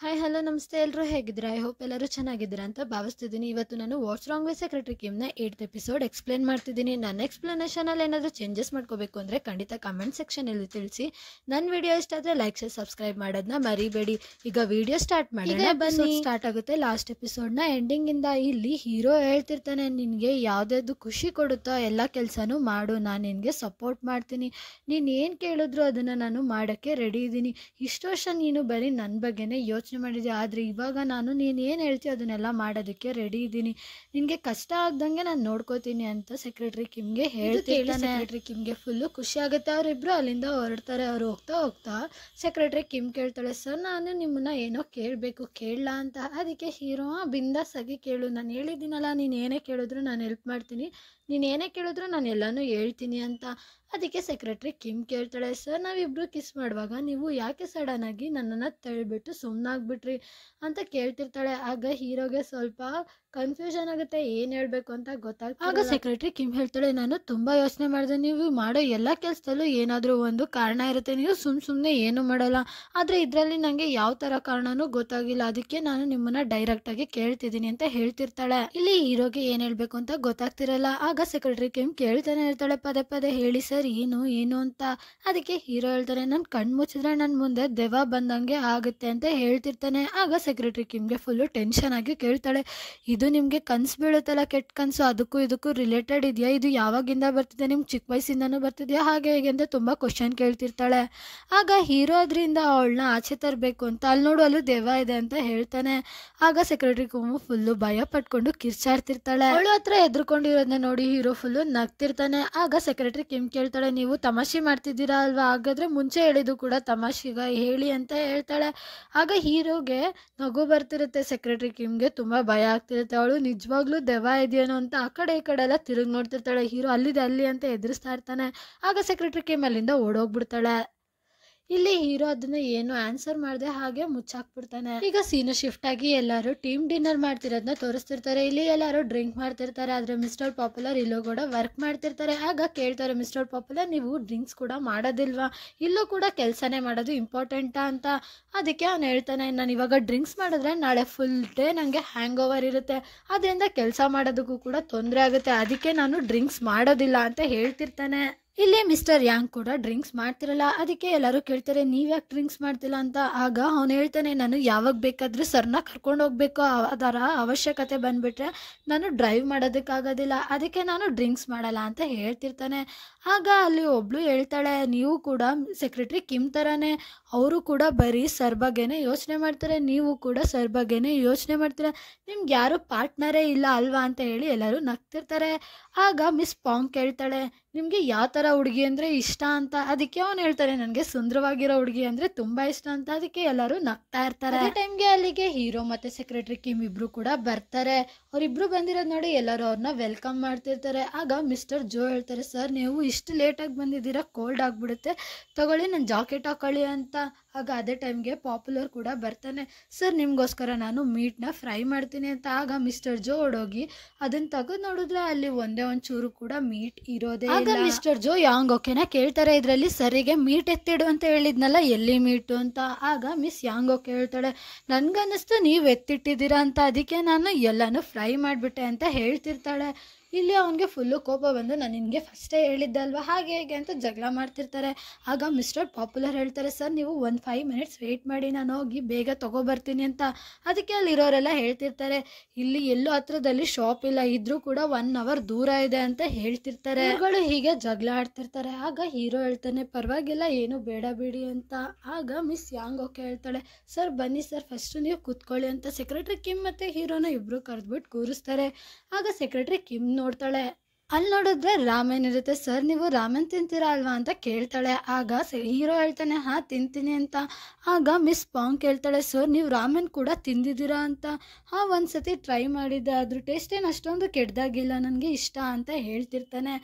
Hi hello ನಮಸ್ತೆ ಎಲ್ಲರೂ ಹೇಗಿದ್ದೀರಾ? ಐ ಹೋಪ್ ಎಲ್ಲರೂ ಚೆನ್ನಾಗಿದ್ದೀರಾ ಅಂತ ಭಾವಿಸ್ತಿದ್ದೀನಿ. ಇವತ್ತು ನಾನು ವಾಟ್ಸ್ ರಾಂಗ್ ವಿತ್ ಸೆಕ್ರೆಟರಿ ಕಿಮ್ನ 8th ಎಪಿಸೋಡ್ ಎಕ್ಸ್ಪ್ಲೇನ್ ಮಾಡ್ತಿದ್ದೀನಿ. ನನ್ನ ಎಕ್ಸ್ಪ್ಲನೇಷನಲ್ಲಿ ಏನಾದರೂ ಚೇಂಜಸ್ ಮಾಡ್ಕೋಬೇಕು ಅಂದರೆ ಖಂಡಿತ ಕಮೆಂಟ್ ಸೆಕ್ಷನಲ್ಲಿ ತಿಳಿಸಿ. ನನ್ನ ವಿಡಿಯೋ ಇಷ್ಟ ಆದರೆ ಲೈಕ್ ಶೇರ್ ಸಬ್ಸ್ಕ್ರೈಬ್ ಮಾಡೋದನ್ನ ಮರಿಬೇಡಿ. ಈಗ ವಿಡಿಯೋ ಸ್ಟಾರ್ಟ್ ಮಾಡೋಣ ಬನ್ನಿ. ಸ್ಟಾರ್ಟ್ ಆಗುತ್ತೆ ಲಾಸ್ಟ್ ಎಪಿಸೋಡ್ನ ಎಂಡಿಂಗಿಂದ. ಇಲ್ಲಿ ಹೀರೋ ಹೇಳ್ತಿರ್ತಾನೆ, ನಿನಗೆ ಯಾವುದಾದ್ರು ಖುಷಿ ಕೊಡುತ್ತೋ ಎಲ್ಲ ಕೆಲಸನೂ ಮಾಡು, ನಾನು ನಿನಗೆ ಸಪೋರ್ಟ್ ಮಾಡ್ತೀನಿ, ನೀನು ಏನು ಕೇಳಿದ್ರು ಅದನ್ನು ನಾನು ಮಾಡೋಕ್ಕೆ ರೆಡಿ ಇದ್ದೀನಿ. ಇಷ್ಟು ವರ್ಷ ನೀನು ಬರೀ ನನ್ನ ಬಗ್ಗೆನೇ ಯೋಚನೆ ಮಾಡಿದ್ದೆ, ಆದರೆ ಇವಾಗ ನಾನು ನೀನು ಏನು ಹೇಳ್ತೀಯ ಅದನ್ನೆಲ್ಲ ಮಾಡೋದಕ್ಕೆ ರೆಡಿ ಇದ್ದೀನಿ, ನಿನಗೆ ಕಷ್ಟ ಆಗ್ದಂಗೆ ನಾನು ನೋಡ್ಕೋತೀನಿ ಅಂತ ಸೆಕ್ರೆಟರಿ ಕಿಮ್ಗೆ ಹೇಳ್ತಿರ್ತಾನೆ. ಸೆಕ್ರೆಟರಿ ಕಿಮ್ಗೆ ಫುಲ್ಲು ಖುಷಿ ಆಗುತ್ತೆ. ಅವರಿಬ್ಬರು ಅಲ್ಲಿಂದ ಹೊರಡ್ತಾರೆ. ಅವ್ರು ಹೋಗ್ತಾ ಹೋಗ್ತಾ ಸೆಕ್ರೆಟರಿ ಕಿಮ್ ಕೇಳ್ತಾಳೆ, ಸರ್ ನಾನು ನಿಮ್ಮನ್ನ ಏನೋ ಕೇಳಬೇಕು, ಕೇಳಲ್ಲ ಅಂತ. ಅದಕ್ಕೆ ಹೀರೋ ಬಿಂದಾಸ್ ಆಗಿ ಕೇಳು, ನಾನು ಹೇಳಿದ್ದೀನಲ್ಲ ನೀನು ಏನೇ ಕೇಳಿದ್ರು ನಾನು ಹೆಲ್ಪ್ ಮಾಡ್ತೀನಿ, ನೀನು ಏನೇ ಕೇಳಿದ್ರು ನಾನು ಎಲ್ಲನೂ ಹೇಳ್ತೀನಿ ಅಂತ. ಅದಕ್ಕೆ ಸೆಕ್ರೆಟರಿ ಕಿಮ್ ಕೇಳ್ತಾಳೆ, ಸರ್ ನಾವಿಬ್ಬರು ಕಿಸ್ ಮಾಡುವಾಗ ನೀವು ಯಾಕೆ ಸಡನ್ನಾಗಿ ನನ್ನನ್ನು ತಳ್ಳಿಬಿಟ್ಟು ಸುಮ್ಮನಾಗ್ಬಿಟ್ರಿ ಅಂತ ಕೇಳ್ತಿರ್ತಾಳೆ. ಆಗ ಹೀರೋಗೆ ಸ್ವಲ್ಪ ಕನ್ಫ್ಯೂಷನ್ ಆಗುತ್ತೆ, ಏನು ಹೇಳಬೇಕು ಅಂತ ಗೊತ್ತಾಗ್ತದೆ. ಆಗ ಸೆಕ್ರೆಟರಿ ಕಿಮ್ ಹೇಳ್ತಾಳೆ, ನಾನು ತುಂಬ ಯೋಚನೆ ಮಾಡಿದೆ, ನೀವು ಮಾಡೋ ಎಲ್ಲ ಕೆಲಸದಲ್ಲೂ ಏನಾದರೂ ಒಂದು ಕಾರಣ ಇರುತ್ತೆ, ನೀವು ಸುಮ್ಮನೆ ಏನೂ ಮಾಡಲ್ಲ, ಆದರೆ ಇದರಲ್ಲಿ ನನಗೆ ಯಾವ ಥರ ಕಾರಣನೂ ಗೊತ್ತಾಗಿಲ್ಲ, ಅದಕ್ಕೆ ನಾನು ನಿಮ್ಮನ್ನು ಡೈರೆಕ್ಟಾಗಿ ಕೇಳ್ತಿದ್ದೀನಿ ಅಂತ ಹೇಳ್ತಿರ್ತಾಳೆ. ಇಲ್ಲಿ ಹೀರೋಗೆ ಏನು ಹೇಳಬೇಕು ಅಂತ ಗೊತ್ತಾಗ್ತಿರಲ್ಲ. ಆಗ ಸೆಕ್ರೆಟರಿ ಕಿಮ್ ಕೇಳ್ತಾನೆ ಇರ್ತಾಳೆ, ಪದೇ ಪದೇ ಹೇಳಿ ಸರ್ ಏನು ಅಂತ. ಅದಕ್ಕೆ ಹೀರೋ ಹೇಳ್ತಾರೆ, ನಾನು ಕಣ್ಣು ಮುಚ್ಚಿದ್ರೆ ನನ್ನ ಮುಂದೆ ದೆವ್ವ ಬಂದಂಗೆ ಆಗುತ್ತೆ ಅಂತ ಹೇಳ್ತಿರ್ತಾನೆ. ಆಗ ಸೆಕ್ರೆಟರಿ ಕಿಮ್ಗೆ ಫುಲ್ಲು ಟೆನ್ಷನ್ ಆಗಿ ಕೇಳ್ತಾಳೆ, ಇದು ನಿಮಗೆ ಕನಸು ಬೀಳುತ್ತಲ್ಲ, ಕೆಟ್ಟ ಕನಸು, ಅದಕ್ಕೂ ಇದಕ್ಕೂ ರಿಲೇಟೆಡ್ ಇದೆಯಾ, ಇದು ಯಾವಾಗಿಂದ ಬರ್ತಿದೆ, ನಿಮ್ಗೆ ಚಿಕ್ಕ ವಯಸ್ಸಿಂದನೂ ಬರ್ತಿದೆಯಾ, ಹಾಗೆ ಹೇಗೆ ಅಂತ ತುಂಬ ಕ್ವಶನ್ ಕೇಳ್ತಿರ್ತಾಳೆ. ಆಗ ಹೀರೋ ಅದರಿಂದ ಅವಳನ್ನ ಆಚೆ ತರಬೇಕು ಅಂತ ಅಲ್ಲಿ ನೋಡು ಅಲ್ಲೂ ದೆವ್ವ ಇದೆ ಅಂತ ಹೇಳ್ತಾನೆ. ಆಗ ಸೆಕ್ರೆಟರಿ ಕಿಮ್ ಫುಲ್ಲು ಭಯ ಪಟ್ಕೊಂಡು ಕಿರ್ಚಾಡ್ತಿರ್ತಾಳೆ. ಅವಳು ಹತ್ರ ಎದ್ರುಕೊಂಡಿರೋದನ್ನ ನೋಡಿ ಹೀರೋ ಫುಲ್ಲು ನಗ್ತಿರ್ತಾನೆ. ಆಗ ಸೆಕ್ರೆಟರಿ ಕಿಮ್ ಕೇಳ್ತಾಳೆ, ನೀವು ತಮಾಷೆ ಮಾಡ್ತಿದ್ದೀರಾ ಅಲ್ವಾ, ಹಾಗಾದ್ರೆ ಮುಂಚೆ ಹೇಳಿದ್ದು ಕೂಡ ತಮಾಷೆಗ ಹೇಳಿ ಅಂತ ಹೇಳ್ತಾಳೆ. ಆಗ ಹೀರೋಗೆ ನಗು ಬರ್ತಿರುತ್ತೆ, ಸೆಕ್ರೆಟರಿ ಕಿಮ್ಗೆ ತುಂಬ ಭಯ ಆಗ್ತಿರುತ್ತೆ. ಅವಳು ನಿಜವಾಗ್ಲೂ ದೆವ್ವ ಇದೆಯೇನೋ ಅಂತ ಆ ಕಡೆ ಈ ಕಡೆ ಎಲ್ಲ ತಿರುಗಿ ನೋಡ್ತಿರ್ತಾಳೆ. ಹೀರೋ ಅಲ್ಲಿದೆ ಅಲ್ಲಿ ಅಂತ ಎದುರಿಸ್ತಾ ಇರ್ತಾನೆ. ಆಗ ಸೆಕ್ರೆಟರಿ ಕಿಮ್ ಅಲ್ಲಿಂದ ಓಡೋಗ್ಬಿಡ್ತಾಳೆ. ಇಲ್ಲಿ ಹೀರೋ ಅದನ್ನ ಏನು ಆನ್ಸರ್ ಮಾಡದೆ ಹಾಗೆ ಮುಚ್ಚಾಕ್ಬಿಡ್ತಾನೆ. ಈಗ ಸೀನು ಶಿಫ್ಟ್ ಆಗಿ ಎಲ್ಲರೂ ಟೀಮ್ ಡಿನ್ನರ್ ಮಾಡ್ತಿರೋದನ್ನ ತೋರಿಸ್ತಿರ್ತಾರೆ. ಇಲ್ಲಿ ಎಲ್ಲರೂ ಡ್ರಿಂಕ್ ಮಾಡ್ತಿರ್ತಾರೆ, ಆದ್ರೆ ಮಿಸ್ಟರ್ ಪಾಪ್ಯುಲರ್ ಇಲ್ಲೂ ಕೂಡ ವರ್ಕ್ ಮಾಡ್ತಿರ್ತಾರೆ. ಆಗ ಕೇಳ್ತಾರೆ ಮಿಸ್ಟರ್ ಪಾಪ್ಯುಲರ್, ನೀವು ಡ್ರಿಂಕ್ಸ್ ಕೂಡ ಮಾಡೋದಿಲ್ವಾ, ಇಲ್ಲೂ ಕೂಡ ಕೆಲಸನೇ ಮಾಡೋದು ಇಂಪಾರ್ಟೆಂಟಾ ಅಂತ. ಅದಕ್ಕೆ ಅವ್ನು ಹೇಳ್ತಾನೆ, ನಾನು ಇವಾಗ ಡ್ರಿಂಕ್ಸ್ ಮಾಡಿದ್ರೆ ನಾಳೆ ಫುಲ್ ಡೇ ನನಗೆ ಹ್ಯಾಂಗ್ ಓವರ್ ಇರುತ್ತೆ, ಅದರಿಂದ ಕೆಲಸ ಮಾಡೋದಕ್ಕೂ ಕೂಡ ತೊಂದರೆ ಆಗುತ್ತೆ, ಅದಕ್ಕೆ ನಾನು ಡ್ರಿಂಕ್ಸ್ ಮಾಡೋದಿಲ್ಲ ಅಂತ ಹೇಳ್ತಿರ್ತಾನೆ. ಇಲ್ಲಿ ಮಿಸ್ಟರ್ ಯಾಂಗ್ ಕೂಡ ಡ್ರಿಂಕ್ಸ್ ಮಾಡ್ತಿರಲ್ಲ. ಅದಕ್ಕೆ ಎಲ್ಲರೂ ಕೇಳ್ತಾರೆ, ನೀವ್ಯಾಕೆ ಡ್ರಿಂಕ್ಸ್ ಮಾಡ್ತಿಲ್ಲ ಅಂತ. ಆಗ ಅವನು ಹೇಳ್ತಾನೆ, ನಾನು ಯಾವಾಗ ಬೇಕಾದರೂ ಸರ್ನ ಕರ್ಕೊಂಡು ಹೋಗ್ಬೇಕು, ಅದರ ಅವಶ್ಯಕತೆ ಬಂದುಬಿಟ್ರೆ ನಾನು ಡ್ರೈವ್ ಮಾಡೋದಕ್ಕಾಗೋದಿಲ್ಲ, ಅದಕ್ಕೆ ನಾನು ಡ್ರಿಂಕ್ಸ್ ಮಾಡಲ್ಲ ಅಂತ ಹೇಳ್ತಿರ್ತಾನೆ. ಆಗ ಅಲ್ಲಿ ಒಬ್ಳು ಹೇಳ್ತಾಳೆ, ನೀವು ಕೂಡ ಸೆಕ್ರೆಟರಿ ಕಿಮ್ ಥರನೇ, ಅವರು ಕೂಡ ಬರೀ ಸರ್ ಬಗ್ಗೆನೇ ಯೋಚನೆ ಮಾಡ್ತಾರೆ, ನೀವು ಕೂಡ ಸರ್ ಬಗ್ಗೆನೇ ಯೋಚನೆ ಮಾಡ್ತೀರಾ, ನಿಮ್ಗೆ ಯಾರು ಪಾರ್ಟ್ನರೇ ಇಲ್ಲ ಅಲ್ವಾ ಅಂತ ಹೇಳಿ ಎಲ್ಲರೂ ನಗ್ತಿರ್ತಾರೆ. ಆಗ ಮಿಸ್ ಪಾಂಗ್ ಕೇಳ್ತಾಳೆ, ನಿಮಗೆ ಯಾವ ಥರ ಹುಡುಗಿ ಅಂದರೆ ಇಷ್ಟ ಅಂತ. ಅದಕ್ಕೆ ಅವನು ಹೇಳ್ತಾರೆ, ನನಗೆ ಸುಂದರವಾಗಿರೋ ಹುಡುಗಿ ಅಂದರೆ ತುಂಬ ಇಷ್ಟ ಅಂತ. ಅದಕ್ಕೆ ಎಲ್ಲರೂ ನಗ್ತಾ ಇರ್ತಾರೆ. ಅದೇ ಟೈಮ್ಗೆ ಅಲ್ಲಿಗೆ ಹೀರೋ ಮತ್ತು ಸೆಕ್ರೆಟರಿ ಕಿಮ್ ಇಬ್ಬರು ಕೂಡ ಬರ್ತಾರೆ. ಅವರಿಬ್ಬರು ಬಂದಿರೋದು ನೋಡಿ ಎಲ್ಲರೂ ಅವ್ರನ್ನ ವೆಲ್ಕಮ್ ಮಾಡ್ತಿರ್ತಾರೆ. ಆಗ ಮಿಸ್ಟರ್ ಜೋ ಹೇಳ್ತಾರೆ, ಸರ್ ನೀವು ಇಷ್ಟು ಲೇಟಾಗಿ ಬಂದಿದ್ದೀರಾ, ಕೋಲ್ಡ್ ಆಗಿಬಿಡುತ್ತೆ, ತಗೊಳ್ಳಿ ನನ್ನ ಜಾಕೆಟ್ ಹಾಕೊಳ್ಳಿ ಅಂತ. ಆಗ ಅದೇ ಟೈಮ್ಗೆ ಪಾಪ್ಯುಲರ್ ಕೂಡ ಬರ್ತಾನೆ, ಸರ್ ನಿಮಗೋಸ್ಕರ ನಾನು ಮೀಟ್ನ ಫ್ರೈ ಮಾಡ್ತೀನಿ ಅಂತ. ಆಗ ಮಿಸ್ಟರ್ ಜೋ ಓಡೋಗಿ ಅದನ್ನು ತೆಗೆದು ನೋಡಿದ್ರೆ ಅಲ್ಲಿ ಒಂದೇ ಒಂದು ಚೂರು ಕೂಡ ಮೀಟ್ ಇರೋದೇ. ಆಗ ಮಿಸ್ಟರ್ ಜೋ ಯಾಂಗ್ ಓಕೆನ ಕೇಳ್ತಾರೆ, ಇದರಲ್ಲಿ ಸರಿಗೆ ಮೀಟ್ ಎತ್ತಿಡು ಅಂತ ಹೇಳಿದ್ನಲ್ಲ, ಎಲ್ಲಿ ಮೀಟು ಅಂತ. ಆಗ ಮಿಸ್ ಯಾಂಗ್ ಓಕೆ ಹೇಳ್ತಾಳೆ, ನನ್ಗನ್ನಿಸ್ತು ನೀವು ಎತ್ತಿಟ್ಟಿದ್ದೀರಾ ಅಂತ, ಅದಕ್ಕೆ ನಾನು ಎಲ್ಲನೂ ಫ್ರೈ ಮಾಡಿಬಿಟ್ಟೆ ಅಂತ ಹೇಳ್ತಿರ್ತಾಳೆ. ಇಲ್ಲಿ ಅವನಿಗೆ ಫುಲ್ಲು ಕೋಪ ಬಂದು, ನಾನು ನಿನಗೆ ಫಸ್ಟೇ ಹೇಳಿದ್ದಲ್ವ ಹಾಗೆ ಹೇಗೆ ಅಂತ ಜಗಳ ಮಾಡ್ತಿರ್ತಾರೆ. ಆಗ ಮಿಸ್ಟರ್ ಪಾಪ್ಯುಲರ್ ಹೇಳ್ತಾರೆ, ಸರ್ ನೀವು ಒಂದು 5 minutes ವೆಯ್ಟ್ ಮಾಡಿ, ನಾನು ಹೋಗಿ ಬೇಗ ತೊಗೊಬರ್ತೀನಿ ಅಂತ. ಅದಕ್ಕೆ ಅಲ್ಲಿರೋರೆಲ್ಲ ಹೇಳ್ತಿರ್ತಾರೆ, ಇಲ್ಲಿ ಎಲ್ಲೂ ಹತ್ರದಲ್ಲಿ ಶಾಪ್ ಇಲ್ಲ, ಇದ್ರೂ ಕೂಡ 1 hour ದೂರ ಇದೆ ಅಂತ ಹೇಳ್ತಿರ್ತಾರೆ. ಇವುಗಳು ಹೀಗೆ ಜಗಳ ಆಡ್ತಿರ್ತಾರೆ. ಆಗ ಹೀರೋ ಹೇಳ್ತಾನೆ, ಪರವಾಗಿಲ್ಲ ಏನು ಬೇಡ ಬಿಡಿ ಅಂತ. ಆಗ ಮಿಸ್ ಯಾಂಗ್ ಓಕೆ ಹೇಳ್ತಾಳೆ, ಸರ್ ಬನ್ನಿ ಸರ್ ಫಸ್ಟ್ ನೀವು ಕೂತ್ಕೊಳ್ಳಿ ಅಂತ. ಸೆಕ್ರೆಟರಿ ಕಿಮ್ ಮತ್ತು ಹೀರೋನ ಇಬ್ಬರು ಕರೆದ್ಬಿಟ್ಟು ಕೂರಿಸ್ತಾರೆ. ಆಗ ಸೆಕ್ರೆಟರಿ ಕಿಮ್ ನೋಡ್ತಾಳೆ, ಅಲ್ಲಿ ನೋಡಿದ್ರೆ ರಾಮೆನ್ ಇರುತ್ತೆ. ಸರ್ ನೀವು ರಾಮೆನ್ ತಿಂತೀರಾ ಅಲ್ವಾ ಅಂತ ಕೇಳ್ತಾಳೆ. ಆಗ ಹೀರೋ ಹೇಳ್ತಾನೆ, ಹಾಂ ತಿಂತೀನಿ ಅಂತ. ಆಗ ಮಿಸ್ ಪಾಂಗ್ ಕೇಳ್ತಾಳೆ, ಸರ್ ನೀವು ರಾಮೆನ್ ಕೂಡ ತಿಂದಿದ್ದೀರಾ ಅಂತ. ಹಾಂ ಒಂದು ಸತಿ ಟ್ರೈ ಮಾಡಿದ್ದೆ, ಅದ್ರ ಟೇಸ್ಟ್ ಏನು ಅಷ್ಟೊಂದು ಕೆಟ್ಟದಾಗಿಲ್ಲ, ನನಗೆ ಇಷ್ಟ ಅಂತ ಹೇಳ್ತಿರ್ತಾನೆ.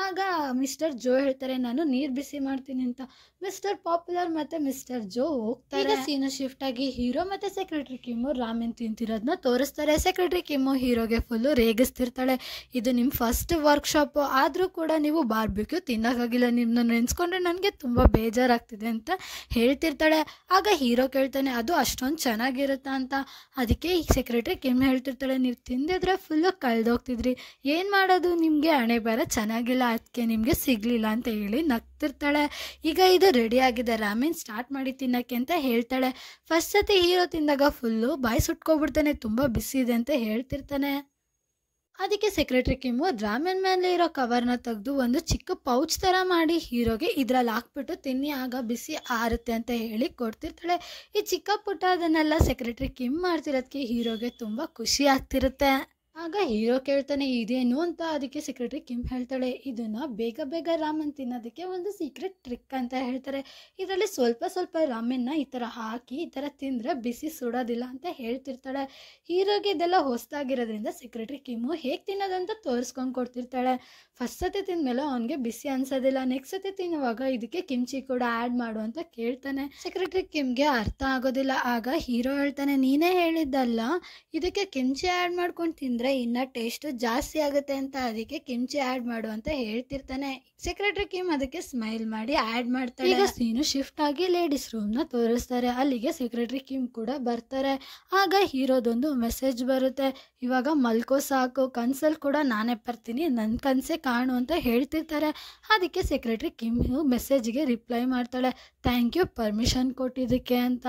ಆಗ ಮಿಸ್ಟರ್ ಜೋ ಹೇಳ್ತಾರೆ ನಾನು ನೀರು ಬಿಸಿ ಮಾಡ್ತೀನಿ ಅಂತ. ಮಿಸ್ಟರ್ ಪಾಪ್ಯುಲರ್ ಮತ್ತು ಮಿಸ್ಟರ್ ಜೋ ಹೋಗ್ತಾರೆ. ಸೀನು ಶಿಫ್ಟ್ ಆಗಿ ಹೀರೋ ಮತ್ತು ಸೆಕ್ರೆಟರಿ ಕಿಮ್ಮು ರಾಮೆನ್ ತಿಂತಿರೋದನ್ನ ತೋರಿಸ್ತಾರೆ. ಸೆಕ್ರೆಟರಿ ಕಿಮ್ಮು ಹೀರೋಗೆ ಫುಲ್ಲು ರೇಗಿಸ್ತಿರ್ತಾಳೆ, ಇದು ನಿಮ್ಮ ಫಸ್ಟ್ ವರ್ಕ್ಶಾಪು, ಆದರೂ ಕೂಡ ನೀವು ಬಾರ್ಬಿಕ್ಯೂ ತಿನ್ನೋಕ್ಕಾಗಿಲ್ಲ, ನಿಮ್ಮನ್ನ ನೆನೆಸ್ಕೊಂಡ್ರೆ ನನಗೆ ತುಂಬ ಬೇಜಾರಾಗ್ತಿದೆ ಅಂತ ಹೇಳ್ತಿರ್ತಾಳೆ. ಆಗ ಹೀರೋ ಕೇಳ್ತಾನೆ ಅದು ಅಷ್ಟೊಂದು ಚೆನ್ನಾಗಿರುತ್ತಾ ಅಂತ. ಅದಕ್ಕೆ ಈ ಸೆಕ್ರೆಟರಿ ಕಿಮ್ ಹೇಳ್ತಿರ್ತಾಳೆ, ನೀವು ತಿಂದಿದ್ರೆ ಫುಲ್ಲು ಕಳೆದೋಗ್ತಿದ್ರಿ, ಏನು ಮಾಡೋದು, ನಿಮಗೆ ಹಣೆ ಬರ ಚೆನ್ನಾಗಿಲ್ಲ, ಅದಕ್ಕೆ ನಿಮಗೆ ಸಿಗಲಿಲ್ಲ ಅಂತ ಹೇಳಿ ನಗ್ತಿರ್ತಾಳೆ. ಈಗ ಇದು ರೆಡಿ ಆಗಿದೆ, ರಾಮೆನ್ ಸ್ಟಾರ್ಟ್ ಮಾಡಿ ತಿನ್ನೋಕ್ಕೆ ಅಂತ ಹೇಳ್ತಾಳೆ. ಫಸ್ಟ್ ಸತಿ ಹೀರೋ ತಿಂದಾಗ ಫುಲ್ಲು ಬಾಯಿ ಸುಟ್ಕೊಬಿಡ್ತಾನೆ, ತುಂಬ ಬಿಸಿ ಇದೆ ಅಂತ ಹೇಳ್ತಿರ್ತಾನೆ. ಅದಕ್ಕೆ ಸೆಕ್ರೆಟರಿ ಕಿಮ್ಮು ರಾಮೆನ್ ಮೇಲೆ ಇರೋ ಕವರ್ನ ತೆಗೆದು ಒಂದು ಚಿಕ್ಕ ಪೌಚ್ ಥರ ಮಾಡಿ ಹೀರೋಗೆ ಇದ್ರಲ್ಲಿ ಹಾಕ್ಬಿಟ್ಟು ತಿನ್ನಿ, ಆಗ ಬಿಸಿ ಆರುತ್ತೆ ಅಂತ ಹೇಳಿ ಕೊಡ್ತಿರ್ತಾಳೆ. ಈ ಚಿಕ್ಕ ಪುಟ್ಟ ಅದನ್ನೆಲ್ಲ ಸೆಕ್ರೆಟರಿ ಕಿಮ್ ಮಾಡ್ತಿರೋದಕ್ಕೆ ಹೀರೋಗೆ ತುಂಬ ಖುಷಿ ಆಗ್ತಿರುತ್ತೆ. ಆಗ ಹೀರೋ ಕೇಳ್ತಾನೆ ಇದೇನು ಅಂತ. ಅದಕ್ಕೆ ಸೆಕ್ರೆಟರಿ ಕಿಮ್ ಹೇಳ್ತಾಳೆ ಇದನ್ನು ಬೇಗ ಬೇಗ ರಾಮನ್ ತಿನ್ನೋದಕ್ಕೆ ಒಂದು ಸೀಕ್ರೆಟ್ ಟ್ರಿಕ್ ಅಂತ ಹೇಳ್ತಾರೆ. ಇದರಲ್ಲಿ ಸ್ವಲ್ಪ ಸ್ವಲ್ಪ ರಾಮೆನ್ನ ಈ ಥರ ಹಾಕಿ ಈ ಥರ ತಿಂದರೆ ಬಿಸಿ ಸುಡೋದಿಲ್ಲ ಅಂತ ಹೇಳ್ತಿರ್ತಾಳೆ. ಹೀರೋಗೆ ಇದೆಲ್ಲ ಹೊಸದಾಗಿರೋದ್ರಿಂದ ಸೆಕ್ರೆಟರಿ ಕಿಮ್ಮು ಹೇಗೆ ತಿನ್ನೋದಂತ ತೋರಿಸ್ಕೊಂಡು ಕೊಡ್ತಿರ್ತಾಳೆ. ಫಸ್ಟ್ ಸತಿ ತಿಂದಮೇಲೆ ಅವನಿಗೆ ಬಿಸಿ ಅನ್ಸೋದಿಲ್ಲ, ನೆಕ್ಸ್ಟ್ ಸತಿ ತಿನ್ನುವಾಗ ಇದಕ್ಕೆ ಕಿಮ್ಚಿ ಕೂಡ ಆ್ಯಡ್ ಮಾಡು ಅಂತ ಕೇಳ್ತಾನೆ. ಸೆಕ್ರೆಟರಿ ಕಿಮ್ಗೆ ಅರ್ಥ ಆಗೋದಿಲ್ಲ. ಆಗ ಹೀರೋ ಹೇಳ್ತಾನೆ ನೀನೇ ಹೇಳಿದ್ದಲ್ಲ ಇದಕ್ಕೆ ಕಿಮ್ಚಿ ಆ್ಯಡ್ ಮಾಡ್ಕೊಂಡು ತಿಂದರೆ ಇನ್ನ ಟೇಸ್ಟ್ ಜಾಸ್ತಿ ಆಗುತ್ತೆ ಅಂತ, ಅದಕ್ಕೆ ಕಿಮ್ಚಿ ಆ್ಯಡ್ ಮಾಡು ಅಂತ ಹೇಳ್ತಿರ್ತಾನೆ. ಸೆಕ್ರೆಟರಿ ಕಿಮ್ ಅದಕ್ಕೆ ಸ್ಮೈಲ್ ಮಾಡಿ ಆ್ಯಡ್ ಮಾಡ್ತಾಳೆ. ಈಗ ಸೀನು ಶಿಫ್ಟ್ ಆಗಿ ಲೇಡೀಸ್ ರೂಮ್ನ ತೋರಿಸ್ತಾರೆ. ಅಲ್ಲಿಗೆ ಸೆಕ್ರೆಟರಿ ಕಿಮ್ ಕೂಡ ಬರ್ತಾರೆ. ಆಗ ಹೀರೋದೊಂದು ಮೆಸೇಜ್ ಬರುತ್ತೆ, ಇವಾಗ ಮಲ್ಕೋ ಸಾಕು, ಕನ್ಸಲ್ಲಿ ಕೂಡ ನಾನೇ ಬರ್ತೀನಿ, ನನ್ನ ಕನಸೇ ಕಾಣು ಅಂತ ಹೇಳ್ತಿರ್ತಾರೆ. ಅದಕ್ಕೆ ಸೆಕ್ರೆಟರಿ ಕಿಮ್ ಮೆಸೇಜ್ಗೆ ರಿಪ್ಲೈ ಮಾಡ್ತಾಳೆ, ಥ್ಯಾಂಕ್ ಯು ಪರ್ಮಿಷನ್ ಕೊಟ್ಟಿದ್ದಕ್ಕೆ ಅಂತ.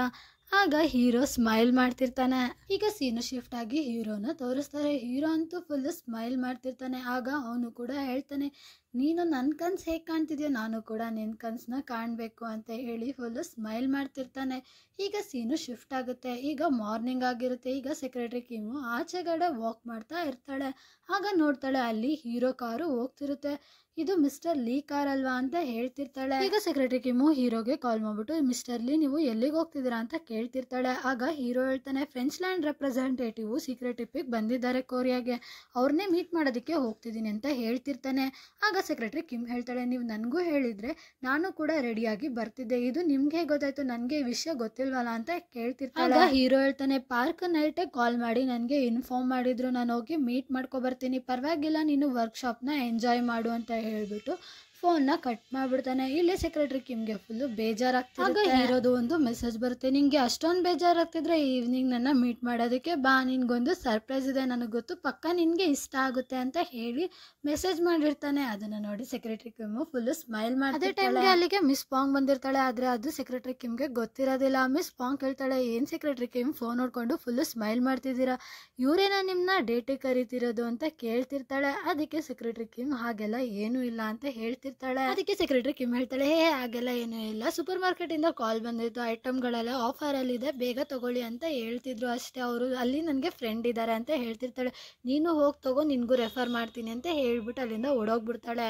ಆಗ ಹೀರೋ ಸ್ಮೈಲ್ ಮಾಡ್ತಿರ್ತಾನೆ. ಈಗ ಸೀನು ಶಿಫ್ಟ್ ಆಗಿ ಹೀರೋನ ತೋರಿಸ್ತಾರೆ. ಹೀರೋ ಅಂತೂ ಫುಲ್ಲು ಸ್ಮೈಲ್ ಮಾಡ್ತಿರ್ತಾನೆ. ಆಗ ಅವನು ಕೂಡ ಹೇಳ್ತಾನೆ ನೀನು ನನ್ನ ಕನಸು ಹೇಗೆ ಕಾಣ್ತಿದ್ಯೋ ನಾನು ಕೂಡ ನಿನ್ನ ಕನಸನ್ನ ಕಾಣಬೇಕು ಅಂತ ಹೇಳಿ ಫುಲ್ಲು ಸ್ಮೈಲ್ ಮಾಡ್ತಿರ್ತಾನೆ. ಈಗ ಸೀನು ಶಿಫ್ಟ್ ಆಗುತ್ತೆ. ಈಗ ಮಾರ್ನಿಂಗ್ ಆಗಿರುತ್ತೆ. ಈಗ ಸೆಕ್ರೆಟರಿ ಕಿಮ್ಮು ಆಚೆಗಡೆ ವಾಕ್ ಮಾಡ್ತಾ ಇರ್ತಾಳೆ. ಆಗ ನೋಡ್ತಾಳೆ ಅಲ್ಲಿ ಹೀರೋ ಕಾರು ಹೋಗ್ತಿರುತ್ತೆ. ಇದು ಮಿಸ್ಟರ್ ಲೀ ಕಾರ್ ಅಲ್ವಾ ಅಂತ ಹೇಳ್ತಿರ್ತಾಳೆ. ಈಗ ಸೆಕ್ರೆಟರಿ ಕಿಮ್ಮು ಹೀರೋಗೆ ಕಾಲ್ ಮಾಡ್ಬಿಟ್ಟು ಮಿಸ್ಟರ್ ಲೀ ನೀವು ಎಲ್ಲಿಗೆ ಹೋಗ್ತಿದ್ದೀರಾ ಅಂತ ಕೇಳ್ತಿರ್ತಾಳೆ. ಆಗ ಹೀರೋ ಹೇಳ್ತಾನೆ ಫ್ರೆಂಚ್ ಲ್ಯಾಂಡ್ ರೆಪ್ರೆಸೆಂಟೇಟಿವ್ ಸೀಕ್ರೆಟ್ ಟ್ರಿಪ್ಪಿಗೆ ಬಂದಿದ್ದಾರೆ ಕೊರಿಯಾಗೆ, ಅವ್ರನ್ನೇ ಮೀಟ್ ಮಾಡೋದಕ್ಕೆ ಹೋಗ್ತಿದ್ದೀನಿ ಅಂತ ಹೇಳ್ತಿರ್ತಾನೆ. ಆಗ ಸೆಕ್ರೆಟರಿ ಕಿಮ್ ಹೇಳ್ತಾಳೆ ನೀವು ನನಗೂ ಹೇಳಿದರೆ ನಾನು ಕೂಡ ರೆಡಿಯಾಗಿ ಬರ್ತಿದ್ದೆ, ಇದು ನಿಮ್ಗೆ ಗೊತ್ತಾಯ್ತು, ನನಗೆ ಈ ವಿಷಯ ಗೊತ್ತಿಲ್ವಲ್ಲ ಅಂತ ಕೇಳ್ತಿರ್ತಾಳೆ. ಆಗ ಹೀರೋ ಹೇಳ್ತಾನೆ ಪಾರ್ಕ್ ನೈಟೇ ಕಾಲ್ ಮಾಡಿ ನನಗೆ ಇನ್ಫಾರ್ಮ್ ಮಾಡಿದ್ರು, ನಾನು ಹೋಗಿ ಮೀಟ್ ಮಾಡ್ಕೊ ಬರ್ತೀನಿ, ಪರವಾಗಿಲ್ಲ ನೀನು ವರ್ಕ್ಶಾಪ್ನ ಎಂಜಾಯ್ ಮಾಡು ಅಂತ ಹೇಳ್ಬಿಟ್ಟು ಫೋನ್ನ ಕಟ್ ಮಾಡಿಬಿಡ್ತಾನೆ. ಇಲ್ಲಿ ಸೆಕ್ರೆಟರಿ ಕಿಮ್ಗೆ ಫುಲ್ಲು ಬೇಜಾರಾಗ್ತದೆ. ಆಗ ಹೀರೋದು ಒಂದು ಮೆಸೇಜ್ ಬರುತ್ತೆ, ನಿಂಗೆ ಅಷ್ಟೊಂದು ಬೇಜಾರಾಗ್ತಿದ್ರೆ ಈವ್ನಿಂಗ್ ನನ್ನ ಮೀಟ್ ಮಾಡೋದಕ್ಕೆ ಬಾ, ನಿನ್ಗೊಂದು ಸರ್ಪ್ರೈಸ್ ಇದೆ, ನನಗೆ ಗೊತ್ತು ಪಕ್ಕ ನಿನಗೆ ಇಷ್ಟ ಆಗುತ್ತೆ ಅಂತ ಹೇಳಿ ಮೆಸೇಜ್ ಮಾಡಿರ್ತಾನೆ. ಅದನ್ನು ನೋಡಿ ಸೆಕ್ರೆಟರಿ ಕಿಮ್ಮು ಫುಲ್ಲು ಸ್ಮೈಲ್ ಮಾಡಿ ಅದೇ ಟೈಮ್ಗೆ ಅಲ್ಲಿಗೆ ಮಿಸ್ ಪಾಂಗ್ ಬಂದಿರ್ತಾಳೆ. ಆದರೆ ಅದು ಸೆಕ್ರೆಟರಿ ಕಿಮ್ಗೆ ಗೊತ್ತಿರೋದಿಲ್ಲ. ಮಿಸ್ ಪಾಂಗ್ ಕೇಳ್ತಾಳೆ ಏನು ಸೆಕ್ರೆಟರಿ ಕಿಮ್ ಫೋನ್ ನೋಡ್ಕೊಂಡು ಫುಲ್ಲು ಸ್ಮೈಲ್ ಮಾಡ್ತಿದ್ದೀರಾ, ಇವರೇನ ನಿಮ್ಮನ್ನ ಡೇಟಿಗೆ ಕರಿತಿರೋದು ಅಂತ ಕೇಳ್ತಿರ್ತಾಳೆ. ಅದಕ್ಕೆ ಸೆಕ್ರೆಟರಿ ಕಿಮ್ ಹಾಗೆಲ್ಲ ಏನೂ ಇಲ್ಲ ಅಂತ ಹೇಳ್ತಿರ್ತಾಳೆ. ಅದಕ್ಕೆ ಸೆಕ್ರೆಟರಿ ಕಿಮ್ ಹೇಳ್ತಾಳೆ ಹಾಗೆಲ್ಲ ಏನೂ ಇಲ್ಲ, ಸೂಪರ್ ಮಾರ್ಕೆಟ್ ಇಂದ ಕಾಲ್ ಬಂದಿತ್ತು, ಐಟಮ್ಗಳೆಲ್ಲ ಆಫರ್ ಅಲ್ಲಿ ಇದೆ, ಬೇಗ ತಗೊಳ್ಳಿ ಅಂತ ಹೇಳ್ತಿದ್ರು ಅಷ್ಟೇ, ಅವರು ಅಲ್ಲಿ ನನಗೆ ಫ್ರೆಂಡ್ ಇದ್ದಾರೆ ಅಂತ ಹೇಳ್ತಿರ್ತಾಳೆ. ನೀನು ಹೋಗಿ ತಗೋ, ನಿನ್ಗೂ ರೆಫರ್ ಮಾಡ್ತೀನಿ ಅಂತ ಹೇಳ್ಬಿಟ್ಟು ಅಲ್ಲಿಂದ ಓಡೋಗ್ಬಿಡ್ತಾಳೆ.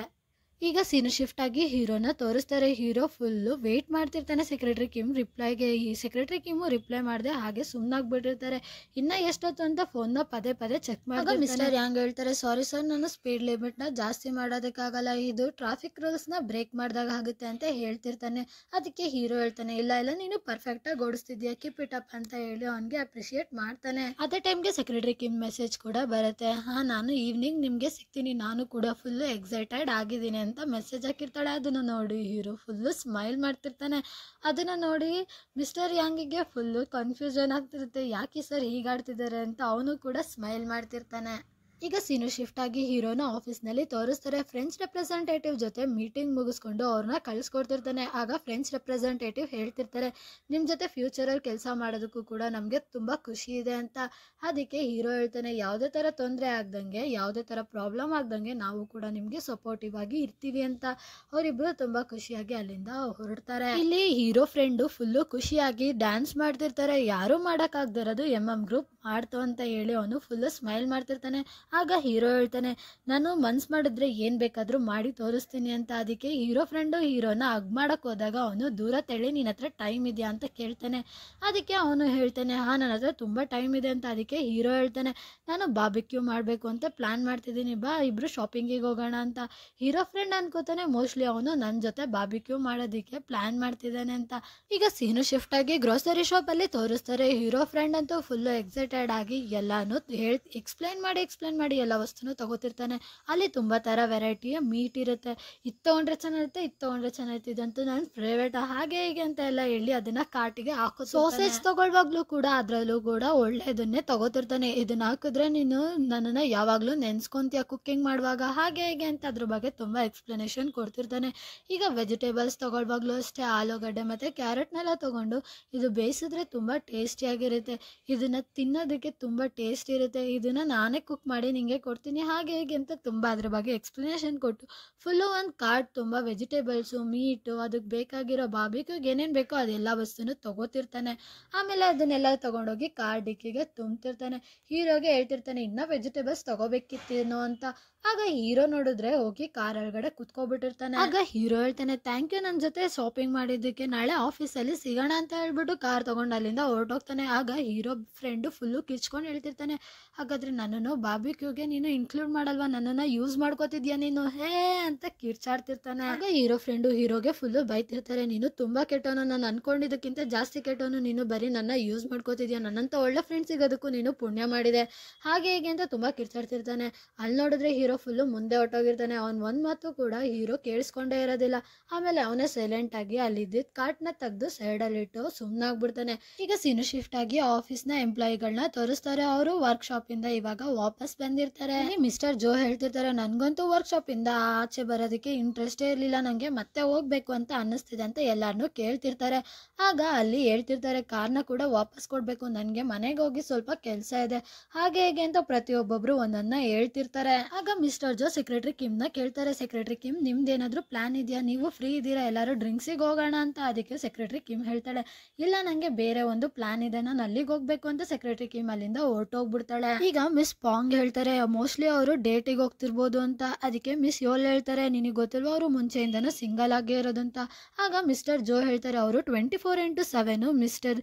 ಈಗ ಸೀನು ಶಿಫ್ಟ್ ಆಗಿ ಹೀರೋನ ತೋರಿಸ್ತಾರೆ. ಹೀರೋ ಫುಲ್ಲು ವೆಯ್ಟ್ ಮಾಡ್ತಿರ್ತಾನೆ ಸೆಕ್ರೆಟರಿ ಕಿಮ್ ರಿಪ್ಲೈಗೆ. ಈ ಸೆಕ್ರೆಟರಿ ಕಿಮ್ಮು ರಿಪ್ಲೈ ಮಾಡದೆ ಹಾಗೆ ಸುಮ್ಮನಾಗ್ಬಿಟ್ಟಿರ್ತಾರೆ. ಇನ್ನು ಎಷ್ಟೊತ್ತು ಅಂತ ಫೋನ್ನ ಪದೇ ಪದೇ ಚೆಕ್ ಮಾಡಿ ಮಿಸ್ಟರ್ ಯಾಂಗ್ ಹೇಳ್ತಾರೆ ಸಾರಿ ಸರ್, ನಾನು ಸ್ಪೀಡ್ ಲಿಮಿಟ್ನ ಜಾಸ್ತಿ ಮಾಡೋದಕ್ಕಾಗಲ್ಲ, ಇದು ಟ್ರಾಫಿಕ್ ರೂಲ್ಸ್ನ ಬ್ರೇಕ್ ಮಾಡಿದಾಗ ಆಗುತ್ತೆ ಅಂತ ಹೇಳ್ತಿರ್ತಾನೆ. ಅದಕ್ಕೆ ಹೀರೋ ಹೇಳ್ತಾನೆ ಇಲ್ಲ ಇಲ್ಲ ನೀನು ಪರ್ಫೆಕ್ಟಾಗಿ ಓಡಿಸ್ತಿದ್ಯಾ, ಕೀಪ್ ಇಟ್ ಅಪ್ ಅಂತ ಹೇಳಿ ಅವನಿಗೆ ಅಪ್ರಿಷಿಯೇಟ್ ಮಾಡ್ತಾನೆ. ಅದೇ ಟೈಮ್ಗೆ ಸೆಕ್ರೆಟರಿ ಕಿಮ್ ಮೆಸೇಜ್ ಕೂಡ ಬರುತ್ತೆ, ಹಾಂ ನಾನು ಈವ್ನಿಂಗ್ ನಿಮಗೆ ಸಿಗ್ತೀನಿ, ನಾನು ಕೂಡ ಫುಲ್ಲು ಎಕ್ಸೈಟೆಡ್ ಆಗಿದ್ದೀನಿ ಅಂತ ಮೆಸೇಜ್ ಹಾಕಿರ್ತಾಳೆ. ಅದನ್ನು ನೋಡಿ ಹೀರೋ ಫುಲ್ಲು ಸ್ಮೈಲ್ ಮಾಡ್ತಿರ್ತಾನೆ. ಅದನ್ನು ನೋಡಿ ಮಿಸ್ಟರ್ ಯಾಂಗಿಗೆ ಫುಲ್ಲು ಕನ್ಫ್ಯೂಷನ್ ಆಗ್ತಿರುತ್ತೆ, ಯಾಕೆ ಸರ್ ಹೀಗಾಡ್ತಿದ್ದಾರೆ ಅಂತ. ಅವನು ಕೂಡ ಸ್ಮೈಲ್ ಮಾಡ್ತಿರ್ತಾನೆ. ಈಗ ಸೀನು ಶಿಫ್ಟ್ ಆಗಿ ಹೀರೋನ ಆಫೀಸ್ನಲ್ಲಿ ತೋರಿಸ್ತಾರೆ. ಫ್ರೆಂಚ್ ರೆಪ್ರೆಸೆಂಟೇಟಿವ್ ಜೊತೆ ಮೀಟಿಂಗ್ ಮುಗಿಸ್ಕೊಂಡು ಅವ್ರನ್ನ ಕಳಿಸ್ಕೊಡ್ತಿರ್ತಾನೆ. ಆಗ ಫ್ರೆಂಚ್ ರೆಪ್ರೆಸೆಂಟೇಟಿವ್ ಹೇಳ್ತಿರ್ತಾರೆ ನಿಮ್ಮ ಜೊತೆ ಫ್ಯೂಚರಲ್ಲಿ ಕೆಲಸ ಮಾಡೋದಕ್ಕೂ ಕೂಡ ನಮಗೆ ತುಂಬ ಖುಷಿ ಇದೆ ಅಂತ. ಅದಕ್ಕೆ ಹೀರೋ ಹೇಳ್ತಾನೆ ಯಾವುದೇ ಥರ ತೊಂದರೆ ಆಗ್ದಂಗೆ, ಯಾವುದೇ ಥರ ಪ್ರಾಬ್ಲಮ್ ಆಗ್ದಂಗೆ ನಾವು ಕೂಡ ನಿಮಗೆ ಸಪೋರ್ಟಿವ್ ಆಗಿ ಇರ್ತೀವಿ ಅಂತ. ಅವರಿಬ್ಬರು ತುಂಬ ಖುಷಿಯಾಗಿ ಅಲ್ಲಿಂದ ಹೊರಡ್ತಾರೆ. ಇಲ್ಲಿ ಹೀರೋ ಫ್ರೆಂಡು ಫುಲ್ಲು ಖುಷಿಯಾಗಿ ಡ್ಯಾನ್ಸ್ ಮಾಡ್ತಿರ್ತಾರೆ. ಯಾರೂ ಮಾಡೋಕ್ಕಾಗ್ದಿರೋದು MM ಗ್ರೂಪ್ ಮಾಡ್ತು ಅಂತ ಹೇಳಿ ಅವನು ಫುಲ್ಲು ಸ್ಮೈಲ್ ಮಾಡ್ತಿರ್ತಾನೆ. ಆಗ ಹೀರೋ ಹೇಳ್ತಾನೆ, ನಾನು ಮನ್ಸು ಮಾಡಿದ್ರೆ ಏನು ಬೇಕಾದರೂ ಮಾಡಿ ತೋರಿಸ್ತೀನಿ ಅಂತ. ಅದಕ್ಕೆ ಹೀರೋ ಫ್ರೆಂಡು ಹೀರೋನ ಹಗ್ ಮಾಡೋಕ್ಕೆ ಹೋದಾಗ ಅವನು ದೂರ ತಳ್ಳಿ ನಿನ್ನ ಹತ್ರ ಟೈಮ್ ಇದೆಯಾ ಅಂತ ಕೇಳ್ತಾನೆ. ಅದಕ್ಕೆ ಅವನು ಹೇಳ್ತಾನೆ, ಹಾಂ ನನ್ನ ಹತ್ರ ತುಂಬ ಟೈಮ್ ಇದೆ ಅಂತ. ಅದಕ್ಕೆ ಹೀರೋ ಹೇಳ್ತಾನೆ, ನಾನು ಬಾರ್ಬಿಕ್ಯೂ ಮಾಡಬೇಕು ಅಂತ ಪ್ಲ್ಯಾನ್ ಮಾಡ್ತಿದ್ದೀನಿ, ಬಾ ಇಬ್ಬರು ಶಾಪಿಂಗಿಗೆ ಹೋಗೋಣ ಅಂತ. ಹೀರೋ ಫ್ರೆಂಡ್ ಅನ್ಕೋತಾನೆ ಮೋಸ್ಟ್ಲಿ ಅವನು ನನ್ನ ಜೊತೆ ಬಾರ್ಬಿಕ್ಯೂ ಮಾಡೋದಕ್ಕೆ ಪ್ಲ್ಯಾನ್ ಮಾಡ್ತಿದ್ದಾನೆ ಅಂತ. ಈಗ ಸೀನು ಶಿಫ್ಟ್ ಆಗಿ ಗ್ರೋಸರಿ ಶಾಪಲ್ಲಿ ತೋರಿಸ್ತಾರೆ. ಹೀರೋ ಫ್ರೆಂಡ್ ಅಂತೂ ಫುಲ್ಲು ಎಕ್ಸೈಟೆಡ್ ಆಗಿ ಎಲ್ಲನೂ ಎಕ್ಸ್ಪ್ಲೈನ್ ಮಾಡಿ ಎಲ್ಲ ವಸ್ತುನೂ ತಗೋತಿರ್ತಾನೆ. ಅಲ್ಲಿ ತುಂಬ ಥರ ವೆರೈಟಿಯ ಮೀಟ್ ಇರುತ್ತೆ. ಇದು ತೊಗೊಂಡ್ರೆ ಚೆನ್ನಾಗಿರುತ್ತೆ, ಇದು ತೊಗೊಂಡ್ರೆ ಚೆನ್ನಾಗಿರುತ್ತೆ, ಇದಂತೂ ನನ್ನ ಫೇವ್ರೇಟ್, ಹಾಗೆ ಹೀಗೆ ಅಂತ ಎಲ್ಲ ಹೇಳಿ ಅದನ್ನು ಕಾರ್ಟಿಗೆ ಹಾಕೋ. ಸೋಸೇಜ್ ತೊಗೊಳ್ವಾಗ್ಲೂ ಕೂಡ ಅದರಲ್ಲೂ ಕೂಡ ಒಳ್ಳೆಯದನ್ನೇ ತಗೋತಿರ್ತಾನೆ. ಇದನ್ನ ಹಾಕಿದ್ರೆ ನೀನು ನನ್ನನ್ನು ಯಾವಾಗಲೂ ನೆನೆಸ್ಕೊಂತೀಯ ಕುಕ್ಕಿಂಗ್ ಮಾಡುವಾಗ, ಹಾಗೆ ಹೇಗೆ ಅಂತ ಅದ್ರ ಬಗ್ಗೆ ತುಂಬ ಎಕ್ಸ್ಪ್ಲನೇಷನ್ ಕೊಡ್ತಿರ್ತಾನೆ. ಈಗ ವೆಜಿಟೇಬಲ್ಸ್ ತೊಗೊಳ್ವಾಗ್ಲೂ ಅಷ್ಟೇ ಆಲೂಗಡ್ಡೆ ಮತ್ತು ಕ್ಯಾರೆಟ್ನೆಲ್ಲ ತೊಗೊಂಡು ಇದು ಬೇಯಿಸಿದ್ರೆ ತುಂಬ ಟೇಸ್ಟಿಯಾಗಿರುತ್ತೆ, ಇದನ್ನು ತಿನ್ನೋದಕ್ಕೆ ತುಂಬ ಟೇಸ್ಟ್ ಇರುತ್ತೆ, ಇದನ್ನು ನಾನೇ ಕುಕ್ ಮಾಡಿ ನಿಮಗೆ ಕೊಡ್ತೀನಿ, ಹಾಗೆ ಹೇಗೆ ಅಂತ ತುಂಬ ಅದ್ರ ಬಗ್ಗೆ ಎಕ್ಸ್ಪ್ಲನೇಷನ್ ಕೊಟ್ಟು ಫುಲ್ಲು ಒಂದು ಕಾರ್ಟ್ ತುಂಬ ವೆಜಿಟೇಬಲ್ಸು, ಮೀಟು, ಅದಕ್ಕೆ ಬೇಕಾಗಿರೋ ಬಾರ್ಬಿಕ್ಯೂಗೆ ಏನೇನು ಬೇಕೋ ಅದೆಲ್ಲ ವಸ್ತುನೂ ತೊಗೋತಿರ್ತಾನೆ. ಆಮೇಲೆ ಅದನ್ನೆಲ್ಲ ತೊಗೊಂಡೋಗಿ ಕಾರ್ ಡಿಕ್ಕಿಗೆ ತುಂಬ್ತಿರ್ತಾನೆ. ಹೀರೋಗೆ ಹೇಳ್ತಿರ್ತಾನೆ, ಇನ್ನೂ ವೆಜಿಟೇಬಲ್ಸ್ ತೊಗೋಬೇಕಿತ್ತೇನೋ ಅಂತ. ಆಗ ಹೀರೋ ನೋಡಿದ್ರೆ ಹೋಗಿ ಕಾರ್ ಒಳಗಡೆ ಕುತ್ಕೊಬಿಟ್ಟಿರ್ತಾನೆ. ಆಗ ಹೀರೋ ಹೇಳ್ತಾನೆ, ಥ್ಯಾಂಕ್ ಯು ನನ್ನ ಜೊತೆ ಶಾಪಿಂಗ್ ಮಾಡಿದ್ದಕ್ಕೆ, ನಾಳೆ ಆಫೀಸಲ್ಲಿ ಸಿಗೋಣ ಅಂತ ಹೇಳ್ಬಿಟ್ಟು ಕಾರ್ ತೊಗೊಂಡು ಅಲ್ಲಿಂದ ಹೊರಟೋಗ್ತಾನೆ. ಆಗ ಹೀರೋ ಫ್ರೆಂಡು ಫುಲ್ಲು ಕಿರ್ಚ್ಕೊಂಡು ಹೇಳ್ತಿರ್ತಾನೆ, ಹಾಗಾದರೆ ನನ್ನನ್ನು ಬಾರ್ಬಿಕ್ಯೂಗೆ ನೀನು ಇನ್ಕ್ಲೂಡ್ ಮಾಡಲ್ವಾ, ನನ್ನನ್ನು ಯೂಸ್ ಮಾಡ್ಕೋತಿದ್ಯಾ ನೀನು ಹೇ ಅಂತ ಕಿರ್ಚಾಡ್ತಿರ್ತಾನೆ. ಆಗ ಹೀರೋ ಫ್ರೆಂಡು ಹೀರೋಗೆ ಫುಲ್ಲು ಬೈತಿರ್ತಾರೆ, ನೀನು ತುಂಬ ಕೆಟ್ಟವನು, ನಾನು ಅನ್ಕೊಂಡಿದ್ದಕ್ಕಿಂತ ಜಾಸ್ತಿ ಕೆಟ್ಟವನು, ನೀನು ಬರೀ ನನ್ನ ಯೂಸ್ ಮಾಡ್ಕೋತಿದ್ಯಾ, ನನ್ನಂತ ಒಳ್ಳೆ ಫ್ರೆಂಡ್ ಸಿಗೋದಕ್ಕೂ ನೀನು ಪುಣ್ಯ ಮಾಡಿದೆ, ಹಾಗೆ ಹೇಗೆ ಅಂತ ತುಂಬ ಕಿರ್ಚಾಡ್ತಿರ್ತಾನೆ. ಅಲ್ಲಿ ನೋಡಿದ್ರೆ ಹೀರೋ ಫುಲ್ಲು ಮುಂದೆ ಹೊಟ್ಟೋಗಿರ್ತಾನೆ. ಅವ್ನು ಒಂದು ಮಾತು ಕೂಡ ಹೀರೋ ಕೇಳಿಸ್ಕೊಂಡೇ ಇರೋದಿಲ್ಲ. ಆಮೇಲೆ ಅವನೇ ಸೈಲೆಂಟಾಗಿ ಅಲ್ಲಿದ್ದಿದ್ದು ಕಾರ್ಟ್ನ ತೆಗೆದು ಸೈಡಲ್ಲಿಟ್ಟು ಸುಮ್ಮನಾಗ್ಬಿಡ್ತಾನೆ. ಈಗ ಸೀನು ಶಿಫ್ಟ್ ಆಗಿ ಆಫೀಸ್ನ ಎಂಪ್ಲಾಯಿಗಳನ್ನ ತೋರಿಸ್ತಾರೆ. ಅವರು ವರ್ಕ್ಶಾಪಿಂದ ಇವಾಗ ವಾಪಸ್ ಬಂದಿರ್ತಾರೆ. ಮಿಸ್ಟರ್ ಜೋ ಹೇಳ್ತಿರ್ತಾರೆ, ನನಗಂತೂ ವರ್ಕ್ಶಾಪಿಂದ ಆಚೆ ಬರೋದಕ್ಕೆ ಇಂಟ್ರೆಸ್ಟೇ ಇರಲಿಲ್ಲ, ನನಗೆ ಮತ್ತೆ ಹೋಗ್ಬೇಕು ಅಂತ ಅನ್ನಿಸ್ತಿದೆ ಅಂತ ಎಲ್ಲರನ್ನೂ ಕೇಳ್ತಿರ್ತಾರೆ. ಆಗ ಅಲ್ಲಿ ಹೇಳ್ತಿರ್ತಾರೆ, ಕಾರ್ನ ಕೂಡ ವಾಪಸ್ ಕೊಡಬೇಕು, ನನಗೆ ಮನೆಗೆ ಹೋಗಿ ಸ್ವಲ್ಪ ಕೆಲಸ ಇದೆ, ಹಾಗೆ ಹೇಗೆ ಅಂತ ಪ್ರತಿಯೊಬ್ಬೊಬ್ರು ಒಂದನ್ನ ಹೇಳ್ತಿರ್ತಾರೆ. ಆಗ ಮಿಸ್ಟರ್ ಜೋ ಸೆಕ್ರೆಟರಿ ಕಿಮ್ನ ಕೇಳ್ತಾರೆ, ಸೆಕ್ರೆಟರಿ ಕಿಮ್ ನಿಮ್ದೇನಾದರೂ ಪ್ಲಾನ್ ಇದೆಯಾ, ನೀವು ಫ್ರೀ ಇದ್ದೀರಾ, ಎಲ್ಲರೂ ಡ್ರಿಂಕ್ಸಿಗೆ ಹೋಗೋಣ ಅಂತ. ಅದಕ್ಕೆ ಸೆಕ್ರೆಟರಿ ಕಿಮ್ ಹೇಳ್ತಾಳೆ, ಇಲ್ಲ ನನಗೆ ಬೇರೆ ಒಂದು ಪ್ಲಾನ್ ಇದೆ, ನಾನು ಅಲ್ಲಿಗೆ ಹೋಗ್ಬೇಕು ಅಂತ. ಸೆಕ್ರೆಟರಿ ಕಿಮ್ ಅಲ್ಲಿಂದ ಹೊರಟೋಗ್ಬಿಡ್ತಾಳೆ. ಈಗ ಮಿಸ್ ಪಾಂಗ್ ಹೇಳ್ತಾರೆ, ಮೋಸ್ಟ್ಲಿ ಅವರು ಡೇಟಿಗೆ ಹೋಗ್ತಿರ್ಬೋದು ಅಂತ. ಅದಕ್ಕೆ ಮಿಸ್ ಯೋಲ್ ಹೇಳ್ತಾರೆ, ನಿನಗೆ ಗೊತ್ತಿಲ್ವ ಅವರು ಮುಂಚೆಯಿಂದನೂ ಸಿಂಗಲ್ ಆಗೇ ಇರೋದಂತ. ಆಗ ಮಿಸ್ಟರ್ ಜೋ ಹೇಳ್ತಾರೆ, ಅವರು 24/7 ಮಿಸ್ಟರ್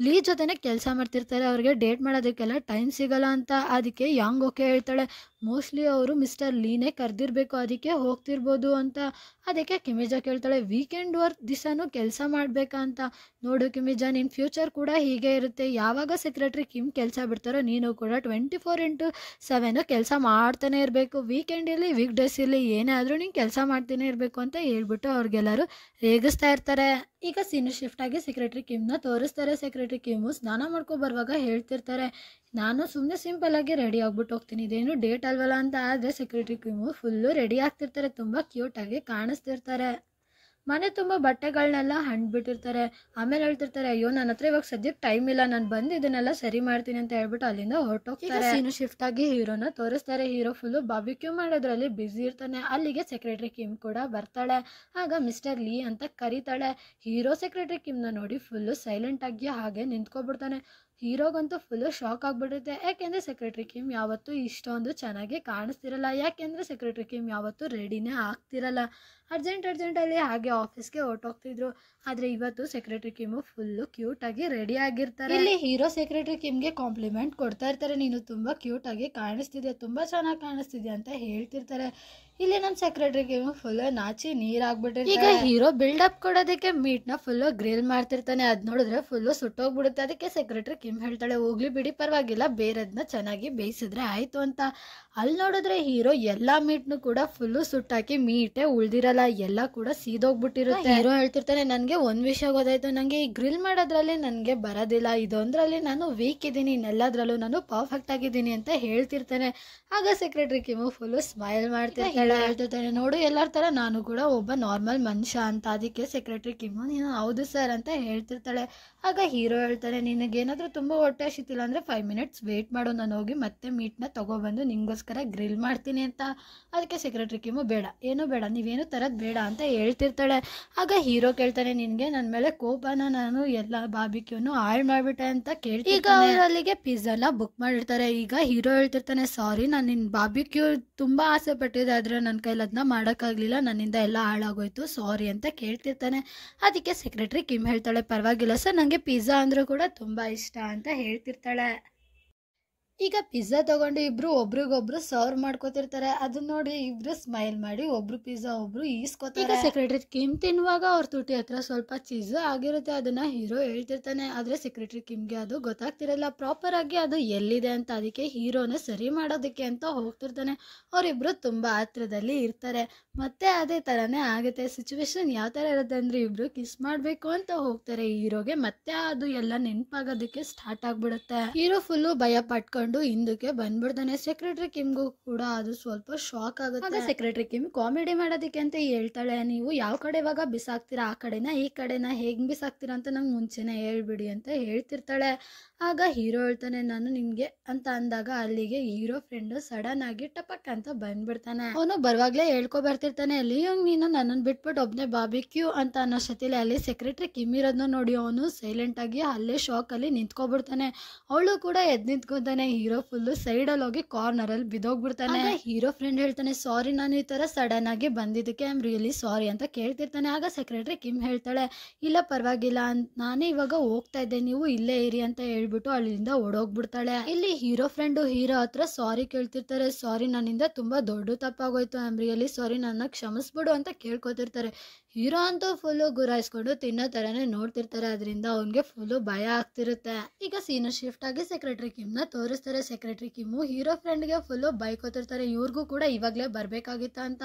ಲೀ ಜೊತೆನೇ ಕೆಲಸ ಮಾಡ್ತಿರ್ತಾರೆ, ಅವ್ರಿಗೆ ಡೇಟ್ ಮಾಡೋದಕ್ಕೆಲ್ಲ ಟೈಮ್ ಸಿಗಲ್ಲ ಅಂತ. ಅದಕ್ಕೆ ಯಾಂಗ್ ಓಕೆ ಹೇಳ್ತಾಳೆ, ಮೋಸ್ಟ್ಲಿ ಅವರು ಮಿಸ್ಟರ್ ಲೀನೇ ಕರೆದಿರಬೇಕು, ಅದಕ್ಕೆ ಹೋಗ್ತಿರ್ಬೋದು ಅಂತ. ಅದಕ್ಕೆ ಕಿಮಿಜಾ ಕೇಳ್ತಾಳೆ, ವೀಕೆಂಡ್ ವರ್ಕ್ ದಿವಸನೂ ಕೆಲಸ ಮಾಡಬೇಕಾ ಅಂತ. ನೋಡು ಕಿಮಿಜಾ, ನಿನ್ನ ಫ್ಯೂಚರ್ ಕೂಡ ಹೀಗೆ ಇರುತ್ತೆ, ಯಾವಾಗ ಸೆಕ್ರೆಟರಿ ಕಿಮ್ ಕೆಲಸ ಬಿಡ್ತಾರೋ ನೀನು ಕೂಡ 24/7 ಕೆಲಸ ಮಾಡ್ತಾನೆ ಇರಬೇಕು, ವೀಕೆಂಡಲ್ಲಿ ವೀಕ್ ಡೇಸ್ ಇಲ್ಲಿ ಏನೇ ಆದರೂ ನೀನು ಕೆಲಸ ಮಾಡ್ತಾನೆ ಇರಬೇಕು ಅಂತ ಹೇಳ್ಬಿಟ್ಟು ಅವ್ರಿಗೆಲ್ಲರೂ ರೇಗಿಸ್ತಾ ಇರ್ತಾರೆ. ಈಗ ಸೀನು ಶಿಫ್ಟ್ ಆಗಿ ಸೆಕ್ರೆಟರಿ ಕಿಮ್ನ ತೋರಿಸ್ತಾರೆ. ಸೆಕ್ರೆಟರಿ ಕಿಮ್ಮು ಸ್ನಾನ ಮಾಡ್ಕೊ ಬರುವಾಗ ಹೇಳ್ತಿರ್ತಾರೆ, ನಾನು ಸುಮ್ಮನೆ ಸಿಂಪಲ್ಲಾಗಿ ರೆಡಿ ಆಗ್ಬಿಟ್ಟು ಹೋಗ್ತೀನಿ, ಇದೇನು ಡೇಟ್ ಅಲ್ವಲ್ಲ ಅಂತ. ಆದರೆ ಸೆಕ್ರೆಟರಿ ಕಿಮ್ಮು ಫುಲ್ಲು ರೆಡಿ ಆಗ್ತಿರ್ತಾರೆ, ತುಂಬ ಕ್ಯೂಟಾಗಿ ಕಾಣಿಸ್ತಿರ್ತಾರೆ. ಮನೆ ತುಂಬ ಬಟ್ಟೆಗಳನ್ನೆಲ್ಲ ಹಂಡ್ಬಿಟ್ಟಿರ್ತಾರೆ. ಆಮೇಲೆ ಹೇಳ್ತಿರ್ತಾರೆ, ಅಯ್ಯೋ ನನ್ನ ಹತ್ರ ಇವಾಗ ಸದ್ಯಕ್ಕೆ ಟೈಮ್ ಇಲ್ಲ, ನಾನು ಬಂದು ಇದನ್ನೆಲ್ಲ ಸರಿ ಮಾಡ್ತೀನಿ ಅಂತ ಹೇಳ್ಬಿಟ್ಟು ಅಲ್ಲಿಂದ ಹೊರಟೋಗ್ತಾರೆ. ಸೀನು ಶಿಫ್ಟ್ ಆಗಿ ಹೀರೋನ ತೋರಿಸ್ತಾರೆ. ಹೀರೋ ಫುಲ್ಲು ಬಾರ್ಬಿಕ್ಯೂ ಮಾಡೋದ್ರಲ್ಲಿ ಬ್ಯುಸಿ ಇರ್ತಾನೆ. ಅಲ್ಲಿಗೆ ಸೆಕ್ರೆಟರಿ ಕಿಮ್ ಕೂಡ ಬರ್ತಾಳೆ. ಆಗ ಮಿಸ್ಟರ್ ಲೀ ಅಂತ ಕರೀತಾಳೆ. ಹೀರೋ ಸೆಕ್ರೆಟರಿ ಕಿಮ್ನ ನೋಡಿ ಫುಲ್ಲು ಸೈಲೆಂಟಾಗಿ ಹಾಗೆ ನಿಂತ್ಕೊಬಿಡ್ತಾನೆ. ಹೀರೋಗಂತೂ ಫುಲ್ಲು ಶಾಕ್ ಆಗಿಬಿಡುತ್ತೆ, ಯಾಕೆಂದರೆ ಸೆಕ್ರೆಟರಿ ಕಿಮ್ ಯಾವತ್ತೂ ಇಷ್ಟೊಂದು ಚೆನ್ನಾಗಿ ಕಾಣಿಸ್ತಿರಲ್ಲ, ಯಾಕೆಂದರೆ ಸೆಕ್ರೆಟರಿ ಕಿಮ್ ಯಾವತ್ತೂ ರೆಡಿನೇ ಆಗ್ತಿರಲ್ಲ, ಅರ್ಜೆಂಟಲ್ಲಿ ಹಾಗೆ ಆಫೀಸ್ಗೆ ಹೊರಟೋಗ್ತಿದ್ರು. ಆದರೆ ಇವತ್ತು ಸೆಕ್ರೆಟರಿ ಕಿಮ್ಮು ಫುಲ್ಲು ಕ್ಯೂಟಾಗಿ ರೆಡಿ ಆಗಿರ್ತಾರೆ. ಇಲ್ಲಿ ಹೀರೋ ಸೆಕ್ರೆಟರಿ ಕಿಮ್ಗೆ ಕಾಂಪ್ಲಿಮೆಂಟ್ ಕೊಡ್ತಾ ಇರ್ತಾರೆ, ನೀನು ತುಂಬ ಕ್ಯೂಟಾಗಿ ಕಾಣಿಸ್ತಿದ್ಯಾ, ತುಂಬ ಚೆನ್ನಾಗಿ ಕಾಣಿಸ್ತಿದ್ಯಾ ಅಂತ ಹೇಳ್ತಿರ್ತಾರೆ. ಇಲ್ಲಿ ನಮ್ಮ ಸೆಕ್ರೆಟರಿ ಕಿಮ್ ಫುಲ್ಲು ನಾಚಿ ನೀರಾಗ್ಬಿಟ್ಟಿರ್ತಾರೆ. ಈಗ ಹೀರೋ ಬಿಲ್ಡಪ್ ಕೊಡೋದಕ್ಕೆ ಮೀಟ್ನ ಫುಲ್ಲು ಗ್ರಿಲ್ ಮಾಡ್ತಿರ್ತಾನೆ. ಅದು ನೋಡಿದ್ರೆ ಫುಲ್ಲು ಸುಟ್ಟೋಗ್ಬಿಡುತ್ತೆ. ಅದಕ್ಕೆ ಸೆಕ್ರೆಟರಿ ಕಿಮ್ ಹೇಳ್ತಾಳೆ, ಹೋಗ್ಲಿ ಬಿಡಿ ಪರವಾಗಿಲ್ಲ, ಬೇರೆದನ್ನ ಚೆನ್ನಾಗಿ ಬೇಯಿಸಿದ್ರೆ ಆಯಿತು ಅಂತ. ಅಲ್ಲಿ ನೋಡಿದ್ರೆ ಹೀರೋ ಎಲ್ಲ ಮೀಟ್ನು ಕೂಡ ಫುಲ್ಲು ಸುಟ್ಟಾಕಿ ಮೀಟೇ ಉಳ್ದಿರಲ್ಲ, ಎಲ್ಲ ಕೂಡ ಸೀದೋಗ್ಬಿಟ್ಟಿರುತ್ತೆ. ಹೀರೋ ಹೇಳ್ತಿರ್ತಾನೆ, ನನಗೆ ಒಂದು ವಿಷಯ ಗೊತ್ತಾಯ್ತು, ನನಗೆ ಈ ಗ್ರಿಲ್ ಮಾಡೋದ್ರಲ್ಲಿ ನನಗೆ ಬರೋದಿಲ್ಲ, ಇದೊಂದರಲ್ಲಿ ನಾನು ವೀಕ್ ಇದ್ದೀನಿ, ಇನ್ನೆಲ್ಲದ್ರಲ್ಲೂ ನಾನು ಪರ್ಫೆಕ್ಟ್ ಆಗಿದ್ದೀನಿ ಅಂತ ಹೇಳ್ತಿರ್ತಾನೆ. ಆಗ ಸೆಕ್ರೆಟರಿ ಕಿಮ್ಮು ಫುಲ್ಲು ಸ್ಮೈಲ್ ಮಾಡ್ತಿರ್ತಾಳೆ. ಹೇಳ್ತಿರ್ತಾನೆ, ನೋಡು ಎಲ್ಲರ ಥರ ನಾನು ಕೂಡ ಒಬ್ಬ ನಾರ್ಮಲ್ ಮನುಷ್ಯ ಅಂತ. ಅದಕ್ಕೆ ಸೆಕ್ರೆಟರಿ ಕಿಮ್ಮು ನೀನು ಹೌದು ಸರ್ ಅಂತ ಹೇಳ್ತಿರ್ತಾಳೆ. ಆಗ ಹೀರೋ ಹೇಳ್ತಾನೆ, ನಿನಗೇನಾದರೂ ತುಂಬ ಹೊಟ್ಟೆ ಹಸಿತಿಲ್ಲ ಅಂದರೆ 5 ಮಿನಿಟ್ಸ್ ವೆಯ್ಟ್ ಮಾಡು, ನಾನು ಹೋಗಿ ಮತ್ತೆ ಮೀಟ್ನ ತೊಗೊಬಂದು ನಿಂಗೋಸ್ಕರ ಗ್ರಿಲ್ ಮಾಡ್ತೀನಿ ಅಂತ. ಅದಕ್ಕೆ ಸೆಕ್ರೆಟರಿ ಕಿಮ್ಮು ಬೇಡ, ಏನೂ ಬೇಡ, ನೀವೇನು ತರೋದು ಬೇಡ ಅಂತ ಹೇಳ್ತಿರ್ತಾಳೆ. ಆಗ ಹೀರೋ ಕೇಳ್ತಾನೆ, ನಿನಗೆ ನನ್ನ ಮೇಲೆ ಕೋಪನ ನಾನು ಎಲ್ಲ ಬಾರ್ಬಿಕ್ಯೂನು ಹಾಳು ಮಾಡಿಬಿಟ್ಟೆ ಅಂತ ಕೇಳ್ತೀನಿ. ಈಗ ಅವರು ಅಲ್ಲಿಗೆ ಪಿಜ್ಜಾನ ಬುಕ್ ಮಾಡಿರ್ತಾರೆ. ಈಗ ಹೀರೋ ಹೇಳ್ತಿರ್ತಾನೆ, ಸಾರಿ, ನಾನು ನಿನ್ನ ಬಾರ್ಬಿಕ್ಯೂ ತುಂಬ ಆಸೆ ಪಟ್ಟಿದ್ದೆ, ಆದರೆ ನನ್ನ ಕೈಲಿ ಅದನ್ನ ಮಾಡೋಕ್ಕಾಗಲಿಲ್ಲ, ನನ್ನಿಂದ ಎಲ್ಲ ಹಾಳಾಗೋಯ್ತು, ಸಾರಿ ಅಂತ ಕೇಳ್ತಿರ್ತಾನೆ. ಅದಕ್ಕೆ ಸೆಕ್ರೆಟರಿ ಕಿಮ್ ಹೇಳ್ತಾಳೆ, ಪರವಾಗಿಲ್ಲ ಸರ್, ನನಗೆ ಪಿಜ್ಜಾ ಅಂದರೂ ಕೂಡ ತುಂಬ ಇಷ್ಟ ಅಂತ ಹೇಳ್ತಿರ್ತಾಳೆ. ಈಗ ಪಿಜ್ಜಾ ತಗೊಂಡು ಇಬ್ರು ಒಬ್ರಿಗೊಬ್ರು ಸರ್ವ್ ಮಾಡ್ಕೋತಿರ್ತಾರೆ. ಅದನ್ನ ನೋಡಿ ಇಬ್ರು ಸ್ಮೈಲ್ ಮಾಡಿ ಒಬ್ರು ಪಿಜ್ಜಾ ಒಬ್ರು ಈಸ್ಕೋತಾರೆ. ಈಗ ಸೆಕ್ರೆಟರಿ ಕಿಮ್ ತಿನ್ನುವಾಗ ಅವ್ರ ತುಟಿ ಹತ್ರ ಸ್ವಲ್ಪ ಚೀಸ್ ಆಗಿರುತ್ತೆ, ಅದನ್ನ ಹೀರೋ ಹೇಳ್ತಿರ್ತಾನೆ. ಆದ್ರೆ ಸೆಕ್ರೆಟರಿ ಕಿಮ್ಗೆ ಅದು ಗೊತ್ತಾಗ್ತಿರಲ್ಲ ಪ್ರಾಪರ್ ಆಗಿ ಅದು ಎಲ್ಲಿದೆ ಅಂತ. ಅದಕ್ಕೆ ಹೀರೋನ ಸರಿ ಮಾಡೋದಕ್ಕೆ ಅಂತ ಹೋಗ್ತಿರ್ತಾನೆ. ಅವರಿಬ್ರು ತುಂಬಾ ಹತ್ರದಲ್ಲಿ ಇರ್ತಾರೆ. ಮತ್ತೆ ಅದೇ ತರನೇ ಆಗುತ್ತೆ. ಸಿಚುವೇಶನ್ ಯಾವ ತರ ಇರುತ್ತೆ ಅಂದ್ರೆ, ಇಬ್ರು ಕಿಸ್ ಮಾಡ್ಬೇಕು ಅಂತ ಹೋಗ್ತಾರೆ ಹೀರೋಗೆ, ಮತ್ತೆ ಅದು ಎಲ್ಲ ನೆನಪಾಗೋದಕ್ಕೆ ಸ್ಟಾರ್ಟ್ ಆಗ್ಬಿಡುತ್ತೆ. ಹೀರೋ ಫುಲ್ಲು ಭಯ ಪಟ್ಕೊಂಡು ಹಿಂದಕ್ಕೆ ಬಂದ್ಬಿಡ್ತಾನೆ. ಸೆಕ್ರೆಟರಿ ಕಿಮ್ಗೂ ಕೂಡ ಅದು ಸ್ವಲ್ಪ ಶಾಕ್ ಆಗುತ್ತೆ. ಸೆಕ್ರೆಟರಿ ಕಿಮ್ ಕಾಮಿಡಿ ಮಾಡೋದಕ್ಕೆ ಅಂತ ಹೇಳ್ತಾಳೆ, ನೀವು ಯಾವ ಕಡೆ ಇವಾಗ ಬಿಸಾಕ್ತೀರಾ, ಆ ಕಡೆನ ಈ ಕಡೆನ ಹೇಗ್ ಬಿಸಾಕ್ತೀರಾ ಅಂತ ನಂಗೆ ಮುಂಚೆನೆ ಹೇಳ್ಬಿಡಿ ಅಂತ ಹೇಳ್ತಿರ್ತಾಳೆ. ಆಗ ಹೀರೋ ಹೇಳ್ತಾನೆ, ನಾನು ನಿಮ್ಗೆ ಅಂತ ಅಂದಾಗ ಅಲ್ಲಿಗೆ ಹೀರೋ ಫ್ರೆಂಡ್ ಸಡನ್ ಆಗಿ ಟಪಕ್ ಅಂತ ಬಂದ್ಬಿಡ್ತಾನೆ. ಅವನು ಬರುವಾಗ್ಲೇ ಹೇಳ್ಕೊ ಬರ್ತಿರ್ತಾನೆ, ಅಲ್ಲಿ ನೀನು ನನ್ನನ್ನು ಬಿಟ್ಬಿಟ್ಟು ಒಬ್ನೇ ಬಾರ್ಬಿಕ್ಯೂ ಅಂತ ಅನ್ನೋ ಸತಿಲಿ ಅಲ್ಲಿ ಸೆಕ್ರೆಟರಿ ಕಿಮ್ ಇರೋದನ್ನ ನೋಡಿ ಅವನು ಸೈಲೆಂಟ್ ಆಗಿ ಅಲ್ಲೇ ಶಾಕ್ ಅಲ್ಲಿ ನಿಂತ್ಕೊಬಿಡ್ತಾನೆ. ಅವಳು ಕೂಡ ಎದ್ ನಿಂತ್ಕೊತಾನೆ. ಹೀರೋ ಫುಲ್ಲು ಸೈಡಲ್ಲಿ ಹೋಗಿ ಕಾರ್ನರ್ ಅಲ್ಲಿ ಬಿದ್ದೋಗ್ಬಿಡ್ತಾನೆ. ಹೀರೋ ಫ್ರೆಂಡ್ ಹೇಳ್ತಾನೆ, ಸಾರಿ, ನಾನು ಈ ತರ ಸಡನ್ ಆಗಿ ಬಂದಿದ್ದಕ್ಕೆ ಐ ಆಮ್ ರಿಯಲಿ ಸಾರಿ ಅಂತ ಕೇಳ್ತಿರ್ತಾನೆ. ಆಗ ಸೆಕ್ರೆಟರಿ ಕಿಮ್ ಹೇಳ್ತಾಳೆ, ಇಲ್ಲ ಪರವಾಗಿಲ್ಲ, ನಾನೇ ಇವಾಗ ಹೋಗ್ತಾ ಇದ್ದೆ, ನೀವು ಇಲ್ಲೇ ಇರಿ ಅಂತ ಹೇಳ್ಬಿಟ್ಟು ಅಲ್ಲಿಂದ ಓಡೋಗ್ಬಿಡ್ತಾಳೆ. ಇಲ್ಲಿ ಹೀರೋ ಫ್ರೆಂಡು ಹೀರೋ ಹತ್ರ ಸಾರಿ ಕೇಳ್ತಿರ್ತಾರೆ. ಸಾರಿ, ನನ್ನಿಂದ ತುಂಬಾ ದೊಡ್ಡ ತಪ್ಪಾಗೋಯ್ತು, ಐ ಆಮ್ ರಿಯಲಿ ಸಾರಿ, ನನ್ನ ಕ್ಷಮಿಸ್ಬಿಡು ಅಂತ ಕೇಳ್ಕೊತಿರ್ತಾರೆ. ಹೀರೋ ಅಂತೂ ಫುಲ್ಲು ಗುರಾಯಿಸ್ಕೊಂಡು ತಿನ್ನೋ ತರನೇ ನೋಡ್ತಿರ್ತಾರೆ. ಅದರಿಂದ ಅವನ್ಗೆ ಫುಲ್ಲು ಭಯ ಆಗ್ತಿರುತ್ತೆ. ಈಗ ಸೀನು ಶಿಫ್ಟ್ ಆಗಿ ಸೆಕ್ರೆಟರಿ ಕಿಮ್ನ ತೋರಿಸ್ತಾರೆ. ಸೆಕ್ರೆಟರಿ ಕಿಮ್ಮು ಹೀರೋ ಫ್ರೆಂಡ್ಗೆ ಫುಲ್ಲು ಬೈಕೋತಿರ್ತಾರೆ, ಇವ್ರಿಗೂ ಕೂಡ ಇವಾಗಲೇ ಬರ್ಬೇಕಾಗಿತ್ತ ಅಂತ.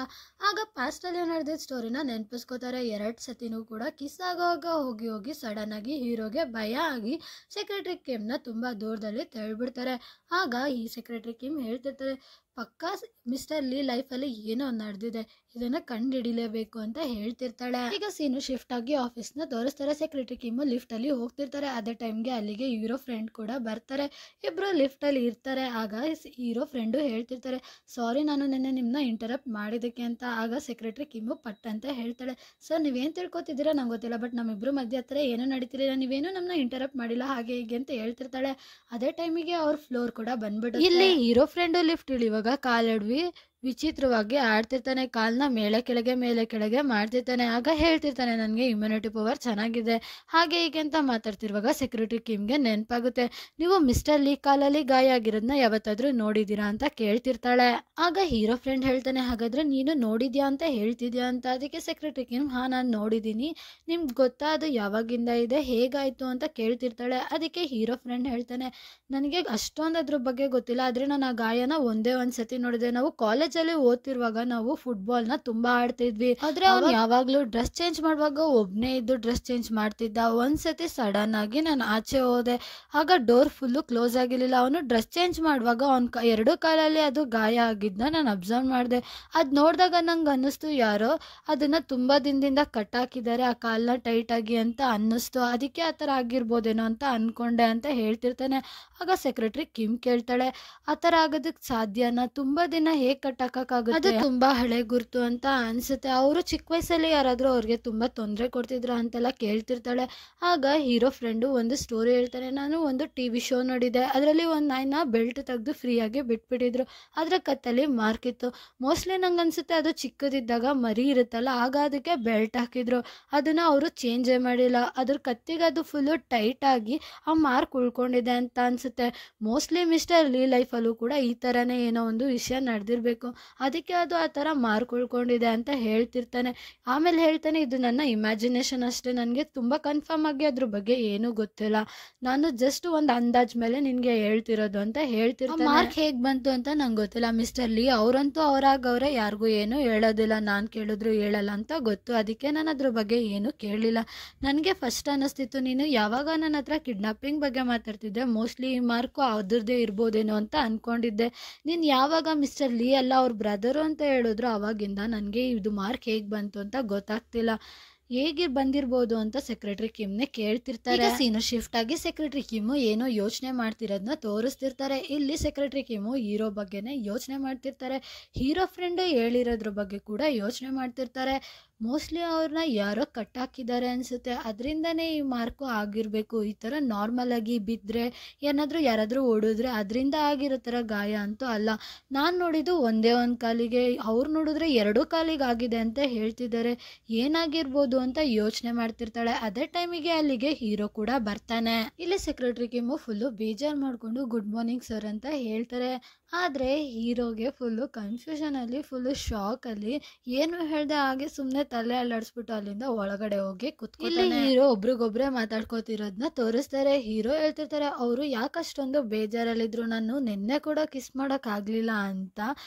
ಆಗ ಪಾಸ್ಟ್ ಅಲ್ಲಿ ನಡೆದಿದ್ದ ಸ್ಟೋರಿನ ನೆನಪಿಸ್ಕೋತಾರೆ. 2 ಸತಿನೂ ಕೂಡ ಕಿಸ್ ಆಗೋವಾಗ ಹೋಗಿ ಹೋಗಿ ಸಡನ್ ಆಗಿ ಹೀರೋಗೆ ಭಯ ಆಗಿ ಸೆಕ್ರೆಟರಿ ಕಿಮ್ನ ತುಂಬಾ ದೂರದಲ್ಲಿ ತಳ್ಳಿಬಿಡ್ತಾರೆ. ಆಗ ಈ ಸೆಕ್ರೆಟರಿ ಕಿಮ್ ಹೇಳ್ತಿರ್ತಾರೆ, ಪಕ್ಕಾ ಮಿಸ್ಟರ್ ಲೀ ಲೈಫಲ್ಲಿ ಏನೋ ನಡೆದಿದೆ, ಇದನ್ನ ಕಂಡು ಹಿಡಿಲೇಬೇಕು ಅಂತ ಹೇಳ್ತಿರ್ತಾಳೆ. ಈಗ ಸೀನು ಶಿಫ್ಟ್ ಆಗಿ ಆಫೀಸ್ನ ತೋರಿಸ್ತಾರೆ. ಸೆಕ್ರೆಟರಿ ಕಿಮ್ಮು ಲಿಫ್ಟ್ ಅಲ್ಲಿ ಹೋಗ್ತಿರ್ತಾರೆ. ಅದೇ ಟೈಮ್ಗೆ ಅಲ್ಲಿಗೆ ಹೀರೋ ಫ್ರೆಂಡ್ ಕೂಡ ಬರ್ತಾರೆ. ಇಬ್ರು ಲಿಫ್ಟ್ ಅಲ್ಲಿ ಇರ್ತಾರೆ. ಆಗ ಹೀರೋ ಫ್ರೆಂಡು ಹೇಳ್ತಿರ್ತಾರೆ, ಸಾರಿ, ನಾನು ನಿನ್ನೆ ನಿಮ್ಮನ್ನ ಇಂಟರಪ್ಟ್ ಮಾಡಿದ್ದಕ್ಕೆ ಅಂತ. ಆಗ ಸೆಕ್ರೆಟರಿ ಕಿಮ್ಮು ಪಟ್ ಅಂತ ಹೇಳ್ತಾಳೆ, ಸರ್ ನೀವೇನು ತಿಳ್ಕೊತಿದ್ದೀರಾ ನಂಗೆ ಗೊತ್ತಿಲ್ಲ, ಬಟ್ ನಮ್ಮಿಬ್ರು ಮಧ್ಯೆ ಹತ್ರ ಏನೂ ನಡೀತಿಲ್ಲ, ನೀವೇನು ನಮ್ಮನ್ನ ಇಂಟರಪ್ಟ್ ಮಾಡಿಲ್ಲ ಹಾಗೆ ಹೀಗೆ ಅಂತ ಹೇಳ್ತಿರ್ತಾಳೆ. ಅದೇ ಟೈಮಿಗೆ ಅವ್ರ ಫ್ಲೋರ್ ಕೂಡ ಬಂದ್ಬಿಟ್ಟು ಇಲ್ಲಿ ಹೀರೋ ಫ್ರೆಂಡು ಲಿಫ್ಟ್ ಇಳಿಯುವಾಗ ಕಾಲೆಡ್ವಿ ವಿಚಿತ್ರವಾಗಿ ಆಡ್ತಿರ್ತಾನೆ. ಕಾಲ್ನ ಮೇಲೆ ಕೆಳಗೆ ಮಾಡ್ತಿರ್ತಾನೆ. ಆಗ ಹೇಳ್ತಿರ್ತಾನೆ, ನನಗೆ ಇಮ್ಯುನಿಟಿ ಪವರ್ ಚೆನ್ನಾಗಿದೆ ಹಾಗೆ ಹೀಗೆ ಅಂತ ಮಾತಾಡ್ತಿರುವಾಗ ಸೆಕ್ಯೂರಿಟಿ ಕಿಮ್ಗೆ ನೆನಪಾಗುತ್ತೆ, ನೀವು ಮಿಸ್ಟರ್ ಲೀ ಕಾಲಲ್ಲಿ ಗಾಯ ಆಗಿರೋದನ್ನ ಯಾವತ್ತಾದ್ರೂ ನೋಡಿದೀರಾ ಅಂತ ಕೇಳ್ತಿರ್ತಾಳೆ. ಆಗ ಹೀರೋ ಫ್ರೆಂಡ್ ಹೇಳ್ತಾನೆ, ಹಾಗಾದ್ರೆ ನೀನು ನೋಡಿದ್ಯಾ ಅಂತ ಹೇಳ್ತಿದ್ಯಾ ಅಂತ. ಅದಕ್ಕೆ ಸೆಕ್ಯೂರಿಟಿ ಕಿಮ್, ಹಾ ನಾನು ನೋಡಿದ್ದೀನಿ, ನಿಮ್ಗೆ ಗೊತ್ತಾ ಅದು ಯಾವಾಗಿಂದ ಇದೆ, ಹೇಗಾಯ್ತು ಅಂತ ಕೇಳ್ತಿರ್ತಾಳೆ. ಅದಕ್ಕೆ ಹೀರೋ ಫ್ರೆಂಡ್ ಹೇಳ್ತಾನೆ, ನನಗೆ ಅಷ್ಟೊಂದು ಅದ್ರ ಬಗ್ಗೆ ಗೊತ್ತಿಲ್ಲ, ಆದ್ರೆ ನಾನು ಆ ಗಾಯನ ಒಂದೇ ಒಂದ್ಸತಿ ನೋಡಿದೆ. ನಾವು ಕಾಲೇಜಲ್ಲಿ ಓದ್ತಿರುವಾಗ ನಾವು ಫುಟ್ಬಾಲ್ನ ತುಂಬಾ ಆಡ್ತಿದ್ವಿ, ಆದ್ರೆ ಅವ್ನು ಯಾವಾಗ್ಲೂ ಡ್ರೆಸ್ ಚೇಂಜ್ ಮಾಡುವಾಗ ಒಬ್ನೇ ಇದ್ದು ಡ್ರೆಸ್ ಚೇಂಜ್ ಮಾಡ್ತಿದ್ದ. ಒಂದ್ಸತಿ ಸಡನ್ ಆಗಿ ನಾನು ಆಚೆ ಹೋದೆ, ಆಗ ಡೋರ್ ಫುಲ್ಲು ಕ್ಲೋಸ್ ಆಗಿರ್ಲಿಲ್ಲ. ಅವನು ಡ್ರೆಸ್ ಚೇಂಜ್ ಮಾಡುವಾಗ ಅವ್ನ 2 ಕಾಲಲ್ಲಿ ಅದು ಗಾಯ ಆಗಿದ್ನ ನಾನು ಅಬ್ಸರ್ವ್ ಮಾಡಿದೆ. ಅದ್ ನೋಡಿದಾಗ ನಂಗೆ ಅನ್ನಿಸ್ತು ಯಾರೋ ಅದನ್ನ ತುಂಬಾ ದಿನದಿಂದ ಕಟ್ ಹಾಕಿದ್ದಾರೆ ಆ ಕಾಲ್ನ ಟೈಟ್ ಆಗಿ ಅಂತ ಅನ್ನಿಸ್ತು, ಅದಕ್ಕೆ ಆ ಥರ ಆಗಿರ್ಬೋದೇನೋ ಅಂತ ಅನ್ಕೊಂಡೆ ಅಂತ ಹೇಳ್ತಿರ್ತಾನೆ. ಆಗ ಸೆಕ್ರೆಟರಿ ಕಿಮ್ ಕೇಳ್ತಾಳೆ, ಆ ಥರ ಆಗೋದಕ್ಕೆ ಸಾಧ್ಯನಾ, ತುಂಬಾ ದಿನ ಹೇಗೆ ಕಟ್ಟಾಕಾಗುತ್ತೆ, ಅದು ತುಂಬಾ ಹಳೆ ಗುರ್ತು ಅಂತ ಅನ್ಸುತ್ತೆ, ಅವರು ಚಿಕ್ಕ ವಯಸ್ಸಲ್ಲಿ ಯಾರಾದ್ರೂ ಅವ್ರಿಗೆ ತುಂಬಾ ತೊಂದರೆ ಕೊಡ್ತಿದ್ರ ಅಂತೆಲ್ಲ ಕೇಳ್ತಿರ್ತಾಳೆ. ಆಗ ಹೀರೋ ಫ್ರೆಂಡು ಒಂದು ಸ್ಟೋರಿ ಹೇಳ್ತಾನೆ, ನಾನು ಒಂದು ಟಿವಿ ಶೋ ನೋಡಿದೆ, ಅದರಲ್ಲಿ ಒಂದು ನಾಯಿನ ಬೆಲ್ಟ್ ತೆಗೆದು ಫ್ರೀಯಾಗಿ ಬಿಟ್ಬಿಟ್ಟಿದ್ರು, ಅದ್ರ ಕತ್ತಲ್ಲಿ ಮಾರ್ಕ್ ಇತ್ತು. ಮೋಸ್ಟ್ಲಿ ನಂಗೆ ಅನ್ಸುತ್ತೆ ಅದು ಚಿಕ್ಕದಿದ್ದಾಗ ಮರಿ ಇರುತ್ತಲ್ಲ, ಆಗ ಅದಕ್ಕೆ ಬೆಲ್ಟ್ ಹಾಕಿದ್ರು, ಅದನ್ನ ಅವರು ಚೇಂಜೇ ಮಾಡಿಲ್ಲ, ಅದ್ರ ಕತ್ತಿಗೆ ಅದು ಫುಲ್ಲು ಟೈಟ್ ಆಗಿ ಆ ಮಾರ್ಕ್ ಉಳ್ಕೊಂಡಿದೆ ಅಂತ ಅನ್ಸುತ್ತೆ. ಮೋಸ್ಟ್ಲಿ ಮಿಸ್ಟರ್ ಲೀ ಲೈಫಲ್ಲೂ ಕೂಡ ಈ ಥರನೇ ಏನೋ ಒಂದು ವಿಷಯ ನಡೆದಿರಬೇಕು, ಅದಕ್ಕೆ ಅದು ಆ ಥರ ಮಾರ್ಕ್ ಉಳ್ಕೊಂಡಿದೆ ಅಂತ ಹೇಳ್ತಿರ್ತಾನೆ. ಆಮೇಲೆ ಹೇಳ್ತಾನೆ, ಇದು ನನ್ನ ಇಮ್ಯಾಜಿನೇಷನ್ ಅಷ್ಟೇ, ನನಗೆ ತುಂಬ ಕನ್ಫರ್ಮ್ ಆಗಿ ಅದ್ರ ಬಗ್ಗೆ ಏನೂ ಗೊತ್ತಿಲ್ಲ, ನಾನು ಜಸ್ಟ್ ಒಂದು ಅಂದಾಜ್ ಮೇಲೆ ನಿನಗೆ ಹೇಳ್ತಿರೋದು ಅಂತ ಹೇಳ್ತಿರ್ತಾನೆ. ಮಾರ್ಕ್ ಹೇಗೆ ಬಂತು ಅಂತ ನಂಗೆ ಗೊತ್ತಿಲ್ಲ ಮಿಸ್ಟರ್ ಲೀ, ಅವರಂತೂ ಅವರಾಗವ್ರೆ ಯಾರಿಗೂ ಏನೂ ಹೇಳೋದಿಲ್ಲ, ನಾನು ಕೇಳಿದ್ರು ಹೇಳಲ್ಲ ಅಂತ ಗೊತ್ತು, ಅದಕ್ಕೆ ನಾನು ಅದ್ರ ಬಗ್ಗೆ ಏನೂ ಕೇಳಲಿಲ್ಲ. ನನಗೆ ಫಸ್ಟ್ ಅನ್ನಿಸ್ತಿತ್ತು ನೀನು ಯಾವಾಗ ನನ್ನ ಹತ್ರ ಕಿಡ್ನಾಪಿಂಗ್ ಬಗ್ಗೆ ಮಾತಾಡ್ತಿದ್ದೆ, ಮೋಸ್ಟ್ಲಿ ಈ ಮಾರ್ಕು ಅದ್ರದ್ದೇ ಇರ್ಬೋದೇನೋ ಅಂತ ಅಂದ್ಕೊಂಡಿದ್ದೆ, ನೀನು ಯಾವಾಗ ಮಿಸ್ಟರ್ ಲೀ ಅಲ್ಲ ಅವ್ರ ಬ್ರದರು ಅಂತ ಹೇಳಿದ್ರು ಅವಾಗಿಂದ ನನಗೆ ಇದು ಮಾರ್ಕ್ ಹೇಗೆ ಬಂತು ಅಂತ ಗೊತ್ತಾಗ್ತಿಲ್ಲ. ಹೇಗೆ ಬಂದಿರ್ಬೋದು ಅಂತ ಸೆಕ್ರೆಟರಿ ಕಿಮ್ನೆ ಕೇಳ್ತಿರ್ತಾರೆ. ಸೀನು ಶಿಫ್ಟ್ ಆಗಿ ಸೆಕ್ರೆಟರಿ ಕಿಮ್ ಏನೋ ಯೋಚನೆ ಮಾಡ್ತಿರೋದನ್ನ ತೋರಿಸ್ತಿರ್ತಾರೆ. ಇಲ್ಲಿ ಸೆಕ್ರೆಟರಿ ಕಿಮ್ ಹೀರೋ ಬಗ್ಗೆನೇ ಯೋಚನೆ ಮಾಡ್ತಿರ್ತಾರೆ. ಹೀರೋ ಫ್ರೆಂಡ್ ಹೇಳಿರೋದ್ರ ಬಗ್ಗೆ ಕೂಡ ಯೋಚನೆ ಮಾಡ್ತಿರ್ತಾರೆ. ಮೋಸ್ಟ್ಲಿ ಅವ್ರನ್ನ ಯಾರೋ ಕಟ್ಟಾಕಿದ್ದಾರೆ ಅನಿಸುತ್ತೆ, ಅದರಿಂದನೇ ಈ ಮಾರ್ಕು ಆಗಿರಬೇಕು. ಈ ಥರ ನಾರ್ಮಲ್ ಆಗಿ ಬಿದ್ದರೆ ಏನಾದರೂ ಯಾರಾದರೂ ಓಡಿದ್ರೆ ಅದರಿಂದ ಆಗಿರೋ ಥರ ಗಾಯ ಅಂತೂ ಅಲ್ಲ. ನಾನು ನೋಡಿದ್ದು ಒಂದೇ ಒಂದು ಕಾಲಿಗೆ, ಅವ್ರು ನೋಡಿದ್ರೆ 2 ಕಾಲಿಗೆ ಆಗಿದೆ ಅಂತ ಹೇಳ್ತಿದ್ದಾರೆ. ಏನಾಗಿರ್ಬೋದು ಅಂತ ಯೋಚನೆ ಮಾಡ್ತಿರ್ತಾಳೆ. ಅದೇ ಟೈಮಿಗೆ ಅಲ್ಲಿಗೆ ಹೀರೋ ಕೂಡ ಬರ್ತಾನೆ. ಇಲ್ಲಿ ಸೆಕ್ರೆಟರಿ ಕಿಮ್ಮು ಫುಲ್ಲು ಬೇಜಾರು ಮಾಡಿಕೊಂಡು ಗುಡ್ ಮಾರ್ನಿಂಗ್ ಸರ್ ಅಂತ ಹೇಳ್ತಾರೆ. ಆದರೆ ಹೀರೋಗೆ ಫುಲ್ಲು ಕನ್ಫ್ಯೂಷನಲ್ಲಿ, ಫುಲ್ಲು ಶಾಕಲ್ಲಿ ಏನು ಹೇಳ್ದೆ ಹಾಗೆ ಸುಮ್ಮನೆ ತಲೆ ಅಲ್ಲಾಡಿಸ್ಬಿಟ್ಟು ಅಲ್ಲಿಂದ ಒಳಗಡೆ ಹೋಗಿ ಕುತ್ಕೊತಾನೆ. ಹೀರೋ ಒಬ್ರಿಗೊಬ್ರೆ ಮಾತಾಡ್ಕೋತಿರೋದನ್ನ ತೋರಿಸ್ತಾರೆ. ಹೀರೋ ಹೇಳ್ತಿರ್ತಾರೆ ಅವರು ಯಾಕಷ್ಟೊಂದು ಬೇಜಾರಲ್ಲಿದ್ರು, ನಾನು ನಿನ್ನೆ ಕೂಡ ಕಿಸ್ ಮಾಡೋಕ್ಕಾಗಲಿಲ್ಲ ಅಂತ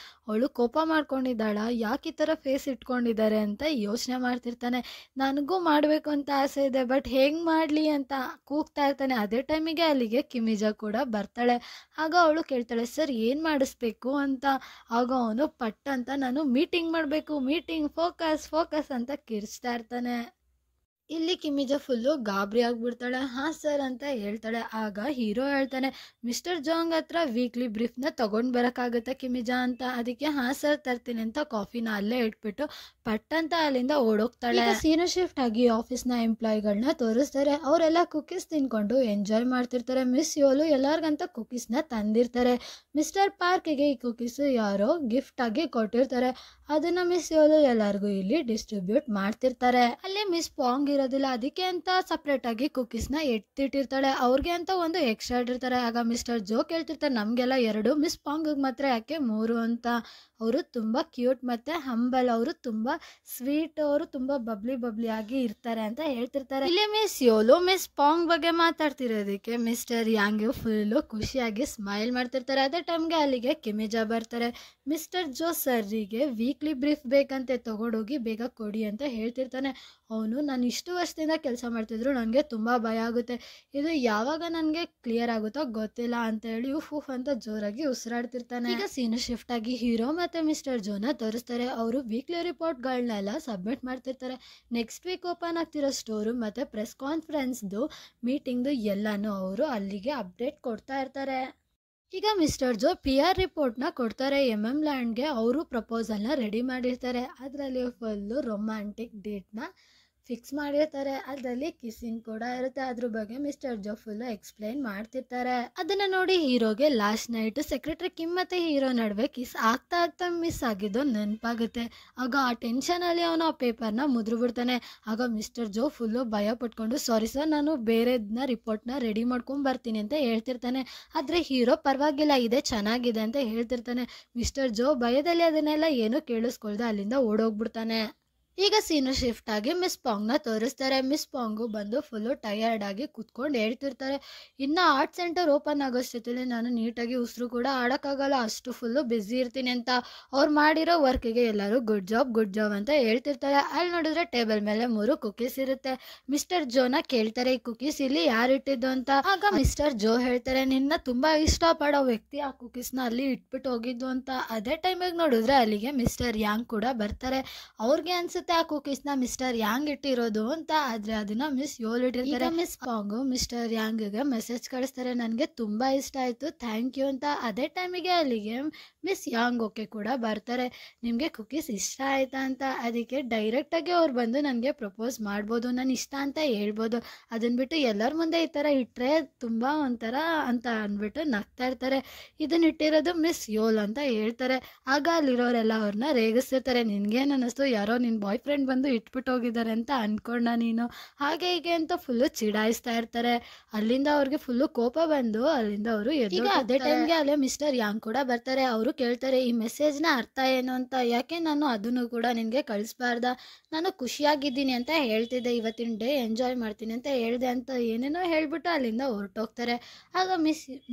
ಅವಳು ಕೋಪ ಮಾಡ್ಕೊಂಡಿದ್ದಾಳ, ಯಾಕೆ ಈ ಥರ ಫೇಸ್ ಇಟ್ಕೊಂಡಿದ್ದಾರೆ ಅಂತ ಯೋಚನೆ ಮಾಡ್ತಿರ್ತಾನೆ. ನನಗೂ ಮಾಡಬೇಕು ಅಂತ ಆಸೆ ಇದೆ, ಬಟ್ ಹೆಂಗೆ ಮಾಡಲಿ ಅಂತ ಕೂಗ್ತಾ ಇರ್ತಾನೆ. ಅದೇ ಟೈಮಿಗೆ ಅಲ್ಲಿಗೆ ಕಿಮಿಜಾ ಕೂಡ ಬರ್ತಾಳೆ. ಆಗ ಅವಳು ಕೇಳ್ತಾಳೆ ಸರ್ ಏನು ಮಾಡಿಸ್ಬೇಕು ಅಂತ. ಆಗ ಅವನು ಪಟ್ ಅಂತ ನಾನು ಮೀಟಿಂಗ್ ಮಾಡಬೇಕು, ಮೀಟಿಂಗ್, ಫೋಕಸ್ ಫೋಕಸ್ ಅಂತ ಕಿರ್ಚ್ತಾ ಇರ್ತಾನೆ. ಇಲ್ಲಿ ಕಿಮಿಜಾ ಫುಲ್ಲು ಗಾಬರಿ ಆಗಿಬಿಡ್ತಾಳೆ. ಹಾಂ ಸರ್ ಅಂತ ಹೇಳ್ತಾಳೆ. ಆಗ ಹೀರೋ ಹೇಳ್ತಾನೆ ಮಿಸ್ಟರ್ ಜಾಂಗ್ ಹತ್ರ ವೀಕ್ಲಿ ಬ್ರೀಫ್ನ ತೊಗೊಂಡು ಬರೋಕ್ಕಾಗುತ್ತೆ ಕಿಮಿಜಾ ಅಂತ. ಅದಕ್ಕೆ ಹಾಂ ಸರ್ ತರ್ತೀನಿ ಅಂತ ಕಾಫಿನ ಅಲ್ಲೇ ಇಟ್ಬಿಟ್ಟು ಪಟ್ ಅಂತ ಅಲ್ಲಿಂದ ಓಡೋಗ್ತಾಳೆ. ಸೀನು ಶಿಫ್ಟ್ ಆಗಿ ಆಫೀಸ್ನ ಎಂಪ್ಲಾಯಿಗಳನ್ನ ತೋರಿಸ್ತಾರೆ. ಅವರೆಲ್ಲ ಕುಕೀಸ್ ತಿನ್ಕೊಂಡು ಎಂಜಾಯ್ ಮಾಡ್ತಿರ್ತಾರೆ. ಮಿಸ್ ಯೋಲು ಎಲ್ಲರಿಗಂತ ಕುಕೀಸ್ನ ತಂದಿರ್ತಾರೆ. ಮಿಸ್ಟರ್ ಪಾರ್ಕಿಗೆ ಈ ಕುಕೀಸು ಯಾರೋ ಗಿಫ್ಟ್ ಆಗಿ ಕೊಟ್ಟಿರ್ತಾರೆ. ಅದನ್ನ ಮಿಸ್ ಯೋಲು ಎಲ್ಲರಿಗೂ ಇಲ್ಲಿ ಡಿಸ್ಟ್ರಿಬ್ಯೂಟ್ ಮಾಡ್ತಿರ್ತಾರೆ. ಅಲ್ಲಿ ಮಿಸ್ ಪಾಂಗ್ ಇರೋದಿಲ್ಲ, ಅದಕ್ಕೆ ಅಂತ ಸಪ್ರೇಟ್ ಆಗಿ ಕುಕೀಸ್ನ ಎತ್ತಿಟ್ಟಿರ್ತಾಳೆ. ಅವ್ರಿಗೆ ಅಂತ ಒಂದು ಎಕ್ಸ್ಟ್ರಾ ಇಟ್ಟಿರ್ತಾರೆ. ಆಗ ಮಿಸ್ಟರ್ ಜೋ ಕೇಳ್ತಿರ್ತಾರೆ ನಮಗೆಲ್ಲ 2, ಮಿಸ್ ಪಾಂಗಿಗೆ ಮಾತ್ರ ಯಾಕೆ 3 ಅಂತ. ಅವರು ತುಂಬ ಕ್ಯೂಟ್ ಮತ್ತು ಹಂಬಲ್, ಅವರು ತುಂಬ ಸ್ವೀಟ್, ಅವರು ತುಂಬ ಬಬ್ಲಿ ಆಗಿ ಇರ್ತಾರೆ ಅಂತ ಹೇಳ್ತಿರ್ತಾರೆ. ಇಲ್ಲಿ ಮಿಸ್ ಯೋಲು ಮಿಸ್ ಪಾಂಗ್ ಬಗ್ಗೆ ಮಾತಾಡ್ತಿರೋದಕ್ಕೆ ಮಿಸ್ಟರ್ ಯಾಂಗ್ ಫುಲ್ಲು ಖುಷಿಯಾಗಿ ಸ್ಮೈಲ್ ಮಾಡ್ತಿರ್ತಾರೆ. ಅದೇ ಟೈಮ್ಗೆ ಅಲ್ಲಿಗೆ ಕಿಮಿಜಾ ಬರ್ತಾರೆ. ಮಿಸ್ಟರ್ ಜೋ ಸರ್ರಿಗೆ ವೀಕ್ಲಿ ಬ್ರೀಫ್ ಬೇಕಂತೆ, ತಗೊಂಡೋಗಿ ಬೇಗ ಕೊಡಿ ಅಂತ ಹೇಳ್ತಿರ್ತಾನೆ. ಅವನು ನಾನು ಇಷ್ಟು ವರ್ಷದಿಂದ ಕೆಲಸ ಮಾಡ್ತಿದ್ರು ನನಗೆ ತುಂಬ ಭಯ ಆಗುತ್ತೆ, ಇದು ಯಾವಾಗ ನನಗೆ ಕ್ಲಿಯರ್ ಆಗುತ್ತೋ ಗೊತ್ತಿಲ್ಲ ಅಂತ ಹೇಳಿ ಉಫ್ ಅಂತ ಜೋರಾಗಿ ಉಸಿರಾಡ್ತಿರ್ತಾನೆ. ಈಗ ಸೀನು ಶಿಫ್ಟ್ ಆಗಿ ಹೀರೋ ಮತ್ತು ಮಿಸ್ಟರ್ ಜೋನ ತೋರಿಸ್ತಾರೆ. ಅವರು ವೀಕ್ಲಿ ರಿಪೋರ್ಟ್ಗಳನ್ನೆಲ್ಲ ಸಬ್ಮಿಟ್ ಮಾಡ್ತಿರ್ತಾರೆ. ನೆಕ್ಸ್ಟ್ ವೀಕ್ ಓಪನ್ ಆಗ್ತಿರೋ ಸ್ಟೋರು ಮತ್ತು ಪ್ರೆಸ್ ಕಾನ್ಫರೆನ್ಸ್ದು ಮೀಟಿಂಗ್ದು ಎಲ್ಲನೂ ಅವರು ಅಲ್ಲಿಗೆ ಅಪ್ಡೇಟ್ ಕೊಡ್ತಾ ಇರ್ತಾರೆ. ಈಗ ಮಿಸ್ಟರ್ ಜೋ PR ರಿಪೋರ್ಟ್ನ ಕೊಡ್ತಾರೆ MM ಲ್ಯಾಂಡ್ಗೆ. ಅವರು ಪ್ರಪೋಸಲ್ನ ರೆಡಿ ಮಾಡಿರ್ತಾರೆ. ಅದರಲ್ಲಿ ಫುಲ್ಲು ರೊಮ್ಯಾಂಟಿಕ್ ಡೇಟ್ನ ಫಿಕ್ಸ್ ಮಾಡಿರ್ತಾರೆ. ಅದರಲ್ಲಿ ಕಿಸ್ಸಿಂಗ್ ಕೂಡ ಇರುತ್ತೆ. ಅದ್ರ ಬಗ್ಗೆ ಮಿಸ್ಟರ್ ಜೋ ಫುಲ್ಲು ಎಕ್ಸ್ಪ್ಲೈನ್ ಮಾಡ್ತಿರ್ತಾರೆ. ಅದನ್ನು ನೋಡಿ ಹೀರೋಗೆ ಲಾಸ್ಟ್ ನೈಟ್ ಸೆಕ್ರೆಟರಿ ಕಿಮ್ ಮತ್ತು ಹೀರೋ ನಡುವೆ ಕಿಸ್ ಆಗ್ತಾ ಮಿಸ್ ಆಗಿದ್ದು ನೆನಪಾಗುತ್ತೆ. ಆಗ ಆ ಟೆನ್ಷನಲ್ಲಿ ಅವನು ಆ ಪೇಪರ್ನ ಮುದ್ರು ಬಿಡ್ತಾನೆ. ಆಗ ಮಿಸ್ಟರ್ ಜೋ ಫುಲ್ಲು ಭಯ ಪಟ್ಕೊಂಡು ಸಾರಿ ಸರ್ ನಾನು ಬೇರೆದನ್ನ ರಿಪೋರ್ಟ್ನ ರೆಡಿ ಮಾಡ್ಕೊಂಡು ಬರ್ತೀನಿ ಅಂತ ಹೇಳ್ತಿರ್ತಾನೆ. ಆದರೆ ಹೀರೋ ಪರವಾಗಿಲ್ಲ ಇದೇ ಚೆನ್ನಾಗಿದೆ ಅಂತ ಹೇಳ್ತಿರ್ತಾನೆ. ಮಿಸ್ಟರ್ ಜೋ ಭಯದಲ್ಲಿ ಅದನ್ನೆಲ್ಲ ಏನೂ ಕೇಳಿಸ್ಕೊಳ್ದೆ ಅಲ್ಲಿಂದ ಓಡೋಗ್ಬಿಡ್ತಾನೆ. ಈಗ ಸೀನು ಶಿಫ್ಟ್ ಆಗಿ ಮಿಸ್ ಪಾಂಗ್ನ ತೋರಿಸ್ತಾರೆ. ಮಿಸ್ ಪಾಂಗು ಬಂದು ಫುಲ್ಲು ಟಯರ್ಡ್ ಆಗಿ ಕುತ್ಕೊಂಡು ಹೇಳ್ತಿರ್ತಾರೆ ಇನ್ನು ಆರ್ಟ್ ಸೆಂಟರ್ ಓಪನ್ ಆಗೋಷ್ಟೊತ್ತಲ್ಲಿ ನಾನು ನೀಟಾಗಿ ಉಸಿರು ಕೂಡ ಆಡೋಕ್ಕಾಗಲ್ಲ, ಅಷ್ಟು ಫುಲ್ಲು ಬ್ಯುಸಿ ಇರ್ತೀನಿ ಅಂತ. ಅವ್ರು ಮಾಡಿರೋ ವರ್ಕಿಗೆ ಎಲ್ಲರೂ ಗುಡ್ ಜಾಬ್ ಅಂತ ಹೇಳ್ತಿರ್ತಾರೆ. ಅಲ್ಲಿ ನೋಡಿದ್ರೆ ಟೇಬಲ್ ಮೇಲೆ 3 ಕುಕೀಸ್ ಇರುತ್ತೆ. ಮಿಸ್ಟರ್ ಜೋನ ಕೇಳ್ತಾರೆ ಈ ಕುಕೀಸ್ ಇಲ್ಲಿ ಯಾರು ಇಟ್ಟಿದ್ದು ಅಂತ. ಆಗ ಮಿಸ್ಟರ್ ಜೋ ಹೇಳ್ತಾರೆ ನಿನ್ನ ತುಂಬ ಇಷ್ಟಪಡೋ ವ್ಯಕ್ತಿ ಆ ಕುಕೀಸ್ನ ಅಲ್ಲಿ ಇಟ್ಬಿಟ್ಟು ಹೋಗಿದ್ದು ಅಂತ. ಅದೇ ಟೈಮಿಗೆ ನೋಡಿದ್ರೆ ಅಲ್ಲಿಗೆ ಮಿಸ್ಟರ್ ಯಾಂಗ್ ಕೂಡ ಬರ್ತಾರೆ. ಅವ್ರಿಗೆ ಅನ್ಸುತ್ತೆ ಆ ಕುಕೀಸ್ನ ಮಿಸ್ಟರ್ ಯಾಂಗ್ ಇಟ್ಟಿರೋದು ಅಂತ. ಆದ್ರೆ ಅದನ್ನ ಮಿಸ್ ಯೋಲ್ ಇಟ್ಟಿರ್ತಾರೆ. ಮಿಸ್ ಪಾಂಗು ಮಿಸ್ಟರ್ ಯಾಂಗ್ಗೆ ಮೆಸೇಜ್ ಕಳಿಸ್ತಾರೆ ನನಗೆ ತುಂಬಾ ಇಷ್ಟ ಆಯ್ತು, ಥ್ಯಾಂಕ್ ಯು ಅಂತ. ಅದೇ ಟೈಮಿಗೆ ಅಲ್ಲಿಗೆ ಮಿಸ್ ಯಾಂಗ್ ಓಕೆ ಕೂಡ ಬರ್ತಾರೆ. ನಿಮಗೆ ಕುಕೀಸ್ ಇಷ್ಟ ಆಯ್ತಾ ಅಂತ. ಅದಕ್ಕೆ ಡೈರೆಕ್ಟಾಗಿ ಅವ್ರು ಬಂದು ನನಗೆ ಪ್ರಪೋಸ್ ಮಾಡ್ಬೋದು, ನಾನು ಇಷ್ಟ ಅಂತ ಹೇಳ್ಬೋದು. ಅದನ್ನ ಬಿಟ್ಟು ಎಲ್ಲರ ಮುಂದೆ ಈ ಥರ ಇಟ್ಟರೆ ತುಂಬ ಒಂಥರ ಅಂತ ಅಂದ್ಬಿಟ್ಟು ನಗ್ತಾ ಇರ್ತಾರೆ. ಇದನ್ನ ಇಟ್ಟಿರೋದು ಮಿಸ್ ಯೋಲ್ ಅಂತ ಹೇಳ್ತಾರೆ. ಆಗ ಅಲ್ಲಿರೋರೆಲ್ಲ ಅವ್ರನ್ನ ರೇಗಿಸ್ತಿರ್ತಾರೆ. ನಿನ್ಗೇನು ಅನ್ನಿಸ್ತು, ಯಾರೋ ನಿನ್ನ ಬಾಯ್ ಫ್ರೆಂಡ್ ಬಂದು ಇಟ್ಬಿಟ್ಟು ಹೋಗಿದ್ದಾರೆ ಅಂತ ಅನ್ಕೊಂಡ ನೀನು, ಹಾಗೆ ಹೀಗೆ ಅಂತ ಫುಲ್ಲು ಚಿಡಾಯಿಸ್ತಾ ಇರ್ತಾರೆ. ಅಲ್ಲಿಂದ ಅವ್ರಿಗೆ ಫುಲ್ಲು ಕೋಪ ಬಂದು ಅಲ್ಲಿಂದ ಅವರು ಈಗ ಅದೇ ಟೈಮ್ಗೆ ಅಲ್ಲೇ ಮಿಸ್ಟರ್ ಯಾಂಗ್ ಕೂಡ ಬರ್ತಾರೆ. ಅವರು ಕೇಳ್ತಾರೆ ಈ ಮೆಸೇಜ್ನ ಅರ್ಥ ಏನು ಅಂತ. ಯಾಕೆ ನಾನು ಅದನ್ನು ಕೂಡ ನಿನಗೆ ಕಳಿಸ್ಬಾರ್ದ, ನಾನು ಖುಷಿಯಾಗಿದ್ದೀನಿ ಅಂತ ಹೇಳ್ತಿದ್ದೆ, ಇವತ್ತಿನ ಡೇ ಎಂಜಾಯ್ ಮಾಡ್ತೀನಿ ಅಂತ ಹೇಳಿದೆ ಅಂತ ಏನೇನೋ ಹೇಳ್ಬಿಟ್ಟು ಅಲ್ಲಿಂದ ಹೊರಟೋಗ್ತಾರೆ. ಆಗ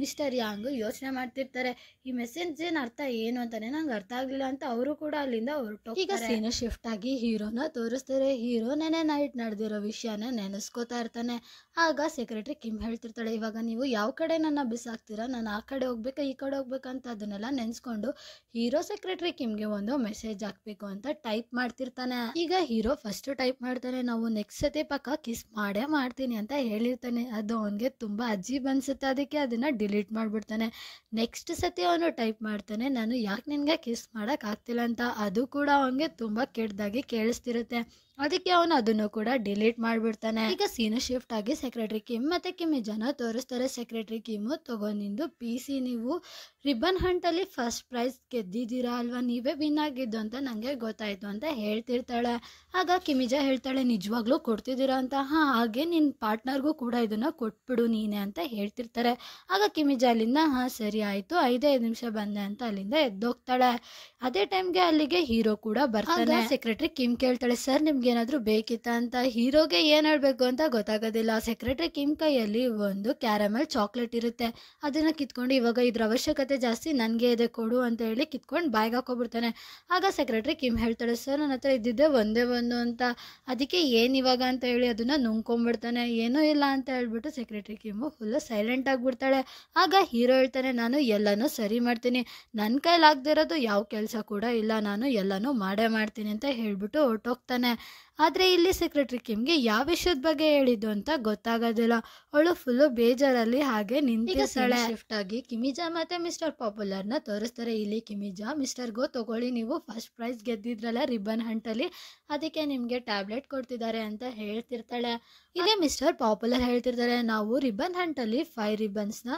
ಮಿಸ್ಟರ್ ಯಾಂಗ್ ಯೋಚನೆ ಮಾಡ್ತಿರ್ತಾರೆ ಈ ಮೆಸೇಜಿನ ಅರ್ಥ ಏನು ಅಂತಾನೆ ನಂಗೆ ಅರ್ಥ ಆಗಲಿಲ್ಲ ಅಂತ. ಅವರು ಕೂಡ ಅಲ್ಲಿಂದ ಹೊರಟೋಗ್ತಾರೆ. ಈಗ ಸೀನು ಶಿಫ್ಟ್ ಆಗಿ ಹೀರೋನ ತೋರಿಸ್ತಾರೆ. ಹೀರೋ ನೆನೆ ನೈಟ್ ನಡೆದಿರೋ ವಿಷಯನ ನೆನೆಸ್ಕೋತಾ ಇರ್ತಾನೆ. ಆಗ ಸೆಕ್ರೆಟರಿ ಕಿಮ್ ಹೇಳ್ತಿರ್ತಾಳೆ, ಇವಾಗ ನೀವು ಯಾವ ಕಡೆ ನನ್ನ ಬಿಸಾಕ್ತೀರಾ, ನಾನು ಆ ಕಡೆ ಹೋಗ್ಬೇಕಾ ಈ ಕಡೆ ಹೋಗ್ಬೇಕಂತ ಅದನ್ನೆಲ್ಲ ನೆನೆಸ್ಕೊಂಡು ಹೀರೋ ಸೆಕ್ರೆಟರಿ ಕಿಮ್ಗೆ ಒಂದು ಮೆಸೇಜ್ ಹಾಕ್ಬೇಕು ಅಂತ ಟೈಪ್ ಮಾಡ್ತಿರ್ತಾನೆ. ಈಗ ಹೀರೋ ಫಸ್ಟ್ ಟೈಪ್ ಮಾಡ್ತಾನೆ, ನಾವು ನೆಕ್ಸ್ಟ್ ಸತಿ ಪಕ್ಕ ಕಿಸ್ ಮಾಡೇ ಮಾಡ್ತೀನಿ ಅಂತ ಹೇಳಿರ್ತಾನೆ. ಅದು ಅವನಿಗೆ ತುಂಬಾ ಅಜೀಬ್ ಅನ್ಸುತ್ತೆ, ಅದಕ್ಕೆ ಅದನ್ನ ಡಿಲೀಟ್ ಮಾಡ್ಬಿಡ್ತಾನೆ. ನೆಕ್ಸ್ಟ್ ಸತಿ ಅವನು ಟೈಪ್ ಮಾಡ್ತಾನೆ, ನಾನು ಯಾಕೆ ನಿನ್ಗೆ ಕಿಸ್ ಮಾಡಕ್ ಆಗ್ತಿಲ್ಲ ಅಂತ. ಅದು ಕೂಡ ಅವನಿಗೆ ತುಂಬಾ ಕೆಟ್ಟದಾಗಿ ಕೇಳಿಸ್ತಿರುತ್ತೆ. ಅದಕ್ಕೆ ಅವನು ಅದನ್ನು ಕೂಡ ಡಿಲೀಟ್ ಮಾಡ್ಬಿಡ್ತಾನೆ. ಈಗ ಸೀನು ಶಿಫ್ಟ್ ಆಗಿ ಸೆಕ್ರೆಟರಿ ಕಿಮ್ ಮತ್ತೆ ಕಿಮಿಜಾನ ತೋರಿಸ್ತಾರೆ. ಸೆಕ್ರೆಟರಿ ಕಿಮ್ ತಗೊಂಡಿದ್ದು PC, ನೀವು ರಿಬ್ಬನ್ ಹಂಟ್ ಅಲ್ಲಿ ಫಸ್ಟ್ ಪ್ರೈಸ್ ಗೆದ್ದಿದ್ದೀರಾ ಅಲ್ವಾ, ನೀವೇ ವಿನ್ ಆಗಿದ್ದು ಅಂತ ನಂಗೆ ಗೊತ್ತಾಯ್ತು ಅಂತ ಹೇಳ್ತಿರ್ತಾಳೆ. ಆಗ ಕಿಮಿಜಾ ಹೇಳ್ತಾಳೆ, ನಿಜವಾಗ್ಲೂ ಕೊಡ್ತಿದ್ದೀರಾ ಅಂತ. ಹಾಗೆ ನಿನ್ನ ಪಾರ್ಟ್ನರ್ಗೂ ಕೂಡ ಇದನ್ನ ಕೊಟ್ಬಿಡು ನೀನೆ ಅಂತ ಹೇಳ್ತಿರ್ತಾರೆ. ಆಗ ಕಿಮಿಜಾ ಅಲ್ಲಿಂದ ಸರಿ ಆಯ್ತು 5 ನಿಮಿಷ ಬಂದೆ ಅಂತ ಅಲ್ಲಿಂದ ಎದ್ದೋಗ್ತಾಳೆ. ಅದೇ ಟೈಮ್ಗೆ ಅಲ್ಲಿಗೆ ಹೀರೋ ಕೂಡ ಬರ್ತಾನೆ. ಸೆಕ್ರೆಟರಿ ಕಿಮ್ ಕೇಳ್ತಾಳೆ, ಸರ್ ನಿಮ್ಗೆ ಏನಾದ್ರೂ ಬೇಕಿತ್ತ ಅಂತ. ಹೀರೋಗೆ ಏನ್ ಹೇಳ್ಬೇಕು ಅಂತ ಗೊತ್ತಾಗೋದಿಲ್ಲ. ಸೆಕ್ರೆಟರಿ ಕಿಮ್ ಕೈಯಲ್ಲಿ ಒಂದು ಕ್ಯಾರಮೆಲ್ ಚಾಕ್ಲೇಟ್ ಇರುತ್ತೆ, ಅದನ್ನ ಕಿತ್ಕೊಂಡು ಇವಾಗ ಇದ್ರ ಅವಶ್ಯಕತೆ ಜಾಸ್ತಿ, ನನ್ಗೆ ಇದೆ ಕೊಡು ಅಂತ ಹೇಳಿ ಕಿತ್ಕೊಂಡು ಬಾಯ್ಗೆ ಹಾಕೋಬಿಡ್ತಾನೆ. ಆಗ ಸೆಕ್ರೆಟರಿ ಕಿಮ್ ಹೇಳ್ತಾಳೆ, ಸರ್ ನನ್ನ ಹತ್ರ ಇದ್ದಿದ್ದೆ ಒಂದೇ ಒಂದು ಅಂತ, ಅದಕ್ಕೆ ಏನ್ ಇವಾಗ ಅಂತ ಹೇಳಿ ಅದನ್ನ ನುಂಗ್ಕೊಂಡ್ಬಿಡ್ತಾನೆ. ಏನೂ ಇಲ್ಲ ಅಂತ ಹೇಳ್ಬಿಟ್ಟು ಸೆಕ್ರೆಟರಿ ಕಿಮ್ ಫುಲ್ ಸೈಲೆಂಟ್ ಆಗ್ಬಿಡ್ತಾಳೆ. ಆಗ ಹೀರೋ ಹೇಳ್ತಾನೆ, ನಾನು ಎಲ್ಲಾನು ಸರಿ ಮಾಡ್ತೀನಿ, ನನ್ನ ಕೈಲಾಗದಿರೋದು ಯಾವ ಕೆಲಸ ಕೂಡ ಇಲ್ಲ, ನಾನು ಎಲ್ಲಾನು ಮಾಡೇ ಮಾಡ್ತೀನಿ ಅಂತ ಹೇಳ್ಬಿಟ್ಟು ಹೊರಟೋಗ್ತಾನೆ. ಆದ್ರೆ ಇಲ್ಲಿ ಸೆಕ್ರೆಟರಿ ಕಿಮ್ಗೆ ಯಾವ ವಿಷಯದ ಬಗ್ಗೆ ಹೇಳಿದ್ದು ಅಂತ ಗೊತ್ತಾಗೋದಿಲ್ಲ. ಅವಳು ಫುಲ್ಲು ಬೇಜಾರಲ್ಲಿ ಹಾಗೆ ನಿಂತಿರ್ತಾಳೆ. ಶಿಫ್ಟ್ ಆಗಿ ಕಿಮಿಜಾ ಮತ್ತೆ ಮಿಸ್ಟರ್ ಪಾಪ್ಯುಲರ್ನ ತೋರಿಸ್ತಾರೆ. ಇಲ್ಲಿ ಕಿಮಿಜಾ, ಮಿಸ್ಟರ್ ಗೋ ತಗೊಳ್ಳಿ, ನೀವು ಫಸ್ಟ್ ಪ್ರೈಸ್ ಗೆದ್ದಿದ್ರಲ್ಲ ರಿಬ್ಬನ್ ಹಂಟಲ್ಲಿ, ಅದಕ್ಕೆ ನಿಮಗೆ ಟ್ಯಾಬ್ಲೆಟ್ ಕೊಡ್ತಿದ್ದಾರೆ ಅಂತ ಹೇಳ್ತಿರ್ತಾಳೆ. ಇಲ್ಲಿ ಮಿಸ್ಟರ್ ಪಾಪ್ಯುಲರ್ ಹೇಳ್ತಿರ್ತಾರೆ, ನಾವು ರಿಬ್ಬನ್ ಹಂಟಲ್ಲಿ 5 ರಿಬ್ಬನ್ಸ್ನ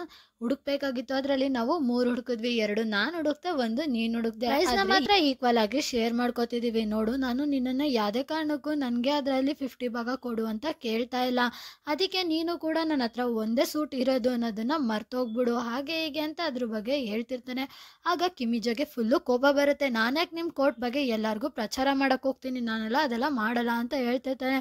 ಹುಡುಕ್ಬೇಕಾಗಿತ್ತು, ಅದರಲ್ಲಿ ನಾವು 3 ಹುಡುಕಿದ್ವಿ, 2 ನಾನು ಹುಡುಕ್ತೆ, 1 ನೀನು ಹುಡುಕ್ದೆ, ಪ್ರೈಸ್ನ ಮಾತ್ರ ಈಕ್ವಲ್ ಆಗಿ ಶೇರ್ ಮಾಡ್ಕೋತಿದೀವಿ. ನೋಡು, ನಾನು ನಿನ್ನನ್ನು ಯಾವುದೇ ಕಾರಣಕ್ಕೂ ನನಗೆ ಅದರಲ್ಲಿ 50 ಭಾಗ ಕೊಡು ಅಂತ ಕೇಳ್ತಾ ಇಲ್ಲ, ಅದಕ್ಕೆ ನೀನು ಕೂಡ ನನ್ನ ಹತ್ರ ಒಂದೇ ಸೂಟ್ ಇರೋದು ಅನ್ನೋದನ್ನ ಮರ್ತೋಗ್ಬಿಡು, ಹಾಗೆ ಹೀಗೆ ಅಂತ ಅದ್ರ ಬಗ್ಗೆ ಹೇಳ್ತಿರ್ತಾನೆ. ಆಗ ಕಿಮಿಜಾಗೆ ಫುಲ್ಲು ಕೋಪ ಬರುತ್ತೆ, ನಾನ್ಯಾಕೆ ನಿಮ್ಮ ಕೋಟ್ ಬಗ್ಗೆ ಎಲ್ಲರಿಗೂ ಪ್ರಚಾರ ಮಾಡಕ್ ಹೋಗ್ತೀನಿ, ನಾನೆಲ್ಲ ಅದೆಲ್ಲ ಮಾಡಲ್ಲ ಅಂತ ಹೇಳ್ತಿರ್ತಾನೆ.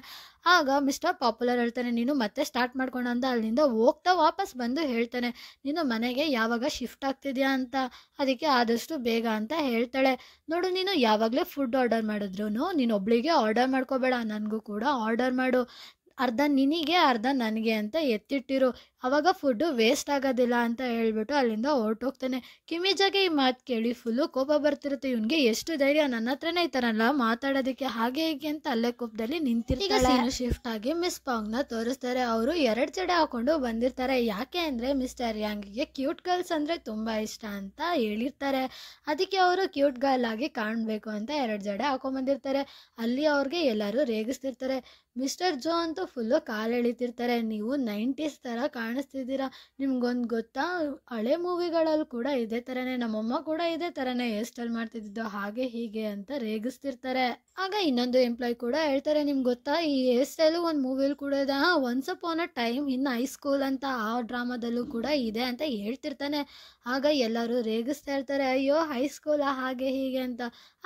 ಆಗ ಮಿಸ್ಟರ್ ಪಾಪ್ಯುಲರ್ ಹೇಳ್ತಾನೆ, ನೀನು ಮತ್ತೆ ಸ್ಟಾರ್ಟ್ ಮಾಡ್ಕೊಂಡು ಅಂತ ಅಲ್ಲಿಂದ ಹೋಗ್ತಾ ವಾಪಸ್ ಬಂದು ಹೇಳ್ತಾನೆ, ನೀನು ಮನೆಗೆ ಯಾವಾಗ ಶಿಫ್ಟ್ ಆಗ್ತಿದ್ಯಾ ಅಂತ, ಅದಕ್ಕೆ ಆದಷ್ಟು ಬೇಗ ಅಂತ ಹೇಳ್ತಾಳೆ. ನೋಡು, ನೀನು ಯಾವಾಗಲೇ ಫುಡ್ ಆರ್ಡರ್ ಮಾಡಿದ್ರು ನೀನು ಒಬ್ಳಿಗೆ ಆರ್ಡರ್ ಮಾಡ್ಕೋಬೇಡ, ನನಗೂ ಕೂಡ ಆರ್ಡರ್ ಮಾಡು, ಅರ್ಧ ನಿನಗೆ ಅರ್ಧ ನನಗೆ ಅಂತ ಎತ್ತಿಟ್ಟಿರು, ಅವಾಗ ಫುಡ್ಡು ವೇಸ್ಟ್ ಆಗೋದಿಲ್ಲ ಅಂತ ಹೇಳ್ಬಿಟ್ಟು ಅಲ್ಲಿಂದ ಹೊರಟೋಗ್ತಾನೆ. ಕಿಮಿಜಾಗೆ ಈ ಮಾತು ಕೇಳಿ ಫುಲ್ಲು ಕೋಪ ಬರ್ತಿರುತ್ತೆ, ಇವನಿಗೆ ಎಷ್ಟು ಧೈರ್ಯ ನನ್ನ ಹತ್ರನೇ ಈ ಥರ ಎಲ್ಲ ಮಾತಾಡೋದಕ್ಕೆ, ಹಾಗೆ ಹೀಗೆ ಅಂತ ಅಲ್ಲೇ ಕೋಪದಲ್ಲಿ ನಿಂತಿರ್ತಾಳೆ. ಶಿಫ್ಟ್ ಆಗಿ ಮಿಸ್ ಪಾಂಗ್ನ ತೋರಿಸ್ತಾರೆ. ಅವರು 2 ಜಡೆ ಹಾಕೊಂಡು ಬಂದಿರ್ತಾರೆ. ಯಾಕೆ ಅಂದರೆ ಮಿಸ್ಟರ್ ಯಾಂಗಿಗೆ ಕ್ಯೂಟ್ ಗರ್ಲ್ಸ್ ಅಂದರೆ ತುಂಬ ಇಷ್ಟ ಅಂತ ಹೇಳಿರ್ತಾರೆ, ಅದಕ್ಕೆ ಅವರು ಕ್ಯೂಟ್ ಗರ್ಲ್ ಆಗಿ ಕಾಣಬೇಕು ಅಂತ 2 ಜಡೆ ಹಾಕೊಂಡ್ಬಂದಿರ್ತಾರೆ. ಅಲ್ಲಿ ಅವ್ರಿಗೆ ಎಲ್ಲರೂ ರೇಗಿಸ್ತಿರ್ತಾರೆ. ಮಿಸ್ಟರ್ ಜೋ ಅಂತೂ ಫುಲ್ಲು ಕಾಲು ಎಳಿತಿರ್ತಾರೆ, ನೀವು 90s ಥರ ಕಾಣಿಸ್ತಿದ್ದೀರಾ, ನಿಮ್ಗೊಂದು ಗೊತ್ತಾ, ಹಳೆ ಮೂವಿಗಳಲ್ಲಿ ಕೂಡ ಇದೇ ಥರನೇ, ನಮ್ಮಮ್ಮ ಕೂಡ ಇದೇ ಥರನೇ ಹೇರ್ ಸ್ಟೈಲ್ ಮಾಡ್ತಿದ್ದು, ಹಾಗೆ ಹೀಗೆ ಅಂತ ರೇಗಿಸ್ತಿರ್ತಾರೆ. ಆಗ ಇನ್ನೊಂದು ಎಂಪ್ಲಾಯ್ ಕೂಡ ಹೇಳ್ತಾರೆ, ನಿಮ್ಗೆ ಗೊತ್ತಾ ಈ ಹೇರ್ ಸ್ಟೈಲು ಒಂದು ಮೂವಿಲಿ ಕೂಡ ಇದೆ, once upon a time in high school ಅಂತ ಆ ಡ್ರಾಮಾದಲ್ಲೂ ಕೂಡ ಇದೆ ಅಂತ ಹೇಳ್ತಿರ್ತಾನೆ. ಆಗ ಎಲ್ಲರೂ ರೇಗಿಸ್ತಾ ಇರ್ತಾರೆ, ಅಯ್ಯೋ ಹೈಸ್ಕೂಲ ಹಾಗೆ ಹೀಗೆ ಅಂತ.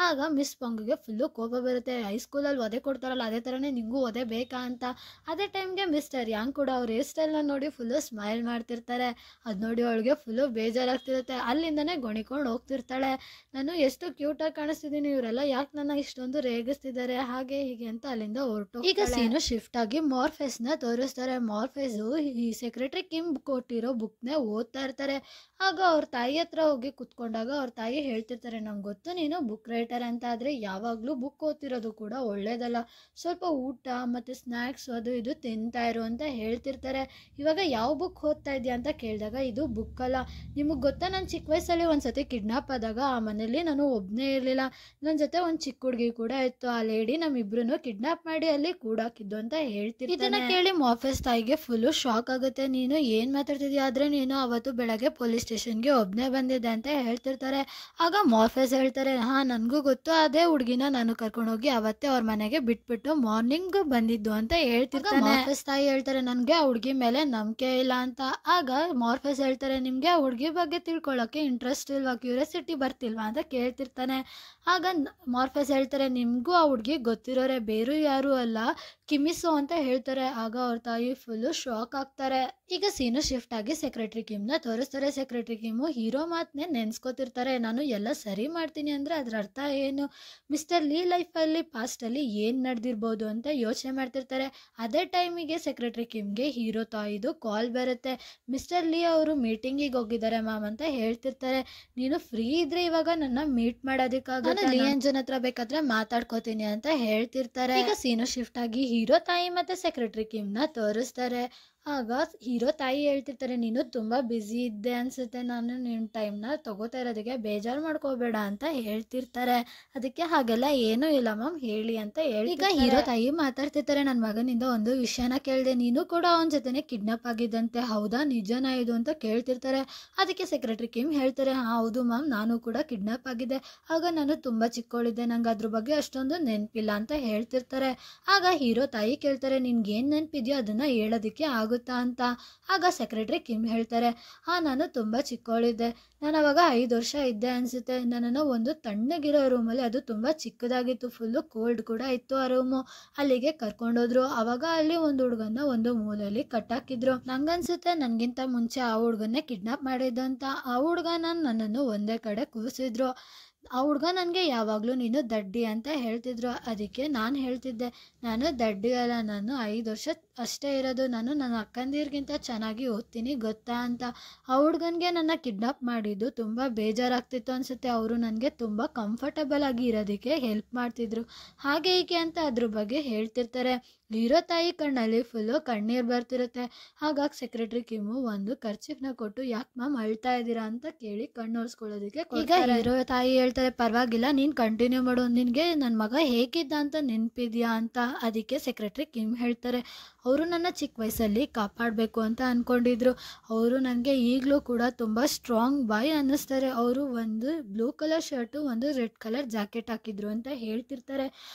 ಆಗ ಮಿಸ್ ಪಾಂಗ್ಗೆ ಫುಲ್ಲು ಕೋಪ ಬರುತ್ತೆ, ಹೈಸ್ಕೂಲಲ್ಲಿ ಒದೆ ಕೊಡ್ತಾರಲ್ಲ ಅದೇ ಥರನೇ ನಿಂಗೂ ಒದೆ ಬೇಕಾ ಅಂತ. ಅದೇ ಟೈಮ್ಗೆ ಮಿಸ್ಟರ್ ಯಾಂಗ್ ಕೂಡ ಅವ್ರ ಹೇರ್ ಸ್ಟೈಲ್ನ ನೋಡಿ ಫುಲ್ಲು ಸ್ಮೈಲ್ ಮಾಡ್ತಿರ್ತಾರೆ. ಅದು ನೋಡಿ ಅವಳಿಗೆ ಫುಲ್ಲು ಬೇಜಾರಾಗ್ತಿರುತ್ತೆ. ಅಲ್ಲಿಂದನೇ ಗೊಣಿಕೊಂಡು ಹೋಗ್ತಿರ್ತಾಳೆ, ನಾನು ಎಷ್ಟು ಕ್ಯೂಟಾಗಿ ಕಾಣಿಸ್ತಿದ್ದೀನಿ, ಇವರೆಲ್ಲ ಯಾಕೆ ನನ್ನ ಇಷ್ಟೊಂದು ರೇಗಿಸ್ತಿದ್ದಾರೆ, ಹಾಗೆ ಹೀಗೆ ಅಂತ ಅಲ್ಲಿಂದ ಹೊರಟು. ಈಗ ಸೀನು ಶಿಫ್ಟ್ ಆಗಿ ಮಾರ್ಫೆಸ್ನ ತೋರಿಸ್ತಾರೆ. ಮಾರ್ಫೆಸು ಈ ಸೆಕ್ರೆಟರಿ ಕಿಮ್ ಕೊಟ್ಟಿರೋ ಬುಕ್ನೇ ಓದ್ತಾ ಇರ್ತಾರೆ. ಆಗ ಅವ್ರ ತಾಯಿ ಹತ್ರ ಹೋಗಿ ಕುತ್ಕೊಂಡಾಗ ಅವ್ರ ತಾಯಿ ಹೇಳ್ತಿರ್ತಾರೆ, ನಂಗೆ ಗೊತ್ತು ನೀನು ಬುಕ್ ರೈಟರ್ ಅಂತ, ಆದರೆ ಯಾವಾಗಲೂ ಬುಕ್ ಓದ್ತಿರೋದು ಕೂಡ ಒಳ್ಳೇದಲ್ಲ, ಸ್ವಲ್ಪ ಊಟ ಮತ್ತು ಸ್ನ್ಯಾಕ್ಸ್ ಅದು ಇದು ತಿಂತಾ ಇರು ಅಂತ ಹೇಳ್ತಿರ್ತಾರೆ. ಇವಾಗ ಯಾವ ಬುಕ್ ಓದ್ತಾ ಇದೆಯಾ ಅಂತ ಕೇಳಿದಾಗ ಇದು ಬುಕ್ ಅಲ್ಲ, ನಿಮಗೆ ಗೊತ್ತಾ ನಾನು ಚಿಕ್ಕ ವಯಸ್ಸಲ್ಲಿ ಒಂದ್ಸತಿ ಕಿಡ್ನಾಪ್ ಆದಾಗ ಆ ಮನೇಲಿ ನಾನು ಒಬ್ಬನೇ ಇರಲಿಲ್ಲ, ನನ್ನ ಜೊತೆ ಒಂದು ಚಿಕ್ಕ ಹುಡುಗಿ ಕೂಡ ಇತ್ತು, ಆ ಲೇಡಿ ನಮ್ಮಿಬ್ರು ಕಿಡ್ನಾಪ್ ಮಾಡಿ ಅಲ್ಲಿ ಕೂಡಾಕಿದ್ದು ಅಂತ ಹೇಳ್ತಿರ್ತಾರೆ. ಇದನ್ನ ಕೇಳಿ ಮಾರ್ಫೆಸ್ ತಾಯಿಗೆ ಫುಲ್ಲು ಶಾಕ್ ಆಗುತ್ತೆ, ನೀನು ಏನು ಮಾತಾಡ್ತಿದ್ಯಾ, ಆದರೆ ನೀನು ಅವತ್ತು ಬೆಳಗ್ಗೆ ಪೊಲೀಸ್ ಸ್ಟೇಷನ್ಗೆ ಒಬ್ಬನೇ ಬಂದಿದ್ದೆ ಅಂತ ಹೇಳ್ತಿರ್ತಾರೆ. ಆಗ ಮಾರ್ಫೆಸ್ ಹೇಳ್ತಾರೆ, ನನಗೂ ಗೊತ್ತು, ಅದೇ ಹುಡುಗಿನ ನಾನು ಕರ್ಕೊಂಡೋಗಿ ಅವತ್ತೇ ಅವ್ರ ಮನೆಗೆ ಬಿಟ್ಬಿಟ್ಟು ಮಾರ್ನಿಂಗ್ ಬಂದಿದ್ದು ಅಂತ ಹೇಳ್ತಿರ್ತಾನೆ. ಮಾರ್ಫೆಸ್ ತಾಯಿ ಹೇಳ್ತಾರೆ, ನನಗೆ ಆ ಹುಡುಗಿ ಮೇಲೆ ನಂಬಿಕೆ ಇಲ್ಲ ಅಂತ. ಆಗ ಮಾರ್ಫೆಸ್ ಹೇಳ್ತಾರೆ, ನಿಮಗೆ ಆ ಹುಡುಗಿ ಬಗ್ಗೆ ತಿಳ್ಕೊಳ್ಳೋಕೆ ಇಂಟ್ರೆಸ್ಟ್ ಇಲ್ವಾ, ಕ್ಯೂರಿಯಾಸಿಟಿ ಬರ್ತಿಲ್ವಾ ಅಂತ ಕೇಳ್ತಿರ್ತಾನೆ. ಆಗ ಮಾರ್ಫೆಸ್ ಹೇಳ್ತಾರೆ, ನಿಮಗೂ ಆ ಹುಡುಗಿ ಗೊತ್ತಿರೋರೆ, ಬೇರೆ ಯಾರು ಅಲ್ಲ, ಕಿಮಿಸೋ ಅಂತ ಹೇಳ್ತಾರೆ. ಆಗ ಅವ್ರ ತಾಯಿ ಫುಲ್ಲು ಶಾಕ್ ಆಗ್ತಾರೆ. ಈಗ ಸೀನು ಶಿಫ್ಟ್ ಆಗಿ ಸೆಕ್ರೆಟರಿ ಕಿಮ್ನ ತೋರಿಸ್ತಾರೆ. ಸೆಕ್ರೆಟರಿ ಕಿಮ್ಮು ಹೀರೋ ಮಾತನ್ನೇ ನೆನೆಸ್ಕೋತಿರ್ತಾರೆ. ನಾನು ಎಲ್ಲ ಸರಿ ಮಾಡ್ತೀನಿ ಅಂದರೆ ಅದರ ಅರ್ಥ ಏನು, ಮಿಸ್ಟರ್ ಲೀ ಲೈಫಲ್ಲಿ ಪಾಸ್ಟಲ್ಲಿ ಏನು ನಡೆದಿರ್ಬೋದು ಅಂತ ಯೋಚನೆ ಮಾಡ್ತಿರ್ತಾರೆ. ಅದೇ ಟೈಮಿಗೆ ಸೆಕ್ರೆಟರಿ ಕಿಮ್ಗೆ ಹೀರೋ ತಾಯಿದು ಕಾಲ್ ಬರುತ್ತೆ. ಮಿಸ್ಟರ್ ಲೀ ಅವರು ಮೀಟಿಂಗಿಗೆ ಹೋಗಿದ್ದಾರೆ ಮ್ಯಾಮ್ ಅಂತ ಹೇಳ್ತಿರ್ತಾರೆ. ನೀನು ಫ್ರೀ ಇದ್ರೆ ಇವಾಗ ನನ್ನ ಮೀಟ್ ಮಾಡೋದಕ್ಕಾಗುತ್ತೆ, ಲೀ ಅಂಜನ್ ಹತ್ರ ಬೇಕಾದ್ರೆ ಮಾತಾಡ್ಕೋತೀನಿ ಅಂತ ಹೇಳ್ತಿರ್ತಾರೆ. ಈಗ ಸೀನು ಶಿಫ್ಟ್ ಆಗಿ ಹೀರೋ ತಾಯಿ ಮತ್ತು ಸೆಕ್ರೆಟರಿ ಕಿಮ್ನ ತೋರಿಸ್ತಾರೆ. ಆಗ ಹೀರೋ ತಾಯಿ ಹೇಳ್ತಿರ್ತಾರೆ, ನೀನು ತುಂಬ ಬ್ಯುಸಿ ಇದ್ದೆ ಅನಿಸುತ್ತೆ, ನಾನು ನಿನ್ನ ಟೈಮ್ನ ತಗೋತಾ ಇರೋದಕ್ಕೆ ಬೇಜಾರು ಮಾಡ್ಕೋಬೇಡ ಅಂತ ಹೇಳ್ತಿರ್ತಾರೆ. ಅದಕ್ಕೆ ಹಾಗೆಲ್ಲ ಏನೂ ಇಲ್ಲ ಮ್ಯಾಮ್, ಹೇಳಿ ಅಂತ ಹೇಳಿ. ಈಗ ಹೀರೋ ತಾಯಿ ಮಾತಾಡ್ತಿರ್ತಾರೆ, ನನ್ನ ಮಗನಿಂದ ಒಂದು ವಿಷಯನ ಕೇಳಿದೆ, ನೀನು ಕೂಡ ಅವನ ಜೊತೆನೆ ಕಿಡ್ನಾಪ್ ಆಗಿದ್ದಂತೆ, ಹೌದಾ ನಿಜನಾ ಇದು ಅಂತ ಕೇಳ್ತಿರ್ತಾರೆ. ಅದಕ್ಕೆ ಸೆಕ್ರೆಟರಿ ಕಿಮ್ ಹೇಳ್ತಾರೆ, ಹಾಂ ಹೌದು ಮ್ಯಾಮ್, ನಾನು ಕೂಡ ಕಿಡ್ನಾಪ್ ಆಗಿದ್ದೆ, ಆಗ ನಾನು ತುಂಬ ಚಿಕ್ಕವಳಿದ್ದೆ, ನಂಗೆ ಅದ್ರ ಬಗ್ಗೆ ಅಷ್ಟೊಂದು ನೆನಪಿಲ್ಲ ಅಂತ ಹೇಳ್ತಿರ್ತಾರೆ. ಆಗ ಹೀರೋ ತಾಯಿ ಕೇಳ್ತಾರೆ, ನಿನ್ಗೇನು ನೆನಪಿದೆಯೋ ಅದನ್ನು ಹೇಳೋದಕ್ಕೆ ಆಗುತ್ತೆ ಅಂತ. ಆಗ ಸೆಕ್ರೆಟರಿ ಕಿಮ್ ಹೇಳ್ತಾರೆ, ಹಾಂ ನಾನು ತುಂಬ ಚಿಕ್ಕವಳಿದ್ದೆ, ನಾನು ಅವಾಗ 5 ವರ್ಷ ಇದ್ದೆ ಅನಿಸುತ್ತೆ. ನನ್ನನ್ನು ಒಂದು ತಣ್ಣಗಿರೋ ರೂಮಲ್ಲಿ, ಅದು ತುಂಬ ಚಿಕ್ಕದಾಗಿತ್ತು, ಫುಲ್ಲು ಕೋಲ್ಡ್ ಕೂಡ ಇತ್ತು ಆ ರೂಮು, ಅಲ್ಲಿಗೆ ಕರ್ಕೊಂಡೋದ್ರು. ಅವಾಗ ಅಲ್ಲಿ ಒಂದು ಹುಡುಗನ್ನ ಒಂದು ಮೂಲೆಯಲ್ಲಿ ಕಟ್ಟಾಕಿದ್ರು. ನಂಗನ್ಸುತ್ತೆ ನನಗಿಂತ ಮುಂಚೆ ಆ ಹುಡುಗನ್ನೇ ಕಿಡ್ನಾಪ್ ಮಾಡಿದ್ದು ಅಂತ. ಆ ಹುಡುಗ ನನ್ನನ್ನು ಒಂದೇ ಕಡೆ ಕೂರಿಸಿದ್ರು. ಆ ಹುಡುಗ ನನಗೆ ಯಾವಾಗಲೂ ನೀನು ದಡ್ಡಿ ಅಂತ ಹೇಳ್ತಿದ್ರು. ಅದಕ್ಕೆ ನಾನು ಹೇಳ್ತಿದ್ದೆ, ನಾನು ದಡ್ಡಿ ಅಲ್ಲ, ನಾನು 5 ವರ್ಷ ಅಷ್ಟೇ ಇರೋದು, ನಾನು ನನ್ನ ಅಕ್ಕಂದಿರಿಗಿಂತ ಚೆನ್ನಾಗಿ ಓದ್ತೀನಿ ಗೊತ್ತಾ ಅಂತ. ಆ ಹುಡುಗನಿಗೆ ನನ್ನ ಕಿಡ್ನಾಪ್ ಮಾಡಿದ್ದು ತುಂಬ ಬೇಜಾರಾಗ್ತಿತ್ತು ಅನಿಸುತ್ತೆ. ಅವರು ನನಗೆ ತುಂಬ ಕಂಫರ್ಟಬಲ್ ಆಗಿ ಇರೋದಕ್ಕೆ ಹೆಲ್ಪ್ ಮಾಡ್ತಿದ್ರು, ಹಾಗೆ ಹೀಗೆ ಅಂತ ಅದ್ರ ಬಗ್ಗೆ ಹೇಳ್ತಿರ್ತಾರೆ. ಹೀರೋ ತಾಯಿ ಕಣ್ಣಲ್ಲಿ ಫುಲ್ಲು ಕಣ್ಣೀರು ಬರ್ತಿರುತ್ತೆ. ಹಾಗಾಗಿ ಸೆಕ್ರೆಟರಿ ಕಿಮ್ಮು ಒಂದು ಕರ್ಚಿಫ್ನ ಕೊಟ್ಟು, ಯಾಕೆ ಮ್ಯಾಮ್ ಅಳ್ತಾ ಇದ್ದೀರಾ ಅಂತ ಕೇಳಿ ಕಣ್ಣು ಒರೆಸ್ಕೊಳ್ಳೋದಕ್ಕೆ. ಈಗ ಹೀರೋ ತಾಯಿ ಹೇಳ್ತಾರೆ, ಪರವಾಗಿಲ್ಲ ನೀನು ಕಂಟಿನ್ಯೂ ಮಾಡು, ನಿನಗೆ ನನ್ನ ಮಗ ಹೇಗಿದ್ದ ಅಂತ ನೆನಪಿದ್ಯಾ ಅಂತ. ಅದಕ್ಕೆ ಸೆಕ್ರೆಟರಿ ಕಿಮ್ ಹೇಳ್ತಾರೆ, ಅವರು ನನ್ನ ಚಿಕ್ಕ ವಯಸ್ಸಲ್ಲಿ ಕಾಪಾಡಬೇಕು ಅಂತ ಅಂದ್ಕೊಂಡಿದ್ರು, ಅವರು ನನಗೆ ಈಗಲೂ ಕೂಡ ತುಂಬ ಸ್ಟ್ರಾಂಗ್ ಬಾಯ್ ಅನ್ನಿಸ್ತಾರೆ. ಅವರು ಒಂದು ಬ್ಲೂ ಕಲರ್ ಶರ್ಟು, ಒಂದು ರೆಡ್ ಕಲರ್ ಜಾಕೆಟ್ ಹಾಕಿದ್ರು ಅಂತ ಹೇಳ್ತಿರ್ತಾರೆ.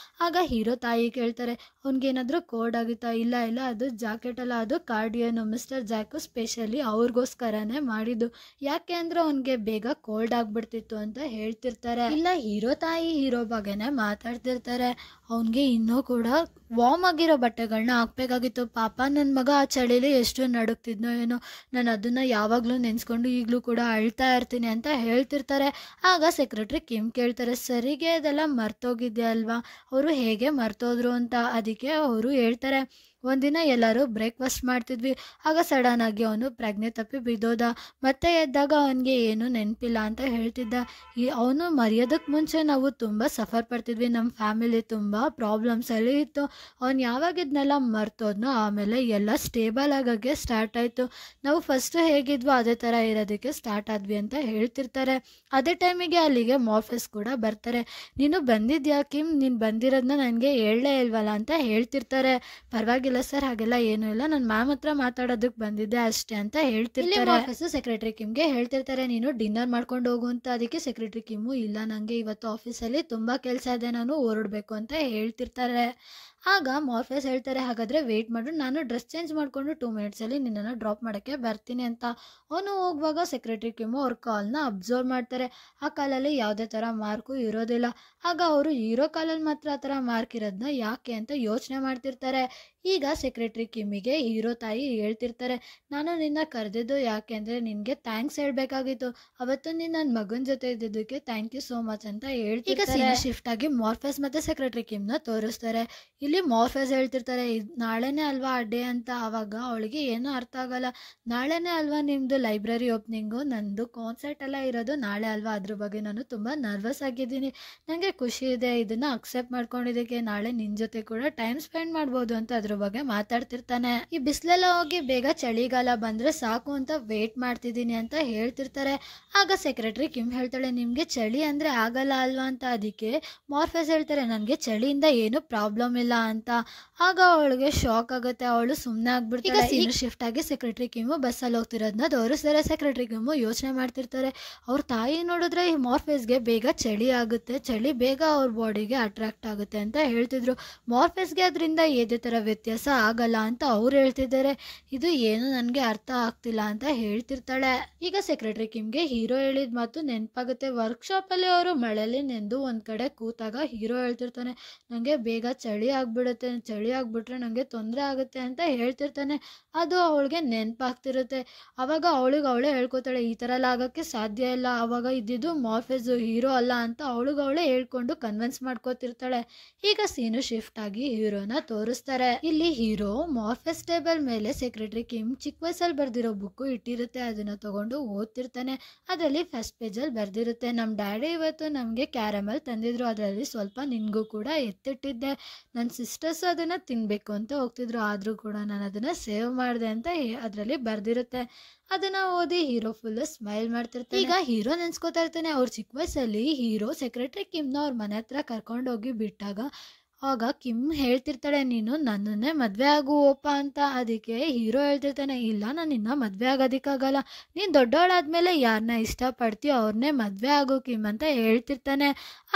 ಆಗ ಹೀರೋ ತಾಯಿ ಕೇಳ್ತಾರೆ, ಅವ್ನಿಗೇನಾದರೂ ಕೋಲ್ಡ್ ಆಗುತ್ತಾ? ಇಲ್ಲ ಇಲ್ಲ, ಅದು ಜಾಕೆಟ್ ಅಲ್ಲ, ಅದು ಕಾರ್ಡಿಯನು, ಮಿಸ್ಟರ್ ಜಾಕು ಸ್ಪೆಷಲಿ ಅವ್ರಿಗೋಸ್ಕರನೇ ಮಾಡಿದ್ದು, ಯಾಕೆ ಅಂದರೆ ಅವನಿಗೆ ಬೇಗ ಕೋಲ್ಡ್ ಆಗಿಬಿಡ್ತಿತ್ತು ಅಂತ ಹೇಳ್ತಿರ್ತಾರೆ. ಇಲ್ಲ ಹೀರೋ ತಾಯಿ ಹೀರೋ ಬಗ್ಗೆನೇ ಮಾತಾಡ್ತಿರ್ತಾರೆ. ಅವನಿಗೆ ಇನ್ನೂ ಕೂಡ ವಾರ್ಮ್ ಆಗಿರೋ ಬಟ್ಟೆಗಳನ್ನ ಹಾಕ್ಬೇಕಾಗಿತ್ತು, ಪಾಪ ನನ್ನ ಮಗ ಆ ಚಳಿಲಿ ಎಷ್ಟು ನಡುಕ್ತಿದ್ನೋ ಏನೋ, ನಾನು ಅದನ್ನು ಯಾವಾಗಲೂ ನೆನೆಸ್ಕೊಂಡು ಈಗಲೂ ಕೂಡ ಅಳ್ತಾ ಇರ್ತೀನಿ ಅಂತ ಹೇಳ್ತಿರ್ತಾರೆ. ಆಗ ಸೆಕ್ರೆಟರಿ ಕಿಮ್ ಕೇಳ್ತಾರೆ, ಸರಿಗೆ ಅದೆಲ್ಲ ಮರ್ತೋಗಿದ್ದೆ ಅಲ್ವಾ, ಅವರು ಹೇಗೆ ಮರ್ತೋದ್ರು ಅಂತ. ಅದಕ್ಕೆ ಅವರು ಹೇಳ್ತಾರೆ, ಒಂದಿನ ಎಲ್ಲರೂ ಬ್ರೇಕ್ಫಾಸ್ಟ್ ಮಾಡ್ತಿದ್ವಿ, ಆಗ ಸಡನ್ನಾಗಿ ಅವನು ಪ್ರಜ್ಞೆ ತಪ್ಪಿ ಬಿದ್ದೋದ, ಮತ್ತೆ ಎದ್ದಾಗ ಅವನಿಗೆ ಏನೂ ನೆನಪಿಲ್ಲ ಅಂತ ಹೇಳ್ತಿದ್ದ. ಅವನು ಮರೆಯೋದಕ್ಕೆ ಮುಂಚೆ ನಾವು ತುಂಬ ಸಫರ್ ಪಡ್ತಿದ್ವಿ, ನಮ್ಮ ಫ್ಯಾಮಿಲಿ ತುಂಬ ಪ್ರಾಬ್ಲಮ್ಸಲ್ಲಿ ಇತ್ತು, ಅವ್ನು ಯಾವಾಗ ಇದನ್ನೆಲ್ಲ ಮರ್ತೋದ್ನೋ ಆಮೇಲೆ ಎಲ್ಲ ಸ್ಟೇಬಲ್ ಆಗೋಕ್ಕೆ ಸ್ಟಾರ್ಟ್ ಆಯಿತು, ನಾವು ಫಸ್ಟು ಹೇಗಿದ್ವೋ ಅದೇ ಥರ ಇರೋದಕ್ಕೆ ಸ್ಟಾರ್ಟ್ ಆದ್ವಿ ಅಂತ ಹೇಳ್ತಿರ್ತಾರೆ. ಅದೇ ಟೈಮಿಗೆ ಅಲ್ಲಿಗೆ ಮಾರ್ಫಸ್ ಕೂಡ ಬರ್ತಾರೆ. ನೀನು ಬಂದಿದ್ಯಾ ಕಿಮ್, ನೀನು ಬಂದಿರೋದನ್ನ ನನಗೆ ಹೇಳಲೇ ಇಲ್ವಲ್ಲ ಅಂತ ಹೇಳ್ತಿರ್ತಾರೆ. ಪರವಾಗಿಲ್ಲ ಸರ್, ಹಾಗೆಲ್ಲ ಏನೂ ಇಲ್ಲ, ನಾನು ಮ್ಯಾಮ್ ಹತ್ರ ಮಾತಾಡೋದಕ್ಕೆ ಬಂದಿದ್ದೆ ಅಷ್ಟೇ ಅಂತ ಹೇಳ್ತಿರ್ತಾರೆ. ಮಾರ್ಫಸ್ ಸೆಕ್ರೆಟರಿ ಕಿಮ್ಗೆ ಹೇಳ್ತಿರ್ತಾರೆ, ನೀನು ಡಿನ್ನರ್ ಮಾಡ್ಕೊಂಡು ಹೋಗು ಅಂತ. ಅದಕ್ಕೆ ಸೆಕ್ರೆಟರಿ ಕಿಮ್ಮು, ಇಲ್ಲ ನನಗೆ ಇವತ್ತು ಆಫೀಸಲ್ಲಿ ತುಂಬ ಕೆಲಸ ಇದೆ, ನಾನು ಹೊರಡಬೇಕು ಅಂತ ಹೇಳ್ತಿರ್ತಾರೆ. ಆಗ ಮಾರ್ಫಸ್ ಹೇಳ್ತಾರೆ, ಹಾಗಾದರೆ ವೆಯ್ಟ್ ಮಾಡು, ನಾನು ಡ್ರೆಸ್ ಚೇಂಜ್ ಮಾಡಿಕೊಂಡು 2 ಮಿನಿಟ್ಸಲ್ಲಿ ನಿನ್ನನ್ನು ಡ್ರಾಪ್ ಮಾಡೋಕ್ಕೆ ಬರ್ತೀನಿ ಅಂತ. ಅವನು ಹೋಗುವಾಗ ಸೆಕ್ರೆಟರಿ ಕಿಮ್ಮು ಅವ್ರ ಕಾಲ್ನ ಅಬ್ಸರ್ವ್ ಮಾಡ್ತಾರೆ. ಆ ಕಾಲಲ್ಲಿ ಯಾವುದೇ ಥರ ಮಾರ್ಕು ಇರೋದಿಲ್ಲ. ಆಗ ಅವರು ಹೀರೋ ಕಾಲಲ್ಲಿ ಮಾತ್ರ ಆ ಥರ ಮಾರ್ಕ್ ಇರೋದನ್ನ ಯಾಕೆ ಅಂತ ಯೋಚನೆ ಮಾಡ್ತಿರ್ತಾರೆ. ಈಗ ಸೆಕ್ರೆಟರಿ ಕಿಮ್ಮಿಗೆ ಹೀರೋ ತಾಯಿ ಹೇಳ್ತಿರ್ತಾರೆ, ನಾನು ನಿನ್ನ ಕರೆದಿದ್ದು ಯಾಕೆ ಅಂದರೆ ನಿನಗೆ ಥ್ಯಾಂಕ್ಸ್ ಹೇಳಬೇಕಾಗಿತ್ತು, ಅವತ್ತು ನೀನು ನನ್ನ ಮಗನ ಜೊತೆ ಇದ್ದಿದ್ದಕ್ಕೆ ಥ್ಯಾಂಕ್ ಯು ಸೋ ಮಚ್ ಅಂತ ಹೇಳ್ತಿರ್ತಾರೆ. ಈಗ ಶಿಫ್ಟ್ ಆಗಿ ಮಾರ್ಫಸ್ ಮತ್ತು ಸೆಕ್ರೆಟರಿ ಕಿಮ್ನ ತೋರಿಸ್ತಾರೆ. ಇಲ್ಲಿ ಮಾರ್ಫಸ್ ಹೇಳ್ತಿರ್ತಾರೆ, ನಾಳೆನೇ ಅಲ್ವಾ ಆ ಡೇ ಅಂತ. ಆವಾಗ ಅವಳಿಗೆ ಏನೂ ಅರ್ಥ ಆಗಲ್ಲ, ನಾಳೆನೇ ಅಲ್ವಾ ನಿಮ್ಮದು ಲೈಬ್ರರಿ ಓಪನಿಂಗು, ನಂದು ಕಾನ್ಸರ್ಟ್ ಎಲ್ಲ ಇರೋದು ನಾಳೆ ಅಲ್ವಾ, ಅದ್ರ ಬಗ್ಗೆ ನಾನು ತುಂಬ ನರ್ವಸ್ ಆಗಿದ್ದೀನಿ, ನನಗೆ ಖುಷಿ ಇದೆ ಇದನ್ನು ಅಕ್ಸೆಪ್ಟ್ ಮಾಡ್ಕೊಂಡಿದ್ದಕ್ಕೆ, ನಾಳೆ ನಿನ್ನ ಜೊತೆ ಕೂಡ ಟೈಮ್ ಸ್ಪೆಂಡ್ ಮಾಡ್ಬೋದು ಅಂತ ಅದ್ರ ಬಗ್ಗೆ ಮಾತಾಡ್ತಿರ್ತಾನೆ. ಈ ಬಿಸಿಲೆಲ್ಲ ಹೋಗಿ ಬೇಗ ಚಳಿಗಾಲ ಬಂದರೆ ಸಾಕು ಅಂತ ವೇಟ್ ಮಾಡ್ತಿದ್ದೀನಿ ಅಂತ ಹೇಳ್ತಿರ್ತಾರೆ. ಆಗ ಸೆಕ್ರೆಟರಿ ಕಿಮ್ ಹೇಳ್ತಾಳೆ, ನಿಮಗೆ ಚಳಿ ಅಂದರೆ ಆಗಲ್ಲ ಅಲ್ವಾ ಅಂತ. ಅದಕ್ಕೆ ಮಾರ್ಫಸ್ ಹೇಳ್ತಾರೆ, ನನಗೆ ಚಳಿಯಿಂದ ಏನೂ ಪ್ರಾಬ್ಲಮ್ ಇಲ್ಲ ಅಂತ. ಆಗ ಅವಳಿಗೆ ಶಾಕ್ ಆಗುತ್ತೆ, ಅವಳು ಸುಮ್ಮನೆ ಆಗ್ಬಿಡ್ತಾಳೆ. ಈಗ ಶಿಫ್ಟ್ ಆಗಿ ಸೆಕ್ರೆಟರಿ ಕಿಮ್ಮು ಬಸ್ಸಲ್ಲಿ ಹೋಗ್ತಿರೋದನ್ನ ತೋರಿಸ್ತಾರೆ. ಸೆಕ್ರೆಟರಿ ಕಿಮ್ಮು ಯೋಚನೆ ಮಾಡ್ತಿರ್ತಾರೆ, ಅವ್ರ ತಾಯಿ ನೋಡಿದ್ರೆ ಈ ಮಾರ್ಫಸ್ಗೆ ಬೇಗ ಚಳಿ ಆಗುತ್ತೆ, ಚಳಿ ಬೇಗ ಅವ್ರ ಬಾಡಿಗೆ ಅಟ್ರಾಕ್ಟ್ ಆಗುತ್ತೆ ಅಂತ ಹೇಳ್ತಿದ್ರು. ಮಾರ್ಫಸ್ಗೆ ಅದರಿಂದ ಏದೇ ಥರ ವ್ಯತ್ಯಾಸ ಆಗಲ್ಲ ಅಂತ ಅವ್ರು ಹೇಳ್ತಿದ್ದಾರೆ. ಇದು ಏನು ನನಗೆ ಅರ್ಥ ಆಗ್ತಿಲ್ಲ ಅಂತ ಹೇಳ್ತಿರ್ತಾಳೆ. ಈಗ ಸೆಕ್ರೆಟರಿ ಕಿಮ್ಗೆ ಹೀರೋ ಹೇಳಿದ ಮಾತು ನೆನಪಾಗುತ್ತೆ. ವರ್ಕ್ಶಾಪಲ್ಲಿ ಅವರು ಮಳೆಯಲ್ಲಿ ನೆಂದು ಒಂದು ಕಡೆ ಕೂತಾಗ ಹೀರೋ ಹೇಳ್ತಿರ್ತಾನೆ, ನನಗೆ ಬೇಗ ಚಳಿ ಆಗ್ಬಿಡುತ್ತೆ, ಚಳಿ ಆಗ್ಬಿಟ್ರೆ ನನಗೆ ತೊಂದರೆ ಆಗುತ್ತೆ ಅಂತ ಹೇಳ್ತಿರ್ತಾನೆ. ಅದು ಅವಳಿಗೆ ನೆನಪಾಗ್ತಿರುತ್ತೆ. ಆವಾಗ ಅವಳೇ ಹೇಳ್ಕೊತಾಳೆ, ಈ ಥರ ಎಲ್ಲ ಆಗೋಕ್ಕೆ ಸಾಧ್ಯ ಇಲ್ಲ, ಆವಾಗ ಇದ್ದಿದ್ದು ಮಾರ್ಫೆಸ್ ಹೀರೋ ಅಲ್ಲ ಅಂತ ಅವಳೇ ಹೇಳ್ಕೊಂಡು ಕನ್ವಿನ್ಸ್ ಮಾಡ್ಕೋತಿರ್ತಾಳೆ. ಈಗ ಸೀನು ಶಿಫ್ಟ್ ಆಗಿ ಹೀರೋನ ತೋರಿಸ್ತಾರೆ. ಇಲ್ಲಿ ಹೀರೋ ಮಾರ್ಫೆಸ್ ಟೇಬಲ್ ಮೇಲೆ ಸೆಕ್ರೆಟರಿ ಕಿಮ್ ಚಿಕ್ಕ ವಯಸ್ಸಲ್ಲಿ ಬರ್ದಿರೋ ಬುಕ್ಕು ಇಟ್ಟಿರುತ್ತೆ. ಅದನ್ನ ತಗೊಂಡು ಓದ್ತಿರ್ತಾನೆ. ಅದರಲ್ಲಿ ಫಸ್ಟ್ ಪೇಜಲ್ಲಿ ಬರ್ದಿರುತ್ತೆ, ನಮ್ಮ ಡ್ಯಾಡಿ ಇವತ್ತು ನಮಗೆ ಕ್ಯಾರಮಲ್ ತಂದಿದ್ರು, ಅದರಲ್ಲಿ ಸ್ವಲ್ಪ ನಿನಗೂ ಕೂಡ ಎತ್ತಿಟ್ಟಿದ್ದೆ, ನನ್ನ ಸಿಸ್ಟರ್ಸ್ ಅದನ್ನು ತಿನ್ನಬೇಕು ಅಂತ ಹೋಗ್ತಿದ್ರು, ಆದರೂ ಕೂಡ ನಾನು ಅದನ್ನು ಸೇವ್ ಮಾಡಿದೆ ಅಂತ ಅದರಲ್ಲಿ ಬರ್ದಿರುತ್ತೆ. ಅದನ್ನ ಓದಿ ಹೀರೋ ಫುಲ್ ಸ್ಮೈಲ್ ಮಾಡ್ತಿರ್ತಾನೆ. ಈಗ ಹೀರೋ ನೆನ್ಸ್ಕೊತಾ ಇರ್ತಾನೆ, ಅವ್ರ ಚಿಕ್ಕ ವಯಸ್ಸಲ್ಲಿ ಹೀರೋ ಸೆಕ್ರೆಟರಿ ಕಿಮ್ನ ಅವ್ರ ಮನೆ ಹತ್ರ ಕರ್ಕೊಂಡೋಗಿ ಬಿಟ್ಟಾಗ ಆಗ ಕಿಮ್ ಹೇಳ್ತಿರ್ತಾಳೆ, ನೀನು ನನ್ನನ್ನೇ ಮದುವೆ ಆಗುವಪ್ಪ ಅಂತ. ಅದಕ್ಕೆ ಹೀರೋ ಹೇಳ್ತಿರ್ತಾನೆ, ಇಲ್ಲ ನಾನು ಇನ್ನೂ ಮದುವೆ ಆಗೋದಕ್ಕಾಗಲ್ಲ, ನೀನು ದೊಡ್ಡವಳಾದ್ಮೇಲೆ ಯಾರನ್ನ ಇಷ್ಟಪಡ್ತೀಯೋ ಅವ್ರನ್ನೇ ಮದುವೆ ಆಗು ಕಿಮ್ ಅಂತ ಹೇಳ್ತಿರ್ತಾನೆ.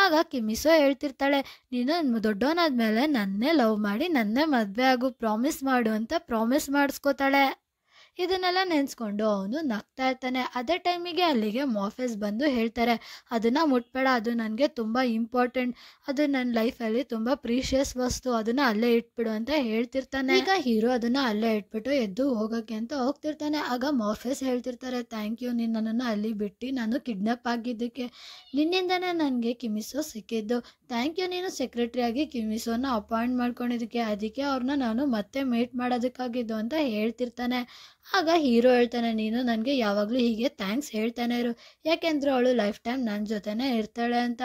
ಆಗ ಕಿಮಿಸೋ ಹೇಳ್ತಿರ್ತಾಳೆ, ನೀನು ದೊಡ್ಡವನಾದ್ಮೇಲೆ ನನ್ನೇ ಲವ್ ಮಾಡಿ ನನ್ನೇ ಮದುವೆ ಆಗು, ಪ್ರಾಮಿಸ್ ಮಾಡು ಅಂತ ಪ್ರಾಮಿಸ್ ಮಾಡಿಸ್ಕೋತಾಳೆ. ಇದನ್ನೆಲ್ಲ ನೆನೆಸ್ಕೊಂಡು ಅವನು ನಗ್ತಾ ಇರ್ತಾನೆ. ಅದೇ ಟೈಮಿಗೆ ಅಲ್ಲಿಗೆ ಮಾರ್ಫೆಸ್ ಬಂದು ಹೇಳ್ತಾರೆ, ಅದನ್ನು ಮುಟ್ಬೇಡ, ಅದು ನನಗೆ ತುಂಬ ಇಂಪಾರ್ಟೆಂಟ್, ಅದು ನನ್ನ ಲೈಫಲ್ಲಿ ತುಂಬ ಪ್ರೀಷಿಯಸ್ ವಸ್ತು, ಅದನ್ನು ಅಲ್ಲೇ ಇಟ್ಬಿಡು ಅಂತ ಹೇಳ್ತಿರ್ತಾನೆ. ಈಗ ಹೀರೋ ಅದನ್ನು ಅಲ್ಲೇ ಇಟ್ಬಿಟ್ಟು ಎದ್ದು ಹೋಗೋಕ್ಕೆ ಅಂತ ಹೋಗ್ತಿರ್ತಾನೆ. ಆಗ ಮಾರ್ಫೆಸ್ ಹೇಳ್ತಿರ್ತಾರೆ, ಥ್ಯಾಂಕ್ ಯು, ನೀನು ನನ್ನನ್ನು ಅಲ್ಲಿ ಬಿಟ್ಟು ನಾನು ಕಿಡ್ನಾಪ್ ಆಗಿದ್ದಕ್ಕೆ, ನಿನ್ನಿಂದನೇ ನನಗೆ ಕಿಮಿಸೋ ಸಿಕ್ಕಿದ್ದು, ಥ್ಯಾಂಕ್ ಯು, ನೀನು ಸೆಕ್ರೆಟರಿಯಾಗಿ ಕಿಮಿಸೋನ ಅಪಾಯಿಂಟ್ ಮಾಡ್ಕೊಂಡಿದ್ದಕ್ಕೆ, ಅದಕ್ಕೆ ಅವ್ರನ್ನ ನಾನು ಮತ್ತೆ ಮೀಟ್ ಮಾಡೋದಕ್ಕಾಗಿದ್ದು ಅಂತ ಹೇಳ್ತಿರ್ತಾನೆ. ಆಗ ಹೀರೋ ಹೇಳ್ತಾನೆ, ನೀನು ನನಗೆ ಯಾವಾಗಲೂ ಹೀಗೆ ಥ್ಯಾಂಕ್ಸ್ ಹೇಳ್ತಾನೆ ಇರು, ಯಾಕೆಂದರೆ ಅವಳು ಲೈಫ್ ಟೈಮ್ ನನ್ನ ಜೊತೆನೇ ಇರ್ತಾಳೆ ಅಂತ.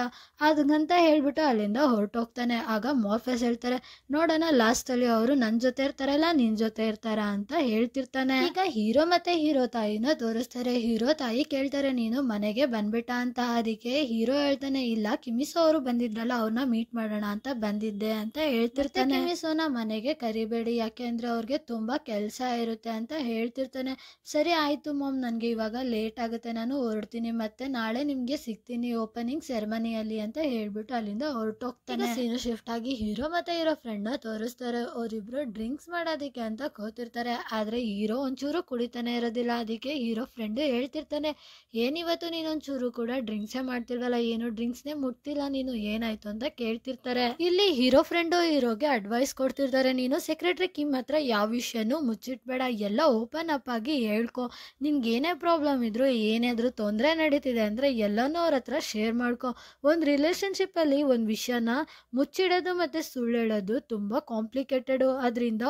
ಅದಕ್ಕಂತ ಹೇಳ್ಬಿಟ್ಟು ಅಲ್ಲಿಂದ ಹೊರಟೋಗ್ತಾನೆ. ಆಗ ಮಾರ್ಫೆಸ್ ಹೇಳ್ತಾರೆ, ನೋಡೋಣ ಲಾಸ್ಟಲ್ಲಿ ಅವರು ನನ್ನ ಜೊತೆ ಇರ್ತಾರಲ್ಲ ನಿನ್ನ ಜೊತೆ ಇರ್ತಾರ ಅಂತ ಹೇಳ್ತಿರ್ತಾನೆ. ಈಗ ಹೀರೋ ಮತ್ತೆ ಹೀರೋ ತಾಯಿನ ತೋರಿಸ್ತಾರೆ. ಹೀರೋ ತಾಯಿ ಕೇಳ್ತಾರೆ, ನೀನು ಮನೆಗೆ ಬಂದ್ಬಿಟ್ಟ ಅಂತ. ಅದಕ್ಕೆ ಹೀರೋ ಹೇಳ್ತಾನೆ, ಇಲ್ಲ ಕಿಮಿಸೋ ಅವರು ಬಂದಿದ್ರಲ್ಲ ಅವ್ರನ್ನ ಮೀಟ್ ಮಾಡೋಣ ಅಂತ ಬಂದಿದ್ದೆ ಅಂತ ಹೇಳ್ತಿರ್ತಾನೆ. ಕಿಮಿಸೋನ ಮನೆಗೆ ಕರಿಬೇಡಿ, ಯಾಕೆಂದ್ರೆ ಅವ್ರಿಗೆ ತುಂಬಾ ಕೆಲಸ ಇರುತ್ತೆ ಅಂತ ಹೇಳ್ತಿರ್ತಾನೆ. ಸರಿ ಆಯ್ತು ಮಾಮ್, ನನಗೆ ಇವಾಗ ಲೇಟ್ ಆಗುತ್ತೆ, ನಾನು ಹೊರಡ್ತೀನಿ, ಮತ್ತೆ ನಾಳೆ ನಿಮ್ಗೆ ಸಿಗ್ತೀನಿ ಓಪನಿಂಗ್ ಸೆರೆಮನಿಯಲ್ಲಿ ಅಂತ ಹೇಳ್ಬಿಟ್ಟು ಅಲ್ಲಿಂದ ಹೊರಟೋಗ್ತಾನೆ. ಸೀನು ಶಿಫ್ಟ್ ಆಗಿ ಹೀರೋ ಮತ್ತೆ ಹೀರೋ ಫ್ರೆಂಡ್ನ ತೋರಿಸ್ತಾರೆ. ಅವರಿಬ್ರು ಡ್ರಿಂಕ್ಸ್ ಮಾಡೋದಕ್ಕೆ ಅಂತ ಕೂತಿರ್ತಾರೆ. ಆದ್ರೆ ಹೀರೋ ಒಂಚೂರು ಕುಡಿತಾನೆ ಇರೋದಿಲ್ಲ. ಅದಕ್ಕೆ ಹೀರೋ ಫ್ರೆಂಡ್ ಹೇಳ್ತಿರ್ತಾನೆ, ಏನಿವತ್ತು ನೀನೊಂಚೂರು ಕೂಡ ಡ್ರಿಂಕ್ಸೇ ಮಾಡ್ತಿಲ್ವಲ್ಲ, ಏನು ಡ್ರಿಂಕ್ಸ್ನೇ ಮುಟ್ತಿಲ್ಲ ನೀನು, ಏನಾಯ್ತು ಅಂತ ಕೇಳ್ತಿರ್ತಾರೆ. ಇಲ್ಲಿ ಹೀರೋ ಫ್ರೆಂಡು ಹೀರೋಗೆ ಅಡ್ವೈಸ್ ಕೊಡ್ತಿರ್ತಾರೆ, ನೀನು ಸೆಕ್ರೆಟರಿ ಕಿಮ್ ಹತ್ರ ಯಾವ ವಿಷಯನೂ ಮುಚ್ಚಿಟ್ಬೇಡ, ಎಲ್ಲ ಓಪನ್ ಅಪ್ ಆಗಿ ಹೇಳ್ಕೊ, ನಿನ್ಗೆ ಏನೇ ಪ್ರಾಬ್ಲಮ್ ಇದ್ರು ಏನಾದರೂ ತೊಂದರೆ ನಡೀತಿದೆ ಅಂದರೆ ಎಲ್ಲನೂ ಅವ್ರ ಹತ್ರ ಶೇರ್ ಮಾಡ್ಕೊ. ಒಂದು ರಿಲೇಷನ್ಶಿಪ್ಪಲ್ಲಿ ಒಂದು ವಿಷಯನ ಮುಚ್ಚಿಡೋದು ಮತ್ತು ಸುಳ್ಳು ಹೇಳೋದು ತುಂಬ ಕಾಂಪ್ಲಿಕೇಟೆಡು. ಅದರಿಂದ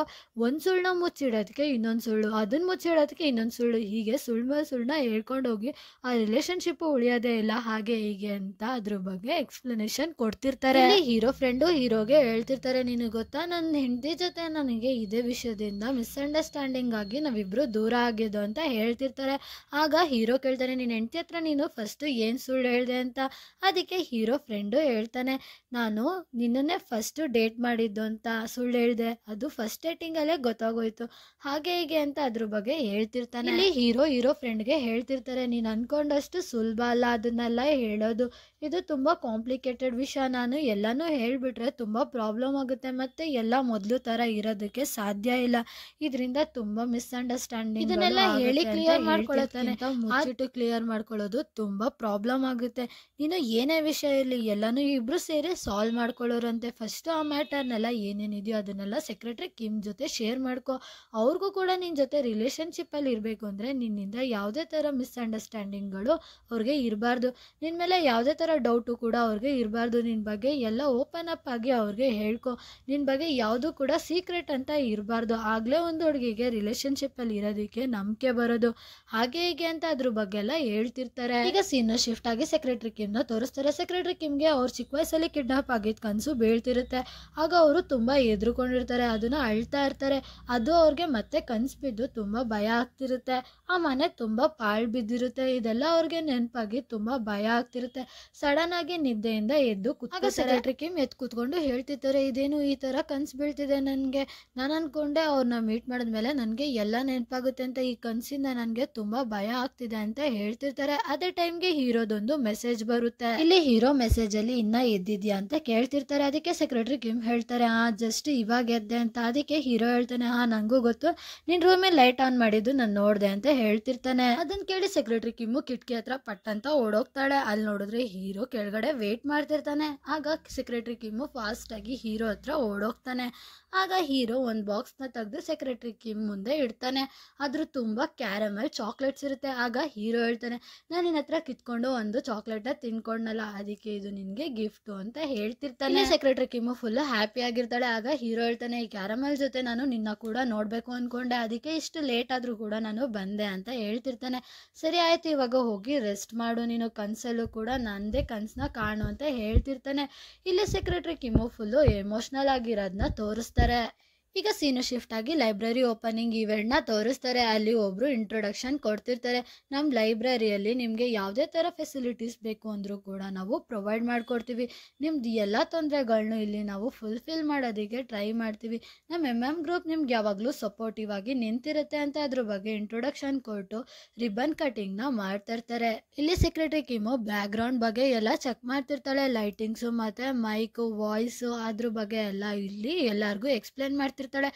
ಒಂದು ಸುಳ್ಳನ್ನ ಮುಚ್ಚಿಡೋದಕ್ಕೆ ಇನ್ನೊಂದು ಸುಳ್ಳು, ಅದನ್ನು ಮುಚ್ಚಿಡೋದಕ್ಕೆ ಇನ್ನೊಂದು ಸುಳ್ಳು, ಹೀಗೆ ಸುಳ್ಳು ಮೇಲೆ ಸುಳ್ಳನ್ನ ಹೇಳ್ಕೊಂಡು ಹೋಗಿ ಆ ರಿಲೇಷನ್ಶಿಪ್ ಉಳಿಯೋದೇ ಇಲ್ಲ, ಹಾಗೆ ಹೀಗೆ ಅಂತ ಅದ್ರ ಬಗ್ಗೆ ಎಕ್ಸ್ಪ್ಲನೇಷನ್ ಕೊಡ್ತಿರ್ತಾರೆ. ಹೀರೋ ಫ್ರೆಂಡು ಹೀರೋಗೆ ಹೇಳ್ತಿರ್ತಾರೆ, ನಿನಗೆ ಗೊತ್ತಾ ನನ್ನ ಹೆಂಡತಿ ಜೊತೆ ನನಗೆ ಇದೇ ವಿಷಯದಿಂದ ಮಿಸ್ಅಂಡರ್ಸ್ಟ್ಯಾಂಡಿಂಗ್ ಆಗಿ ನಾವಿಬ್ರು ದೂರ ಆಗಿದ್ದು ಅಂತ ಹೇಳ್ತಿರ್ತಾರೆ. ಆಗ ಹೀರೋ ಕೇಳ್ತಾನೆ, ನಿನ್ನ ಹೆಂಡತಿ ಹತ್ರ ನೀನು ಫಸ್ಟ್ ಏನು ಸುಳ್ಳು ಹೇಳಿದೆ ಅಂತ. ಅದಕ್ಕೆ ಹೀರೋ ಫ್ರೆಂಡು ಹೇಳ್ತಾನೆ, ನಾನು ನಿನ್ನನ್ನೇ ಫಸ್ಟ್ ಡೇಟ್ ಮಾಡಿದ್ದು ಅಂತ ಸುಳ್ಳು ಹೇಳಿದೆ, ಅದು ಫಸ್ಟ್ ಡೇಟಿಂಗಲ್ಲೇ ಗೊತ್ತಾಗೋಯ್ತು, ಹಾಗೆ ಹೀಗೆ ಅಂತ ಅದ್ರ ಬಗ್ಗೆ ಹೇಳ್ತಿರ್ತಾನೆ. ಇಲ್ಲಿ ಹೀರೋ ಫ್ರೆಂಡ್ಗೆ ಹೇಳ್ತಿರ್ತಾರೆ, ನೀನು ಅನ್ಕೊಂಡಷ್ಟು ಸುಲಭ ಅಲ್ಲ ಅದನ್ನೆಲ್ಲ ಹೇಳೋದು, ಇದು ತುಂಬ ಕಾಂಪ್ಲಿಕೇಟೆಡ್ ವಿಷಯ, ನಾನು ಎಲ್ಲನೂ ಹೇಳಿಬಿಟ್ರೆ ತುಂಬ ಪ್ರಾಬ್ಲಮ್ ಆಗುತ್ತೆ, ಮತ್ತು ಎಲ್ಲ ಮೊದಲು ಥರ ಇರೋದಕ್ಕೆ ಸಾಧ್ಯ ಇಲ್ಲ, ಇದರಿಂದ ತುಂಬ ಮಿಸ್ಅಂಡರ್ಸ್ಟ್ಯಾಂಡಿಂಗ್, ಇದನ್ನೆಲ್ಲ ಹೇಳಿ ಕ್ಲಿಯರ್ ಮಾಡ್ಕೊಳ್ಳೋತಾನೆ, ಮುಚ್ಚಿಟ್ಟು ಕ್ಲಿಯರ್ ಮಾಡ್ಕೊಳ್ಳೋದು ತುಂಬ ಪ್ರಾಬ್ಲಮ್ ಆಗುತ್ತೆ. ನೀನು ಏನೇ ವಿಷಯ ಇರಲಿ ಎಲ್ಲನೂ ಇಬ್ಬರು ಸೇರಿ ಸಾಲ್ವ್ ಮಾಡ್ಕೊಳ್ಳೋರಂತೆ. ಫಸ್ಟ್ ಆ ಮ್ಯಾಟರ್ನೆಲ್ಲ ಏನೇನಿದೆಯೋ ಅದನ್ನೆಲ್ಲ ಸೆಕ್ರೆಟರಿ ಕಿಮ್ ಜೊತೆ ಶೇರ್ ಮಾಡ್ಕೊ, ಅವ್ರಿಗೂ ಕೂಡ ನಿನ್ನ ಜೊತೆ ರಿಲೇಷನ್ಶಿಪ್ಪಲ್ಲಿ ಇರಬೇಕು ಅಂದರೆ ನಿನ್ನಿಂದ ಯಾವುದೇ ಥರ ಮಿಸ್ಅಂಡರ್ಸ್ಟ್ಯಾಂಡಿಂಗ್ಗಳು ಅವ್ರಿಗೆ ಇರಬಾರ್ದು, ನಿನ್ನ ಮೇಲೆ ಯಾವುದೇ ಥರ ಡೌಟು ಕೂಡ ಅವ್ರಿಗೆ ಇರಬಾರ್ದು, ನಿನ್ನ ಬಗ್ಗೆ ಎಲ್ಲ ಓಪನ್ ಅಪ್ ಆಗಿ ಅವ್ರಿಗೆ ಹೇಳ್ಕೊ, ನಿನ್ನ ಬಗ್ಗೆ ಯಾವುದೂ ಕೂಡ ಸೀಕ್ರೆಟ್ ಅಂತ ಇರಬಾರ್ದು, ಆಗಲೇ ಒಂದು ಹುಡುಗಿಗೆ ರಿಲೇಷನ್ಶಿಪ್ಪಲ್ಲಿ ಇರೋದಕ್ಕೆ ನಂಬಿಕೆ ಬರೋದು, ಹಾಗೆ ಹೀಗೆ ಅಂತ ಅದ್ರ ಬಗ್ಗೆ ಎಲ್ಲ ಹೇಳ್ತಿರ್ತಾರೆ. ಈಗ ಸೀನ್ ಶಿಫ್ಟ್ ಆಗಿ ಸೆಕ್ರೆಟರಿ ಕಿಮ್ನ ತೋರಿಸ್ತಾರೆ. ಸೆಕ್ರೆಟರಿ ಕಿಮ್ಗೆ ಅವ್ರ ಚಿಕ್ಕ ವಯಸ್ಸಲ್ಲಿ ಕಿಡ್ನಾಪ್ ಆಗಿದ್ದ ಕನಸು ಬೀಳ್ತಿರುತ್ತೆ. ಆಗ ಅವರು ತುಂಬ ಎದ್ರುಕೊಂಡಿರ್ತಾರೆ, ಅದನ್ನ ಅಳ್ತಾ ಇರ್ತಾರೆ. ಅದು ಅವ್ರಿಗೆ ಮತ್ತೆ ಕನಸು ಬಿದ್ದು ತುಂಬ ಭಯ ಆಗ್ತಿರುತ್ತೆ. ಆ ಮನೆ ತುಂಬ ಪಾಳು ಬಿದ್ದಿರುತ್ತೆ. ಇದೆಲ್ಲ ಅವ್ರಿಗೆ ನೆನಪಾಗಿ ತುಂಬ ಭಯ ಆಗ್ತಿರುತ್ತೆ. ಸಡನ್ ಆಗಿ ನಿದ್ದೆಯಿಂದ ಎದ್ದು ಆಗ ಸೆಕ್ರೆಟರಿ ಕಿಮ್ ಎದ್ದು ಕೂತ್ಕೊಂಡು ಹೇಳ್ತಿರ್ತಾರೆ, ಇದೇನು ಈ ಥರ ಕನಸು ಬೀಳ್ತಿದೆ ನನಗೆ, ನಾನು ಅನ್ಕೊಂಡೆ ಅವ್ರನ್ನ ಮೀಟ್ ಮಾಡಿದ್ಮೇಲೆ ನನಗೆ ಎಲ್ಲ ನೆನಪಾಗುತ್ತೆ ಅಂತ ಈ ಕನಸಿಂದ ನನಗೆ ತುಂಬಾ ಭಯ ಆಗ್ತಿದೆ ಅಂತ ಹೇಳ್ತಿರ್ತಾರೆ. ಅದೇ ಟೈಮ್ಗೆ ಹೀರೋದೊಂದು ಮೆಸೇಜ್ ಬರುತ್ತೆ. ಇಲ್ಲಿ ಹೀರೋ ಮೆಸೇಜ್ ಅಲ್ಲಿ ಇನ್ನ ಎದ್ದಿದ್ಯಾ ಅಂತ ಕೇಳ್ತಿರ್ತಾರೆ. ಅದಕ್ಕೆ ಸೆಕ್ರೆಟರಿ ಕಿಮ್ ಹೇಳ್ತಾರೆ ಜಸ್ಟ್ ಇವಾಗ ಎದ್ದೆ ಅಂತ. ಅದಕ್ಕೆ ಹೀರೋ ಹೇಳ್ತಾನೆ ನಂಗೂ ಗೊತ್ತು, ನಿನ್ ರೂಮಲ್ಲಿ ಲೈಟ್ ಆನ್ ಮಾಡಿದ್ದು ನಾನು ನೋಡ್ದೆ ಅಂತ ಹೇಳ್ತಿರ್ತಾನೆ. ಅದನ್ನ ಕೇಳಿ ಸೆಕ್ರೆಟರಿ ಕಿಮ್ಮು ಕಿಟಕಿ ಹತ್ರ ಪಟ್ ಅಂತ ಓಡೋಗ್ತಾಳೆ. ಅಲ್ಲಿ ನೋಡಿದ್ರೆ ಹೀರೋ ಕೆಳಗಡೆ ವೇಟ್ ಮಾಡ್ತಿರ್ತಾನೆ. ಆಗ ಸೆಕ್ರೆಟರಿ ಕಿಮ್ಮು ಫಾಸ್ಟ್ ಆಗಿ ಹೀರೋ ಹತ್ರ ಓಡೋಗ್ತಾನೆ. ಆಗ ಹೀರೋ ಒಂದು ಬಾಕ್ಸ್ ನ ತೆಗೆದು ಸೆಕ್ರೆಟರಿ ಕಿಮ್ ಮುಂದೆ ಇಡ್ತಾನೆ. ಅದ್ರ ತುಂಬಾ ಕ್ಯಾರಮೆಲ್ ಚಾಕ್ಲೇಟ್ಸ್ ಇರುತ್ತೆ. ಆಗ ಹೀರೋ ಹೇಳ್ತಾನೆ, ನಾನು ನಿನ್ನ ಹತ್ರ ಕಿತ್ಕೊಂಡು ಒಂದು ಚಾಕ್ಲೇಟ್ ತಿನ್ಕೊಂಡಲ್ಲ, ಅದಕ್ಕೆ ಇದು ನಿನ್ಗೆ ಗಿಫ್ಟ್ ಅಂತ ಹೇಳ್ತಿರ್ತಾನೆ. ಸೆಕ್ರೆಟರಿ ಕಿಮ್ಮು ಫುಲ್ ಹ್ಯಾಪಿ ಆಗಿರ್ತಾಳೆ. ಆಗ ಹೀರೋ ಹೇಳ್ತಾನೆ, ಈ ಕ್ಯಾರಮೆಲ್ ಜೊತೆ ನಾನು ನಿನ್ನ ಕೂಡ ನೋಡ್ಬೇಕು ಅನ್ಕೊಂಡೆ, ಅದಕ್ಕೆ ಇಷ್ಟು ಲೇಟ್ ಆದ್ರೂ ಕೂಡ ನಾನು ಬಂದೆ ಅಂತ ಹೇಳ್ತಿರ್ತಾನೆ. ಸರಿ ಆಯ್ತು, ಇವಾಗ ಹೋಗಿ ರೆಸ್ಟ್ ಮಾಡು, ನೀನು ಕನ್ಸಲ್ಲೂ ಕೂಡ ನಂದೇ ಕನ್ಸನ್ನ ಕಾಣು ಅಂತ ಹೇಳ್ತಿರ್ತಾನೆ. ಇಲ್ಲಿ ಸೆಕ್ರೆಟರಿ ಕಿಮ್ಮು ಫುಲ್ಲು ಎಮೋಷನಲ್ ಆಗಿರೋದನ್ನ ತೋರಿಸ್ತಾರೆ. ಈಗ ಸೀನು ಶಿಫ್ಟ್ ಆಗಿ ಲೈಬ್ರರಿ ಓಪನಿಂಗ್ ಇವೆಂಟ್ನ ತೋರಿಸ್ತಾರೆ. ಅಲ್ಲಿ ಒಬ್ರು ಇಂಟ್ರೊಡಕ್ಷನ್ ಕೊಡ್ತಿರ್ತಾರೆ. ನಮ್ಮ ಲೈಬ್ರರಿಯಲ್ಲಿ ನಿಮಗೆ ಯಾವುದೇ ಥರ ಫೆಸಿಲಿಟೀಸ್ ಬೇಕು ಅಂದರೂ ಕೂಡ ನಾವು ಪ್ರೊವೈಡ್ ಮಾಡಿಕೊಡ್ತೀವಿ. ನಿಮ್ದು ಎಲ್ಲ ತೊಂದರೆಗಳನ್ನೂ ಇಲ್ಲಿ ನಾವು ಫುಲ್ಫಿಲ್ ಮಾಡೋದಕ್ಕೆ ಟ್ರೈ ಮಾಡ್ತೀವಿ. ನಮ್ಮ ಗ್ರೂಪ್ ನಿಮ್ಗೆ ಯಾವಾಗಲೂ ಸಪೋರ್ಟಿವ್ ಆಗಿ ನಿಂತಿರುತ್ತೆ ಅಂತ ಅದ್ರ ಬಗ್ಗೆ ಇಂಟ್ರೊಡಕ್ಷನ್ ಕೊಟ್ಟು ರಿಬನ್ ಕಟಿಂಗ್ನ ಮಾಡ್ತಿರ್ತಾರೆ. ಇಲ್ಲಿ ಸೆಕ್ರೆಟರಿ ಕಿಮ್ಮು ಬ್ಯಾಕ್ ಗ್ರೌಂಡ್ ಬಗ್ಗೆ ಎಲ್ಲ ಚೆಕ್ ಮಾಡ್ತಿರ್ತಾಳೆ. ಲೈಟಿಂಗ್ಸು ಮತ್ತು ಮೈಕು ವಾಯ್ಸು ಅದ್ರ ಬಗ್ಗೆ ಎಲ್ಲ ಇಲ್ಲಿ ಎಲ್ಲರಿಗೂ ಎಕ್ಸ್ಪ್ಲೇನ್ ಮಾಡ್ತಿರ್ತಾಳೆ.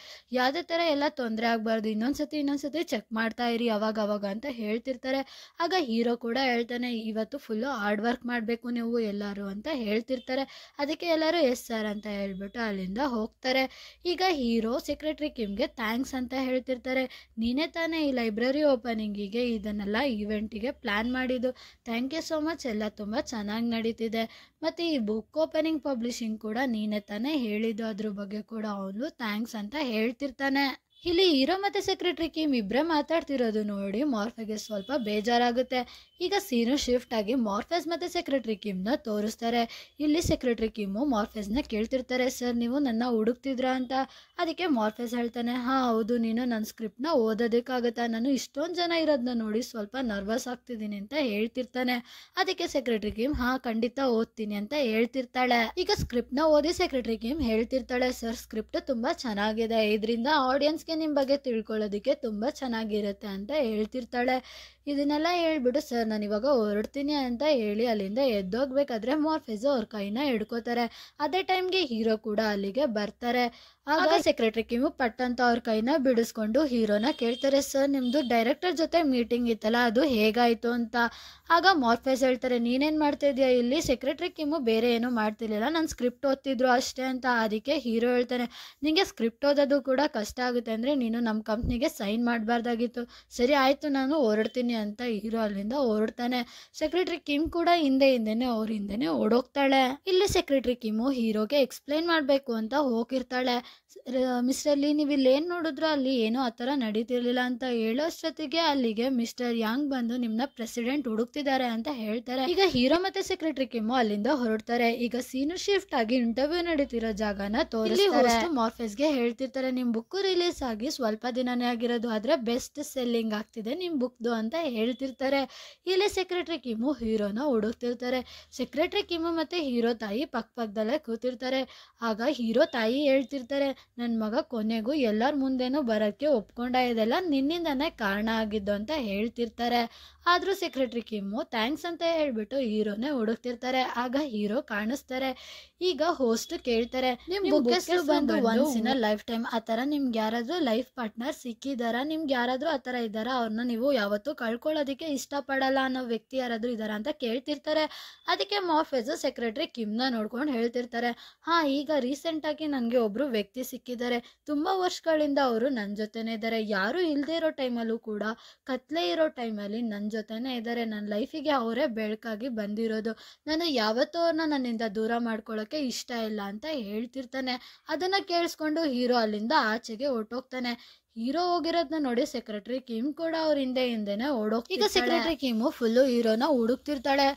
ಯಾವುದೇ ಥರ ಎಲ್ಲ ತೊಂದರೆ ಆಗಬಾರ್ದು, ಇನ್ನೊಂದ್ಸತಿ ಚೆಕ್ ಮಾಡ್ತಾ ಇರಿ ಅವಾಗ ಅಂತ ಹೇಳ್ತಿರ್ತಾರೆ. ಆಗ ಹೀರೋ ಕೂಡ ಹೇಳ್ತಾನೆ, ಇವತ್ತು ಫುಲ್ಲು ಹಾರ್ಡ್ ವರ್ಕ್ ಮಾಡಬೇಕು ನೀವು ಎಲ್ಲರೂ ಅಂತ ಹೇಳ್ತಿರ್ತಾರೆ. ಅದಕ್ಕೆ ಎಲ್ಲರೂ ಎಸ್ ಸರ್ ಅಂತ ಹೇಳ್ಬಿಟ್ಟು ಅಲ್ಲಿಂದ ಹೋಗ್ತಾರೆ. ಈಗ ಹೀರೋ ಸೆಕ್ರೆಟರಿ ಕಿಮ್ಗೆ ಥ್ಯಾಂಕ್ಸ್ ಅಂತ ಹೇಳ್ತಿರ್ತಾರೆ. ನೀನೇ ತಾನೇ ಈ ಲೈಬ್ರರಿ ಓಪನಿಂಗಿಗೆ ಇದನ್ನೆಲ್ಲ ಈವೆಂಟಿಗೆ ಪ್ಲ್ಯಾನ್ ಮಾಡಿದ್ದು, ಥ್ಯಾಂಕ್ ಯು ಸೋ ಮಚ್, ಎಲ್ಲ ತುಂಬ ಚೆನ್ನಾಗಿ ನಡೀತಿದೆ. ಮತ್ತು ಈ ಬುಕ್ ಓಪನಿಂಗ್ ಪಬ್ಲಿಷಿಂಗ್ ಕೂಡ ನೀನೇ ತಾನೇ ಹೇಳಿದ್ದು, ಅದ್ರ ಬಗ್ಗೆ ಕೂಡ ಅವನು ಥ್ಯಾಂಕ್ಸ್ ಅಂತ ಹೇಳ್ತಿರ್ತಾನೆ. ಇಲ್ಲಿ ಹೀರೋ ಮತ್ತೆ ಸೆಕ್ರೆಟರಿ ಕಿಮ್ ಇಬ್ಬರೇ ಮಾತಾಡ್ತಿರೋದು ನೋಡಿ ಮಾರ್ಫೆಗೆ ಸ್ವಲ್ಪ ಬೇಜಾರಾಗುತ್ತೆ. ಈಗ ಸೀನು ಶಿಫ್ಟ್ ಆಗಿ ಮಾರ್ಫೆಸ್ ಮತ್ತೆ ಸೆಕ್ರೆಟರಿ ಕಿಮ್ನ ತೋರಿಸ್ತಾರೆ. ಇಲ್ಲಿ ಸೆಕ್ರೆಟರಿ ಕಿಮ್ಮು ಮಾರ್ಫೆಸ್ನ ಕೇಳ್ತಿರ್ತಾರೆ, ಸರ್ ನೀವು ನನ್ನ ಹುಡುಕ್ತಿದ್ರಾ ಅಂತ. ಅದಕ್ಕೆ ಮಾರ್ಫೆಸ್ ಹೇಳ್ತಾನೆ, ಹೌದು, ನೀನು ನನ್ನ ಸ್ಕ್ರಿಪ್ಟ್ನ ಓದೋದಕ್ಕಾಗತ್ತಾ, ನಾನು ಇಷ್ಟೊಂದು ಜನ ಇರೋದನ್ನ ನೋಡಿ ಸ್ವಲ್ಪ ನರ್ವಸ್ ಆಗ್ತಿದ್ದೀನಿ ಅಂತ ಹೇಳ್ತಿರ್ತಾನೆ. ಅದಕ್ಕೆ ಸೆಕ್ರೆಟರಿ ಕಿಮ್ ಖಂಡಿತ ಓದ್ತೀನಿ ಅಂತ ಹೇಳ್ತಿರ್ತಾಳೆ. ಈಗ ಸ್ಕ್ರಿಪ್ಟ್ನ ಓದಿ ಸೆಕ್ರೆಟರಿ ಕಿಮ್ ಹೇಳ್ತಿರ್ತಾಳೆ, ಸರ್ ಸ್ಕ್ರಿಪ್ಟ್ ತುಂಬಾ ಚೆನ್ನಾಗಿದೆ, ಇದರಿಂದ ಆಡಿಯನ್ಸ್ಗೆ ನಿಮ್ಮ ಬಗ್ಗೆ ತಿಳ್ಕೊಳ್ಳೋದಕ್ಕೆ ತುಂಬ ಚೆನ್ನಾಗಿರುತ್ತೆ ಅಂತ ಹೇಳ್ತಿರ್ತಾಳೆ. ಇದನ್ನೆಲ್ಲ ಹೇಳ್ಬಿಟ್ಟು ಸರ್ ನಾನು ಇವಾಗ ಹೊರಡ್ತೀನಿ ಅಂತ ಹೇಳಿ ಅಲ್ಲಿಂದ ಎದ್ದೋಗ್ಬೇಕಾದ್ರೆ ಮಾರ್ಫೆಸ್ ಅವ್ರ ಕೈನ ಹಿಡ್ಕೋತಾರೆ. ಅದೇ ಟೈಮ್ಗೆ ಹೀರೋ ಕೂಡ ಅಲ್ಲಿಗೆ ಬರ್ತಾರೆ. ಆಗ ಸೆಕ್ರೆಟರಿ ಕಿಮ್ಮು ಪಟ್ಟಂತ ಅವ್ರ ಕೈನ ಬಿಡಿಸ್ಕೊಂಡು ಹೀರೋನ ಕೇಳ್ತಾರೆ, ಸರ್ ನಿಮ್ಮದು ಡೈರೆಕ್ಟರ್ ಜೊತೆ ಮೀಟಿಂಗ್ ಇತ್ತಲ್ಲ, ಅದು ಹೇಗಾಯಿತು ಅಂತ. ಆಗ ಮಾರ್ಫೆಸ್ ಹೇಳ್ತಾರೆ, ನೀನೇನು ಮಾಡ್ತಾ ಇದೀಯ ಇಲ್ಲಿ. ಸೆಕ್ರೆಟರಿ ಕಿಮ್ಮು ಬೇರೆ ಏನೂ ಮಾಡ್ತಿರ್ಲಿಲ್ಲ, ನಾನು ಸ್ಕ್ರಿಪ್ಟ್ ಓದ್ತಿದ್ರು ಅಷ್ಟೇ ಅಂತ. ಅದಕ್ಕೆ ಹೀರೋ ಹೇಳ್ತಾನೆ, ನಿಮಗೆ ಸ್ಕ್ರಿಪ್ಟ್ ಓದೋದು ಕೂಡ ಕಷ್ಟ ಆಗುತ್ತೆ ಅಂದರೆ ನೀನು ನಮ್ಮ ಕಂಪ್ನಿಗೆ ಸೈನ್ ಮಾಡಬಾರ್ದಾಗಿತ್ತು. ಸರಿ ಆಯಿತು, ನಾನು ಹೊರಡ್ತೀನಿ ಅಂತ ಹೀರೋ ಅಲ್ಲಿಂದ ಹೊರಡ್ತಾನೆ. ಸೆಕ್ರೆಟರಿ ಕಿಮ್ ಕೂಡ ಹಿಂದೆನೇ ಅವ್ರ ಹಿಂದೆನೇ ಓಡೋಗ್ತಾಳೆ. ಇಲ್ಲಿ ಸೆಕ್ರೆಟರಿ ಕಿಮ್ಮು ಹೀರೋಗೆ ಎಕ್ಸ್ಪ್ಲೈನ್ ಮಾಡಬೇಕು ಅಂತ ಹೋಗಿರ್ತಾಳೆ. ಮಿಸ್ಟರ್ ಲೀ, ನೀವು ಇಲ್ಲಿ ಏನು ನೋಡಿದ್ರು ಅಲ್ಲಿ ಏನೋ ಆ ಥರ ನಡೀತಿರ್ಲಿಲ್ಲ ಅಂತ ಹೇಳೋಷ್ಟೊತ್ತಿಗೆ ಅಲ್ಲಿಗೆ ಮಿಸ್ಟರ್ ಯಾಂಗ್ ಬಂದು ನಿಮ್ಮನ್ನ ಪ್ರೆಸಿಡೆಂಟ್ ಹುಡುಕ್ತಿದ್ದಾರೆ ಅಂತ ಹೇಳ್ತಾರೆ. ಈಗ ಹೀರೋ ಮತ್ತೆ ಸೆಕ್ರೆಟರಿ ಕಿಮ್ಮು ಅಲ್ಲಿಂದ ಹೊರಡ್ತಾರೆ. ಈಗ ಸೀನು ಶಿಫ್ಟ್ ಆಗಿ ಇಂಟರ್ವ್ಯೂ ನಡೀತಿರೋ ಜಾಗನ ತೋರಿಸ್ತಾರೆ. ಮಾರ್ಫೆಸ್ಗೆ ಹೇಳ್ತಿರ್ತಾರೆ, ನಿಮ್ಮ ಬುಕ್ ರಿಲೀಸ್ ಆಗಿ ಸ್ವಲ್ಪ ದಿನನೇ ಆಗಿರೋದು, ಆದರೆ ಬೆಸ್ಟ್ ಸೆಲ್ಲಿಂಗ್ ಆಗ್ತಿದೆ ನಿಮ್ಮ ಬುಕ್ದು ಅಂತ ಹೇಳ್ತಿರ್ತಾರೆ. ಇಲ್ಲಿ ಸೆಕ್ರೆಟರಿ ಕಿಮ್ಮು ಹೀರೋನ ಹುಡುಕ್ತಿರ್ತಾರೆ. ಸೆಕ್ರೆಟರಿ ಕಿಮ್ಮು ಮತ್ತೆ ಹೀರೋ ತಾಯಿ ಪಕ್ಕದಲ್ಲೇ ಕೂತಿರ್ತಾರೆ. ಆಗ ಹೀರೋ ತಾಯಿ ಹೇಳ್ತಿರ್ತಾರೆ, ನನ್ನ ಮಗ ಕೊನೆಗೂ ಎಲ್ಲರ ಮುಂದೆನೂ ಬರೋಕ್ಕೆ ಒಪ್ಕೊಂಡ, ಇದೆಲ್ಲ ನಿನ್ನಿಂದನೇ ಕಾರಣ ಆಗಿದ್ದು ಅಂತ ಹೇಳ್ತಿರ್ತಾರೆ. ಆದರೂ ಸೆಕ್ರೆಟರಿ ಕಿಮ್ಮು ಥ್ಯಾಂಕ್ಸ್ ಅಂತ ಹೇಳ್ಬಿಟ್ಟು ಹೀರೋನೇ ಹುಡುಕ್ತಿರ್ತಾರೆ. ಆಗ ಹೀರೋ ಕಾಣಿಸ್ತಾರೆ. ಈಗ ಹೋಸ್ಟ್ ಕೇಳ್ತಾರೆ, ನಿಮ್ಮ ಬುಕ್ ಹೆಸರು ಬಂದು once in a life time. ಆ ಥರ ನಿಮ್ಗೆ ಯಾರಾದರೂ ಲೈಫ್ ಪಾರ್ಟ್ನರ್ ಸಿಕ್ಕಿದಾರಾ, ನಿಮ್ಗೆ ಯಾರಾದರೂ ಆ ಥರ ಇದ್ದಾರಾ, ಅವ್ರನ್ನ ನೀವು ಯಾವತ್ತೂ ಕಳ್ಕೊಳ್ಳೋದಕ್ಕೆ ಇಷ್ಟಪಡಲ್ಲ ಅನ್ನೋ ವ್ಯಕ್ತಿ ಯಾರಾದರೂ ಇದ್ದಾರಾ ಅಂತ ಕೇಳ್ತಿರ್ತಾರೆ. ಅದಕ್ಕೆ ಮಾರ್ಫೆಸ್ ಸೆಕ್ರೆಟರಿ ಕಿಮ್ನ ನೋಡ್ಕೊಂಡು ಹೇಳ್ತಿರ್ತಾರೆ, ಈಗ ರೀಸೆಂಟಾಗಿ ನನಗೆ ಒಬ್ಬರು ವ್ಯಕ್ತಿ ಸಿಕ್ಕಿದ್ದಾರೆ. ತುಂಬ ವರ್ಷಗಳಿಂದ ಅವರು ನನ್ನ ಜೊತೆನೇ ಇದ್ದಾರೆ. ಯಾರೂ ಇಲ್ಲದೆ ಇರೋ ಟೈಮಲ್ಲೂ ಕೂಡ, ಕತ್ಲೆ ಇರೋ ಟೈಮಲ್ಲಿ ನನ್ನ ಜೊತೆನೇ ಇದ್ದಾರೆ. ನನ್ನ ಲೈಫಿಗೆ ಅವರೇ ಬೆಳಕಾಗಿ ಬಂದಿರೋದು. ನಾನು ಯಾವತ್ತೂ ಅವ್ರನ್ನ ನನ್ನಿಂದ ದೂರ ಮಾಡ್ಕೊಳ್ಳೋಕ್ಕೆ ಇಷ್ಟ ಇಲ್ಲ ಅಂತ ಹೇಳ್ತಿರ್ತಾನೆ. ಅದನ್ನು ಕೇಳಿಸ್ಕೊಂಡು ಹೀರೋ ಅಲ್ಲಿಂದ ಆಚೆಗೆ ಹೊರಟೋಗ್ತಾನೆ. ಹೀರೋ ಹೋಗಿರೋದನ್ನ ನೋಡಿ ಸೆಕ್ರೆಟರಿ ಕಿಮ್ ಕೂಡ ಅವ್ರ ಹಿಂದೆನೇ ಓಡೋಗ್ತಿರ್ತಾಳೆ. ಈಗ ಸೆಕ್ರೆಟರಿ ಕಿಮ್ಮು ಫುಲ್ಲು ಹೀರೋನ ಹುಡುಕ್ತಿರ್ತಾಳೆ.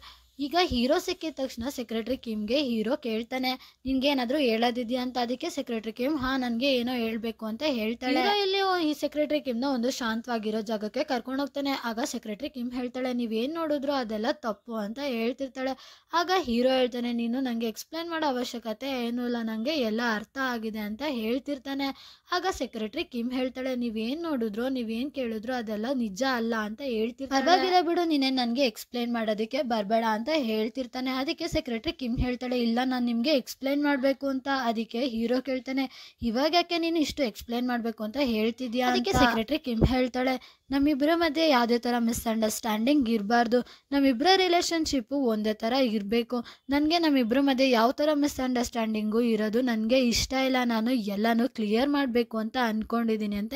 ಈಗ ಹೀರೋ ಸಿಕ್ಕಿದ ತಕ್ಷಣ ಸೆಕ್ರೆಟರಿ ಕಿಮ್ಗೆ ಹೀರೋ ಕೇಳ್ತಾನೆ, ನಿನ್ಗೆ ಏನಾದರೂ ಹೇಳೋದಿದ್ಯಾ ಅಂತ. ಅದಕ್ಕೆ ಸೆಕ್ರೆಟರಿ ಕಿಮ್ ನನಗೆ ಏನೋ ಹೇಳ್ಬೇಕು ಅಂತ ಹೇಳ್ತಾಳೆ. ಇಲ್ಲಿ ಈ ಸೆಕ್ರೆಟರಿ ಕಿಮ್ನ ಒಂದು ಶಾಂತವಾಗಿರೋ ಜಾಗಕ್ಕೆ ಕರ್ಕೊಂಡು ಹೋಗ್ತಾನೆ. ಆಗ ಸೆಕ್ರೆಟರಿ ಕಿಮ್ ಹೇಳ್ತಾಳೆ, ನೀವೇನು ನೋಡಿದ್ರು ಅದೆಲ್ಲ ತಪ್ಪು ಅಂತ ಹೇಳ್ತಿರ್ತಾಳೆ. ಆಗ ಹೀರೋ ಹೇಳ್ತಾನೆ, ನೀನು ನನಗೆ ಎಕ್ಸ್ಪ್ಲೇನ್ ಮಾಡೋ ಅವಶ್ಯಕತೆ ಏನೂ ಇಲ್ಲ, ನನಗೆ ಎಲ್ಲ ಅರ್ಥ ಆಗಿದೆ ಅಂತ ಹೇಳ್ತಿರ್ತಾನೆ. ಆಗ ಸೆಕ್ರೆಟರಿ ಕಿಮ್ ಹೇಳ್ತಾಳೆ, ನೀವೇನು ನೋಡಿದ್ರು ನೀವೇನು ಕೇಳಿದ್ರು ಅದೆಲ್ಲ ನಿಜ ಅಲ್ಲ ಅಂತ ಹೇಳ್ತಿರ್ತಾಳೆ. ಪರವಾಗಿಲ್ಲ ಬಿಡು, ನೀನೇ ನನಗೆ ಎಕ್ಸ್ಪ್ಲೇನ್ ಮಾಡೋದಕ್ಕೆ ಬರಬೇಡ ಅಂತ ಹೇಳ್ತಿರ್ತಾನೆ. ಅದಕ್ಕೆ ಸೆಕ್ರೆಟರಿ ಕಿಮ್ ಹೇಳ್ತಾಳೆ, ಇಲ್ಲ ನಾನು ನಿಮಗೆ ಎಕ್ಸ್ಪ್ಲೇನ್ ಮಾಡಬೇಕು ಅಂತ. ಅದಕ್ಕೆ ಹೀರೋ ಕೇಳ್ತಾನೆ, ಇವಾಗ ಯಾಕೆ ನೀನು ಇಷ್ಟು ಎಕ್ಸ್ಪ್ಲೇನ್ ಮಾಡಬೇಕು ಅಂತ ಹೇಳ್ತಿದ್ಯಾ. ಅದಕ್ಕೆ ಸೆಕ್ರೆಟರಿ ಕಿಮ್ ಹೇಳ್ತಾಳೆ, ನಮ್ಮಿಬ್ಬರ ಮಧ್ಯೆ ಯಾವುದೇ ಥರ ಮಿಸ್ಅಂಡರ್ಸ್ಟ್ಯಾಂಡಿಂಗ್ ಇರಬಾರ್ದು, ನಮ್ಮಿಬ್ಬರ ರಿಲೇಷನ್ಶಿಪ್ಪು ಒಂದೇ ಥರ ಇರಬೇಕು. ನನಗೆ ನಮ್ಮಿಬ್ಬರ ಮಧ್ಯೆ ಯಾವ ಥರ ಮಿಸ್ಅಂಡರ್ಸ್ಟ್ಯಾಂಡಿಂಗು ಇರೋದು ನನಗೆ ಇಷ್ಟ ಇಲ್ಲ, ನಾನು ಎಲ್ಲನೂ ಕ್ಲಿಯರ್ ಮಾಡಬೇಕು ಅಂತ ಅಂದ್ಕೊಂಡಿದ್ದೀನಿ ಅಂತ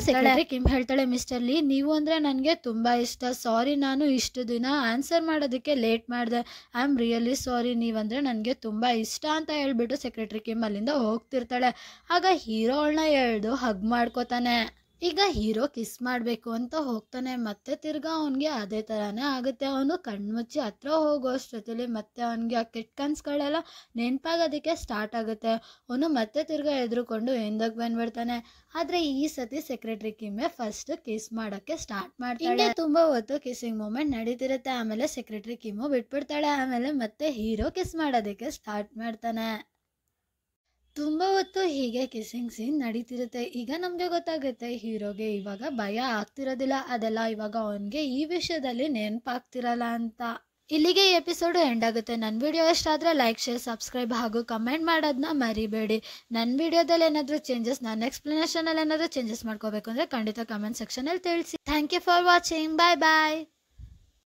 ಸೆಕ್ರೆಟರಿ ಕಿಮ್ ಹೇಳ್ತಾಳೆ, ಮಿಸ್ಟರ್ ಲೀ ನೀವು ಅಂದರೆ ನನಗೆ ತುಂಬ ಇಷ್ಟ, ಸಾರಿ ನಾನು ಇಷ್ಟು ದಿನ ಆನ್ಸರ್ ಮಾಡೋದಕ್ಕೆ ಲೇಟ್ ಮಾಡಿದೆ, ಐ ಆಮ್ ರಿಯಲಿ ಸಾರಿ, ನೀವಂದರೆ ನನಗೆ ತುಂಬ ಇಷ್ಟ ಅಂತ ಹೇಳ್ಬಿಟ್ಟು ಸೆಕ್ರೆಟರಿ ಕಿಮ್ ಅಲ್ಲಿಂದ ಹೋಗ್ತಿರ್ತಾಳೆ. ಆಗ ಹೀರೋ ಅವಳನ್ನ ಎಳೆದು ಹಗ್ ಮಾಡ್ಕೋತಾನೆ. ಈಗ ಹೀರೋ ಕಿಸ್ ಮಾಡಬೇಕು ಅಂತ ಹೋಗ್ತಾನೆ, ಮತ್ತೆ ತಿರ್ಗಾ ಅವನಿಗೆ ಅದೇ ಥರನೇ ಆಗುತ್ತೆ. ಅವನು ಕಣ್ಮುಚ್ಚಿ ಹತ್ರ ಹೋಗೋ ಅಷ್ಟೊತ್ತಲ್ಲಿ ಮತ್ತೆ ಅವನಿಗೆ ಆ ಕೆಟ್ಟ ಕನ್ಸುಗಳೆಲ್ಲ ನೆನಪಾಗೋದಕ್ಕೆ ಸ್ಟಾರ್ಟ್ ಆಗುತ್ತೆ. ಅವನು ಮತ್ತೆ ತಿರ್ಗಾ ಎದುರುಕೊಂಡು ಹಿಂದಕ್ಕೆ ಬಂದ್ಬಿಡ್ತಾನೆ. ಆದರೆ ಈ ಸತಿ ಸೆಕ್ರೆಟರಿ ಕಿಮ್ಮೆ ಫಸ್ಟ್ ಕಿಸ್ ಮಾಡೋಕ್ಕೆ ಸ್ಟಾರ್ಟ್ ಮಾಡ್ತಾಳೆ. ತುಂಬ ಹೊತ್ತು ಕಿಸ್ಸಿಂಗ್ ಮೂಮೆಂಟ್ ನಡೀತಿರುತ್ತೆ. ಆಮೇಲೆ ಸೆಕ್ರೆಟರಿ ಕಿಮ್ಮು ಬಿಟ್ಬಿಡ್ತಾಳೆ. ಆಮೇಲೆ ಮತ್ತೆ ಹೀರೋ ಕಿಸ್ ಮಾಡೋದಕ್ಕೆ ಸ್ಟಾರ್ಟ್ ಮಾಡ್ತಾನೆ. ತುಂಬ ಹೊತ್ತು ಹೀಗೆ ಕಿಸ್ಸಿಂಗ್ ಸೀನ್ ನಡೀತಿರುತ್ತೆ. ಈಗ ನಮಗೆ ಗೊತ್ತಾಗುತ್ತೆ ಹೀರೋಗೆ ಇವಾಗ ಭಯ ಆಗ್ತಿರೋದಿಲ್ಲ, ಅದೆಲ್ಲ ಇವಾಗ ಅವನಿಗೆ ಈ ವಿಷಯದಲ್ಲಿ ನೆನಪಾಗ್ತಿರಲ್ಲ ಅಂತ. ಇಲ್ಲಿಗೆ ಈ ಎಪಿಸೋಡು ಎಂಡ್ ಆಗುತ್ತೆ. ನನ್ನ ವಿಡಿಯೋ ಇಷ್ಟ ಆದರೆ ಲೈಕ್, ಶೇರ್, ಸಬ್ಸ್ಕ್ರೈಬ್ ಹಾಗೂ ಕಮೆಂಟ್ ಮಾಡೋದನ್ನ ಮರಿಬೇಡಿ. ನನ್ನ ವಿಡಿಯೋದಲ್ಲಿ ಏನಾದರೂ ಚೇಂಜಸ್, ನನ್ನ ಎಕ್ಸ್ಪ್ಲನೇಷನಲ್ಲಿ ಏನಾದರೂ ಚೇಂಜಸ್ ಮಾಡ್ಕೋಬೇಕು ಅಂದರೆ ಖಂಡಿತ ಕಮೆಂಟ್ ಸೆಕ್ಷನಲ್ಲಿ ತಿಳಿಸಿ. Thank you for watching. Bye bye.